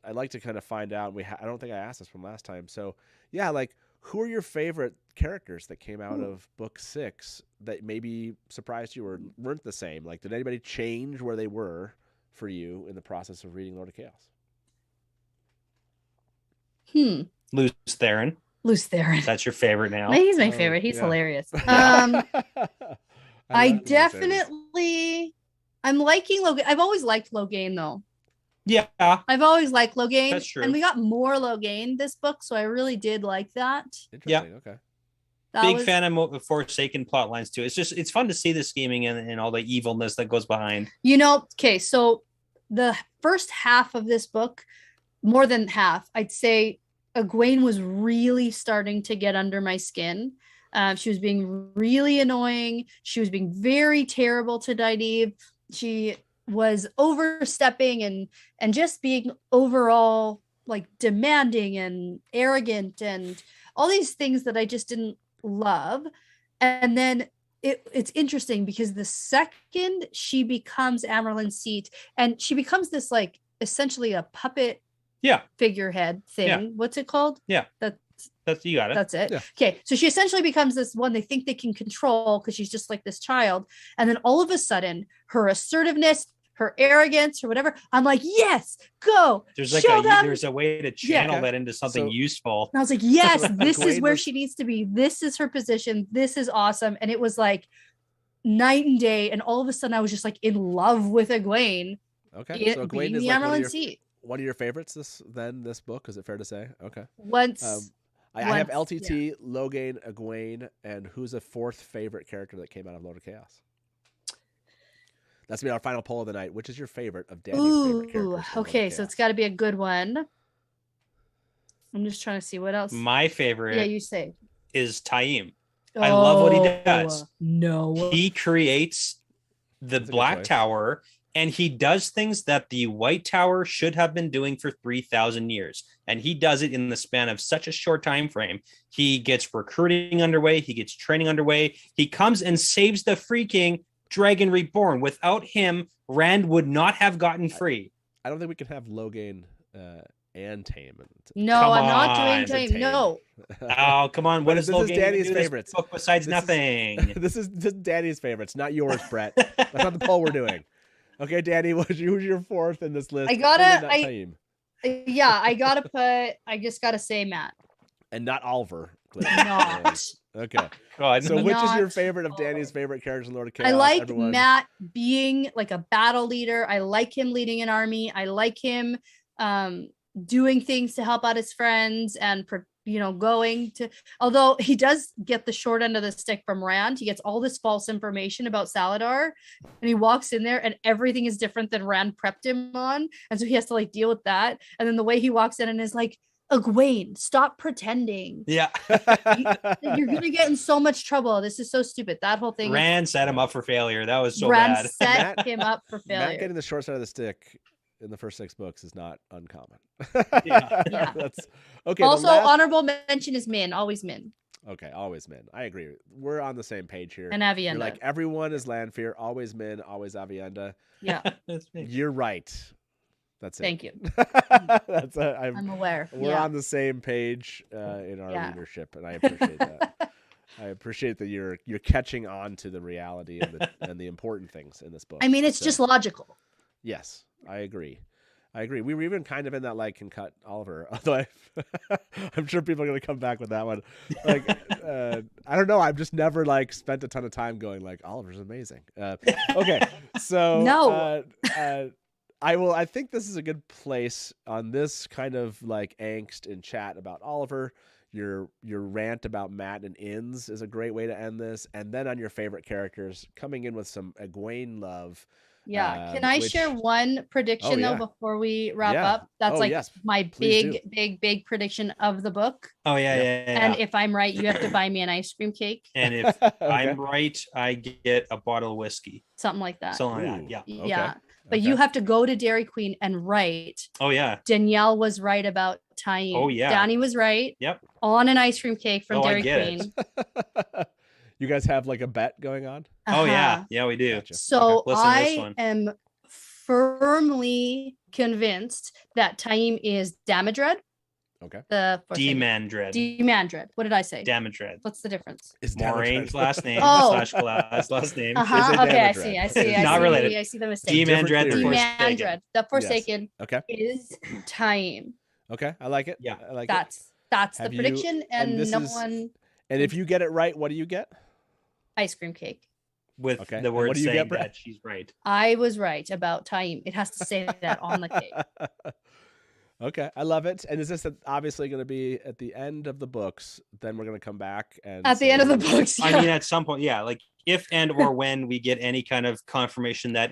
I'd like to kind of find out. I don't think I asked this from last time. So yeah, like who are your favorite characters that came out of book 6 that maybe surprised you or weren't the same? Like, did anybody change where they were for you in the process of reading Lord of Chaos? Luce Theron. That's your favorite now. He's my favorite. He's hilarious. I definitely. I'm liking Logain. I've always liked Logain though. Yeah. I've always liked Logain. That's true. And we got more Logain this book, so I really did like that. Interesting. Yeah. Okay. Big fan of Forsaken plot lines too. It's fun to see the scheming and all the evilness that goes behind. Okay, so the first half of this book, more than half, I'd say Egwene was really starting to get under my skin. She was being really annoying. She was being very terrible to Nynaeve. She was overstepping and just being overall like demanding and arrogant and all these things that I just didn't love. And then it's interesting because the second she becomes Amerlin's seat and she becomes this like essentially a puppet figurehead thing. What's it called? That's you got it. That's it. Yeah. Okay. So she essentially becomes this one they think they can control because she's just like this child. And then all of a sudden, her assertiveness, her arrogance, or whatever, I'm like, yes, go. There's like there's a way to channel that into something useful. And I was like, yes, this is Egwene where she needs to be. This is her position. This is awesome. And it was like night and day. And all of a sudden, I was just like in love with Egwene. Okay. So Egwene being is the like Amerlin seat. one of your favorites this book. Is it fair to say? Okay. I have LTT, Logain, Egwene, and who's a fourth favorite character that came out of Lord of Chaos? That's gonna be our final poll of the night. Which is your favorite of Dani's favorite characters? Okay, so it's got to be a good one. I'm just trying to see what else. My favorite, you say, is Taim. I love what he does. No, he creates the Black Tower, and he does things that the White Tower should have been doing for 3,000 years. And he does it in the span of such a short time frame. He gets recruiting underway. He gets training underway. He comes and saves the freaking Dragon Reborn. Without him, Rand would not have gotten free. I don't think we can have Logain and Tame. No, Come I'm not on. doing Tame. No. Oh, come on. What is this Logain is Danny's do this favorites book besides nothing? This is Danny's favorites, not yours, Brett. That's not the poll we're doing. Okay, Danny, who's your fourth in this list? I just gotta say Matt. And not Oliver. Not. Okay. God, So which is your favorite of Danny's favorite characters in Lord of Chaos? I like Matt being like a battle leader. I like him leading an army. I like him doing things to help out his friends and going to, although he does get the short end of the stick from Rand. He gets all this false information about Saladar and he walks in there and everything is different than Rand prepped him on. And so he has to like deal with that. And then the way he walks in and is like, Egwene, stop pretending. Yeah. You're going to get in so much trouble. This is so stupid. That whole thing. Rand set him up for failure. That was so Rand bad. set him up for failure. Matt getting the short side of the stick in the first 6 books is not uncommon. Yeah. That's okay. Also, honorable mention is Min. Always Min. Okay, always Min. I agree. We're on the same page here. And Avienda. You're like everyone is Lanfear. Always Min. Always Avienda. Yeah. You're right. That's it. Thank you. I'm aware. We're on the same page in our leadership, and I appreciate that. I appreciate that you're catching on to the reality and the important things in this book. I mean, it's just logical. Yes, I agree. We were even kind of in that like can cut Oliver, although I'm sure people are going to come back with that one. Like, I don't know. I've just never like spent a ton of time going like Oliver's amazing. Okay, so no. I think this is a good place on this kind of like angst and chat about Oliver. Your rant about Matt and Inns is a great way to end this. And then on your favorite characters, coming in with some Egwene love. Yeah. Can I share one prediction though before we wrap up? That's my big prediction of the book. Oh yeah. And if I'm right, you have to buy me an ice cream cake. And if I'm right, I get a bottle of whiskey. Something like that. Yeah. Okay. Yeah. But you have to go to Dairy Queen and write. Oh yeah. Danielle was right about Taim. Oh yeah. Dani was right. Yep. On an ice cream cake from Dairy Queen. You guys have like a bet going on? Oh yeah. Yeah, we do. Gotcha. So I am firmly convinced that Taim is Damodred. Okay. Demandred. What did I say? Damodred. What's the difference? Is Moraine's last name / Class last name. Okay, I see. Not related. I see the mistake. Demandred The Forsaken. Yes. Okay. Is Taim. Okay, I like it. Yeah, I like it. That's the prediction, and no one. And if you get it right, what do you get? Ice cream cake. With the word saying that she's right. I was right about Taim. It has to say that on the cake. Okay, I love it. And is this obviously going to be at the end of the books? Then we're going to come back and at the end of the books. Yeah. I mean, at some point, yeah. Like if and or when we get any kind of confirmation that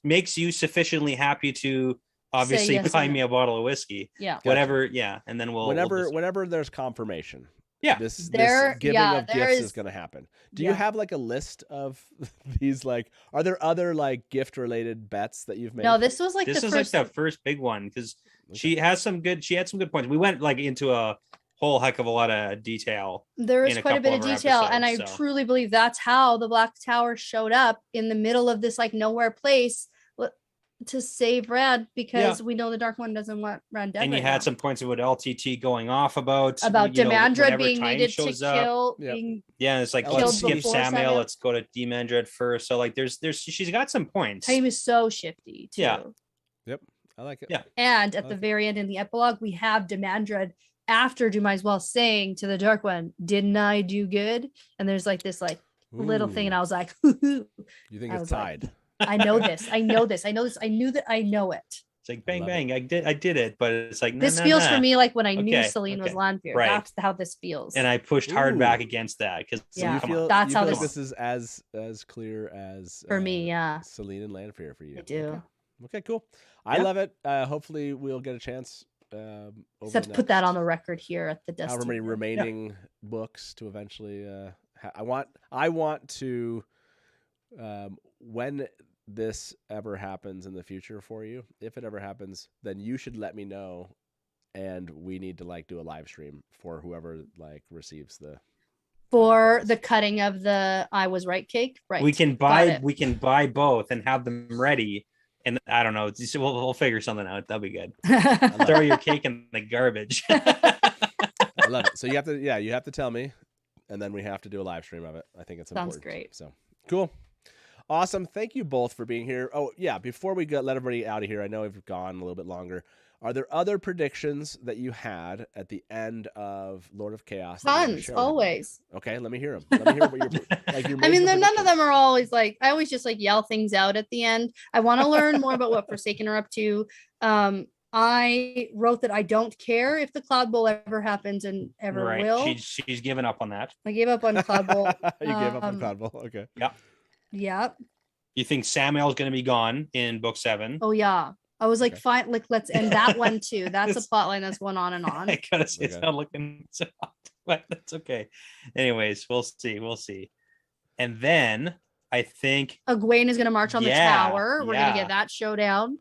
makes you sufficiently happy to obviously buy me a bottle of whiskey. Yeah. Whatever. Yeah, and then we'll whenever there's confirmation. Yeah. this There- giving yeah, of there gifts is is- going to happen. Do you yeah. have like a list of these? Like, are there other like gift related bets that you've made? No, this was like This the is first. like the first big one because Okay. she had some good points. We went like into a whole heck of a lot of detail. There is in a quite a bit of couple of her detail, and I episodes, so. truly believe that's how the Black Tower showed up in the middle of this like nowhere place to save Rand, because we know the Dark One doesn't want Rand dead. And you right had now. some points about LTT going off about Demandred whenever being time needed to shows up. kill. Yep. Being Yeah, it's like Killed let's skip before Samuel. Samuel. Let's go to Demandred first. So like, there's she's got some points. time is so shifty too. Yeah. I like it. Yeah. And at I the like it. very end in the epilogue, we have Demandred after Do Might As Well saying to the Dark One, "Didn't I do good?" And there's like this like little thing, and Ooh, I was like, you think I it's was like, tied? I know this. I know this. I know this. I knew that. I know it. It's like bang love it. bang. I did it, but it's like This nah, feels nah, for nah. me like when I knew Okay, Celine was okay. Lanfear. Right. That's how this feels. And I pushed hard Ooh. back against that because Yeah. You come feel, on. That's you how feel like this- this is as clear as For me, yeah. Celine and Lanfear for you. I do. Okay, cool. I Yeah. love it. Hopefully, we'll get a chance. Over Just have the to put that next on the record here at the Dusty. however many Wheel. remaining books to eventually. I want to. When this ever happens in the future for you, if it ever happens, then you should let me know, and we need to like do a live stream for whoever like receives the. For the cutting of the I Was Right cake. Right. We can Got it. buy both and have them ready. And I don't know. We'll figure something out. That'll be good. love Throw it. your cake in the garbage. I love it. So you have to tell me, and then we have to do a live stream of it. I think it's Sounds important. great. So cool. Awesome. Thank you both for being here. Oh, yeah. Before we let everybody out of here, I know we've gone a little bit longer. Are there other predictions that you had at the end of Lord of Chaos? that you wanna Tons, share with everybody? always. Okay, let me hear them. Let me hear what you're like. Your I mean, major none of them predictions. are always like, I always just like yell things out at the end. I want to learn more about what Forsaken are up to. I wrote that I don't care if the Cloud Bowl ever happens and ever right. will. She's given up on that. I gave up on Cloud Bowl. You gave up on Um, Cloud Bowl. Okay. Yeah. You think Samuel's going to be gone in book 7? Oh yeah. I was like, Okay. fine, like let's end that one too. That's a It's- plot line that's going on and on. I gotta say, it's Okay. not looking so hot, but that's okay. Anyways, we'll see. And then I think Egwene is gonna march on the Yeah, tower. We're gonna yeah. get that showdown.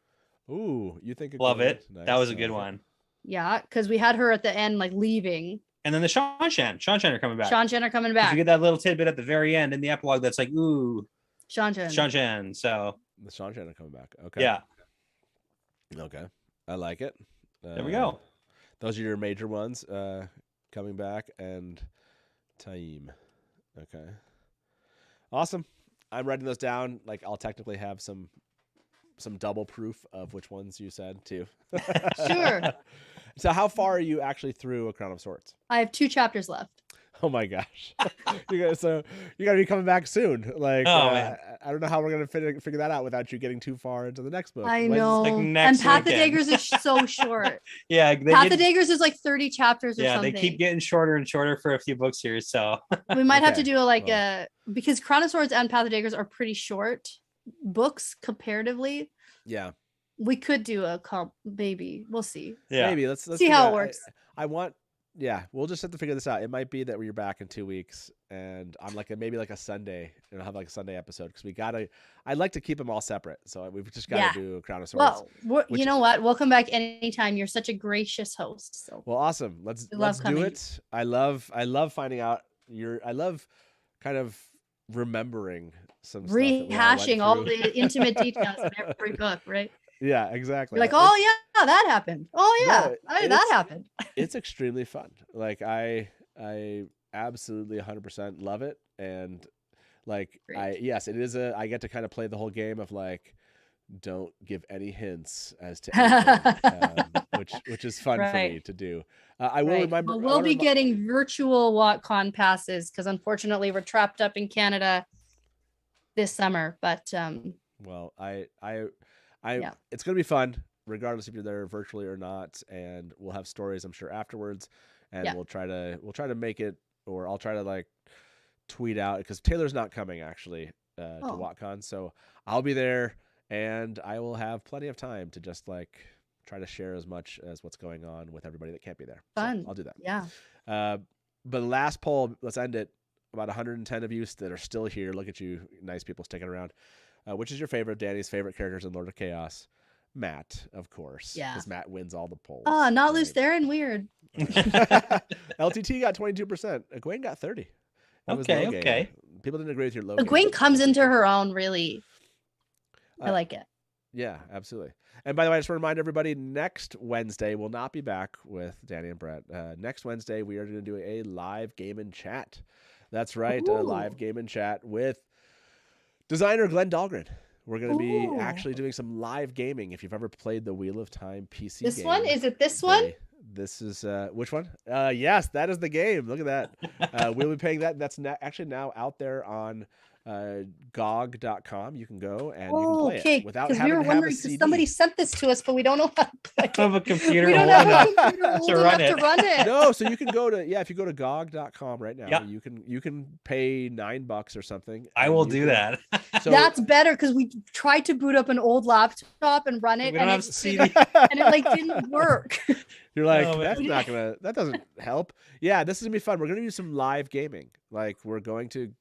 Ooh, you think? love good. it. Nice. That was a I good like it. one. Yeah, because we had her at the end, like leaving. And then the Sean Shan are coming back. Sean Chen are coming 'Cause back. You get that little tidbit at the very end in the epilogue that's like, ooh, Sean Chen. Sean Shan. So The Sean Shannon coming back. Okay. yeah, Okay. I like it. there we go. Those are your major ones coming back, and Taim. Okay. Awesome. I'm writing those down. Like, I'll technically have some double proof of which ones you said too. Sure. So how far are you actually through A Crown of Swords? I have 2 chapters left. Oh my gosh. You gotta be coming back soon. Like, Oh, man. I don't know how we're gonna figure that out without you getting too far into the next book. I When's- know. like And next Path the weekend. Daggers is so short. Yeah, Path the Daggers is like 30 chapters or yeah, something. they keep getting shorter and shorter for a few books here. So We might have to Okay, do a well. because Crown of Swords and Path of Daggers are pretty short books comparatively. Yeah. We could do a comp, maybe. We'll see. yeah, Maybe let's See figure how it out- works. I want. Yeah, we'll just have to figure this out. It might be that you're back in 2 weeks, and I'm like maybe like a Sunday, and I'll have like a Sunday episode because we gotta. I'd like to keep them all separate, so we've just gotta Yeah. do Crown of Swords. Well, which- you know what? We'll come back anytime. You're such a gracious host. So Well, awesome. Let's We love do coming. it. I love finding out I love kind of remembering some stuff that we went rehashing all through. the intimate details of every book, right? Yeah, exactly. You're like, oh yeah, that happened. Oh yeah, No, that it's- happened. It's extremely fun. Like I absolutely 100% love it, and like Great. yes, it is I get to kind of play the whole game of like don't give any hints as to anything, which is fun for me Right. to do. I will Right. remember. Well, I we'll wanna be remi- getting virtual WatCon passes because unfortunately we're trapped up in Canada this summer. But Well, I Yeah. it's gonna be fun, regardless if you're there virtually or not, and we'll have stories, I'm sure, afterwards, and Yeah. we'll try to make it, or I'll try to like tweet out because Taylor's not coming actually to Oh. WatCon, so I'll be there, and I will have plenty of time to just like try to share as much as what's going on with everybody that can't be there. So Fun. I'll do that. yeah, But the last poll, let's end it. About 110 of you that are still here. Look at you, nice people sticking around. Which is your favorite, Danny's favorite characters in Lord of Chaos? Matt, of course. Yeah. Because Matt wins all the polls. Oh, not right? Luce Theron, weird. LTT got 22%. Egwene got 30. That was low game. Okay. People didn't agree with your low Egwene game. comes into her own, really. I like it. Yeah, absolutely. And by the way, I just want to remind everybody, next Wednesday, we'll not be back with Danny and Brett. Next Wednesday, we are going to do a live game and chat. That's right, a live game and chat with designer Glenn Dahlgren. We're going to be actually doing some live gaming. If you've ever played the Wheel of Time PC This game. one? Is it this one? This is, which one? Yes, that is the game. Look at that. We'll be paying that. That's actually now out there on GOG.com. You can go and you can play it without having to have a CD. Somebody sent this to us, but we don't know how to play it. I have a computer. We don't have a computer old to enough run to it. run it. No, so you can go to if you go to GOG.com right now, Yeah. you can pay $9 or something. I and will you do can- that. So, That's better because we tried to boot up an old laptop and run it, We don't and have it, CD. and it like didn't work. you're like, Oh, man. that doesn't help. Yeah, this is gonna be fun. We're gonna do some live gaming. Like we're going to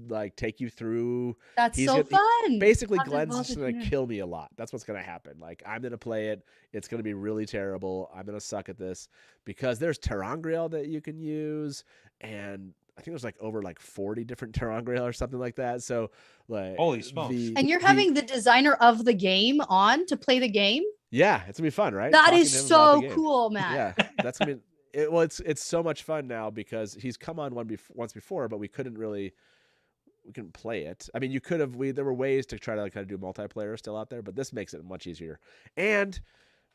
like take you through. That's He's so gonna- fun. Basically, Not Glenn's involved just in gonna there. kill me a lot. That's what's gonna happen. Like I'm gonna play it. It's gonna be really terrible. I'm gonna suck at this because there's Terangriel that you can use, and I think there's like over 40 different Terangriel or something like that. So like Holy smokes. And you're having the designer of the game on to play the game. yeah, it's gonna be fun, right? That Talking is to him about so the game. cool, man. Yeah, that's gonna be. Well, it's so much fun now because he's come on once before, but we couldn't play it. I mean, you could have. There were ways to try to kind of do multiplayer still out there, but this makes it much easier. And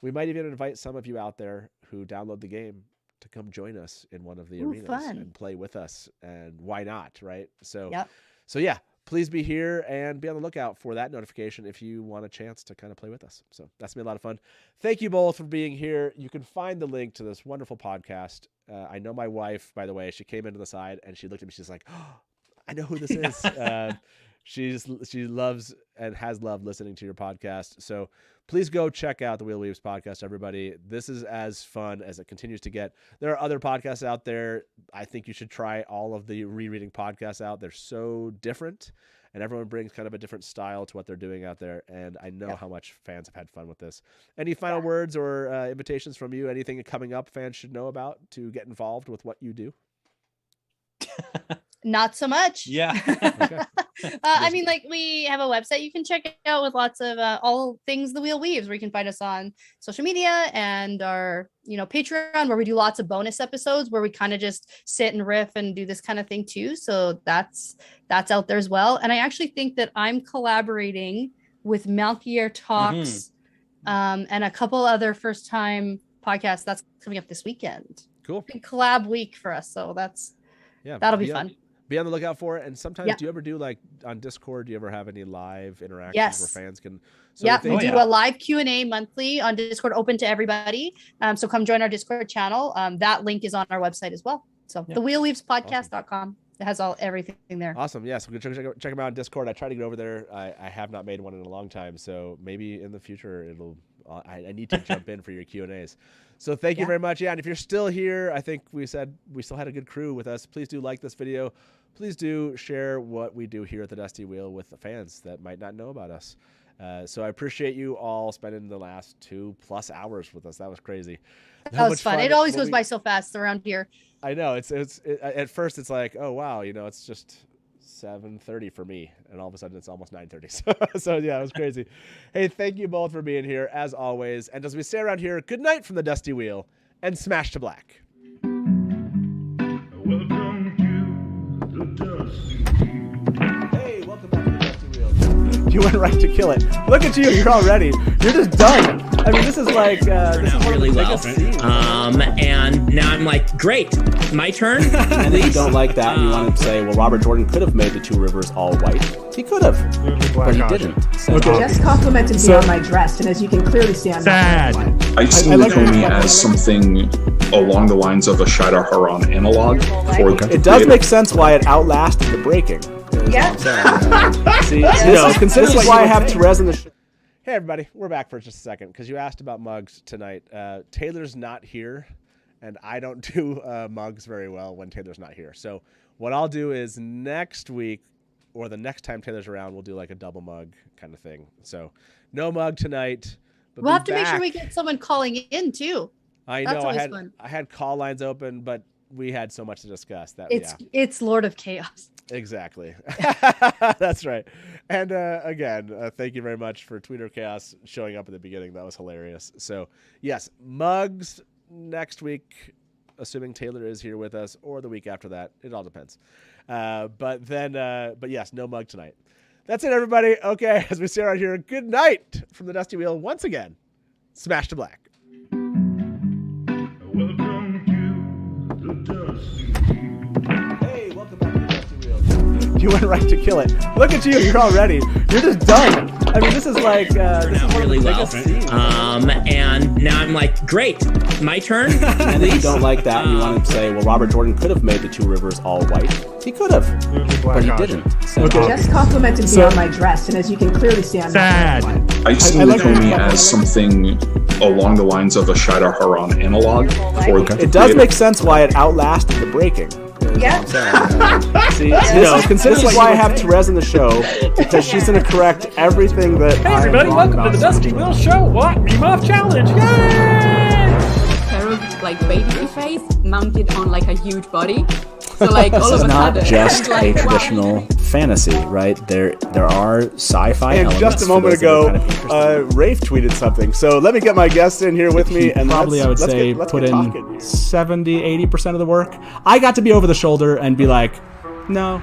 we might even invite some of you out there who download the game to come join us in one of the Ooh, arenas fun. and play with us. And why not, right? So, Yep. so yeah, please be here and be on the lookout for that notification if you want a chance to kind of play with us. So that's gonna be a lot of fun. Thank you both for being here. You can find the link to this wonderful podcast. I know my wife, by the way, she came into the side and she looked at me. She's like, oh, I know who this is. She loves and has loved listening to your podcast. So please go check out the Wheel Weaves podcast, everybody. This is as fun as it continues to get. There are other podcasts out there. I think you should try all of the rereading podcasts out. They're so different, and everyone brings kind of a different style to what they're doing out there. And I know how much fans have had fun with this. Any final words or invitations from you? Anything coming up fans should know about to get involved with what you do? Not so much. Yeah. Okay. I mean, we have a website you can check out with lots of all things the Wheel Weaves, where you can find us on social media and our, Patreon, where we do lots of bonus episodes where we kind of just sit and riff and do this kind of thing too. So that's out there as well. And I actually think that I'm collaborating with Malkier Talks and a couple other first time podcasts that's coming up this weekend. Cool. Big collab week for us. So that'll be fun. Be on the lookout for it. And sometimes, Yeah. do you ever do on Discord? Do you ever have any live interactions Yes. where fans can? We do a live Q&A monthly on Discord, open to everybody. So come join our Discord channel. That link is on our website as well. So thewheelweavespodcast.com. It has everything there. Awesome. Yeah. So check them out on Discord. I try to get over there. I have not made one in a long time. So maybe in the future I need to jump in for your Q&As. So thank you very much. Yeah. And if you're still here, I think we said we still had a good crew with us. Please do like this video. Please do share what we do here at the Dusty Wheel with the fans that might not know about us. So I appreciate you all spending the last 2+ hours with us. That was crazy. That was fun. It always goes by so fast around here. I know. It's at first it's like, oh wow, it's just 7:30 for me, and all of a sudden it's almost 9:30. So yeah, it was crazy. Hey, thank you both for being here as always. And as we stay around here, good night from the Dusty Wheel and smash to black. Welcome to the Dusty Wheel. Hey, welcome back to the Dusty Wheel. You went right to kill it. Look at you. You're already. You're just done. I mean, this is like this is one really of the well. biggest scenes. And now I'm like, great, my turn. And if you don't like that and you want to say, well, Robert Jordan could have made the two rivers all white. He could have, but he didn't. So, Just complimented me on my dress, and as you can clearly see, I'm not wearing one. I see Lukomi as something along the lines of a Shada Haran analog for the it does make sense why it outlasted the breaking. Yeah. See, this is why I have Therese in the Hey everybody, we're back for just a second because you asked about mugs tonight. Taylor's not here, and I don't do mugs very well when Taylor's not here. So what I'll do is next week or the next time Taylor's around, we'll do like a double mug kind of thing. So no mug tonight. But We'll have to make sure we get someone calling in too. I That's know always fun. I had call lines open, but we had so much to discuss that It's Lord of Chaos. Exactly. That's right. And again, thank you very much for Tweeter Chaos showing up at the beginning. That was hilarious. So yes, mugs next week, assuming Taylor is here with us, or the week after that. It all depends. But yes, no mug tonight. That's it, everybody. Okay, as we say around here, good night from the Dusty Wheel once again. Smash to black. Welcome to the Dusty Wheel. Hey, welcome back to the Dusty Wheel. You went right to kill it. Look at you. You're all ready. You're just done. I mean, this is like this is one really of the well. biggest scenes. And now I'm like, great, my turn. And if you don't like that and you want to say, well, Robert Jordan could have made the two rivers all white. He could have, but he didn't. So Just complimented me on my dress, and as you can clearly see, I'm not wearing one. I see Nakomi as something along the lines of a Shida Haran analog. For it does make sense why it outlasted the breaking. Yeah. See, this is why I have Therese in the show, because she's going to correct everything that Hey everybody, welcome to the Dusty Wheel Show. What? Meme Off Challenge. Yay! Pair of like baby face mounted on like a huge body. So like all This of is a not sudden, just it's like, a traditional fantasy, right? There are sci-fi And elements. just a for moment those that are ago, kind of interested. Rafe tweeted something. So let me get my guest in here with me. And Probably, I would say, put in 70, 80% of the work. I got to be over the shoulder and be like, no,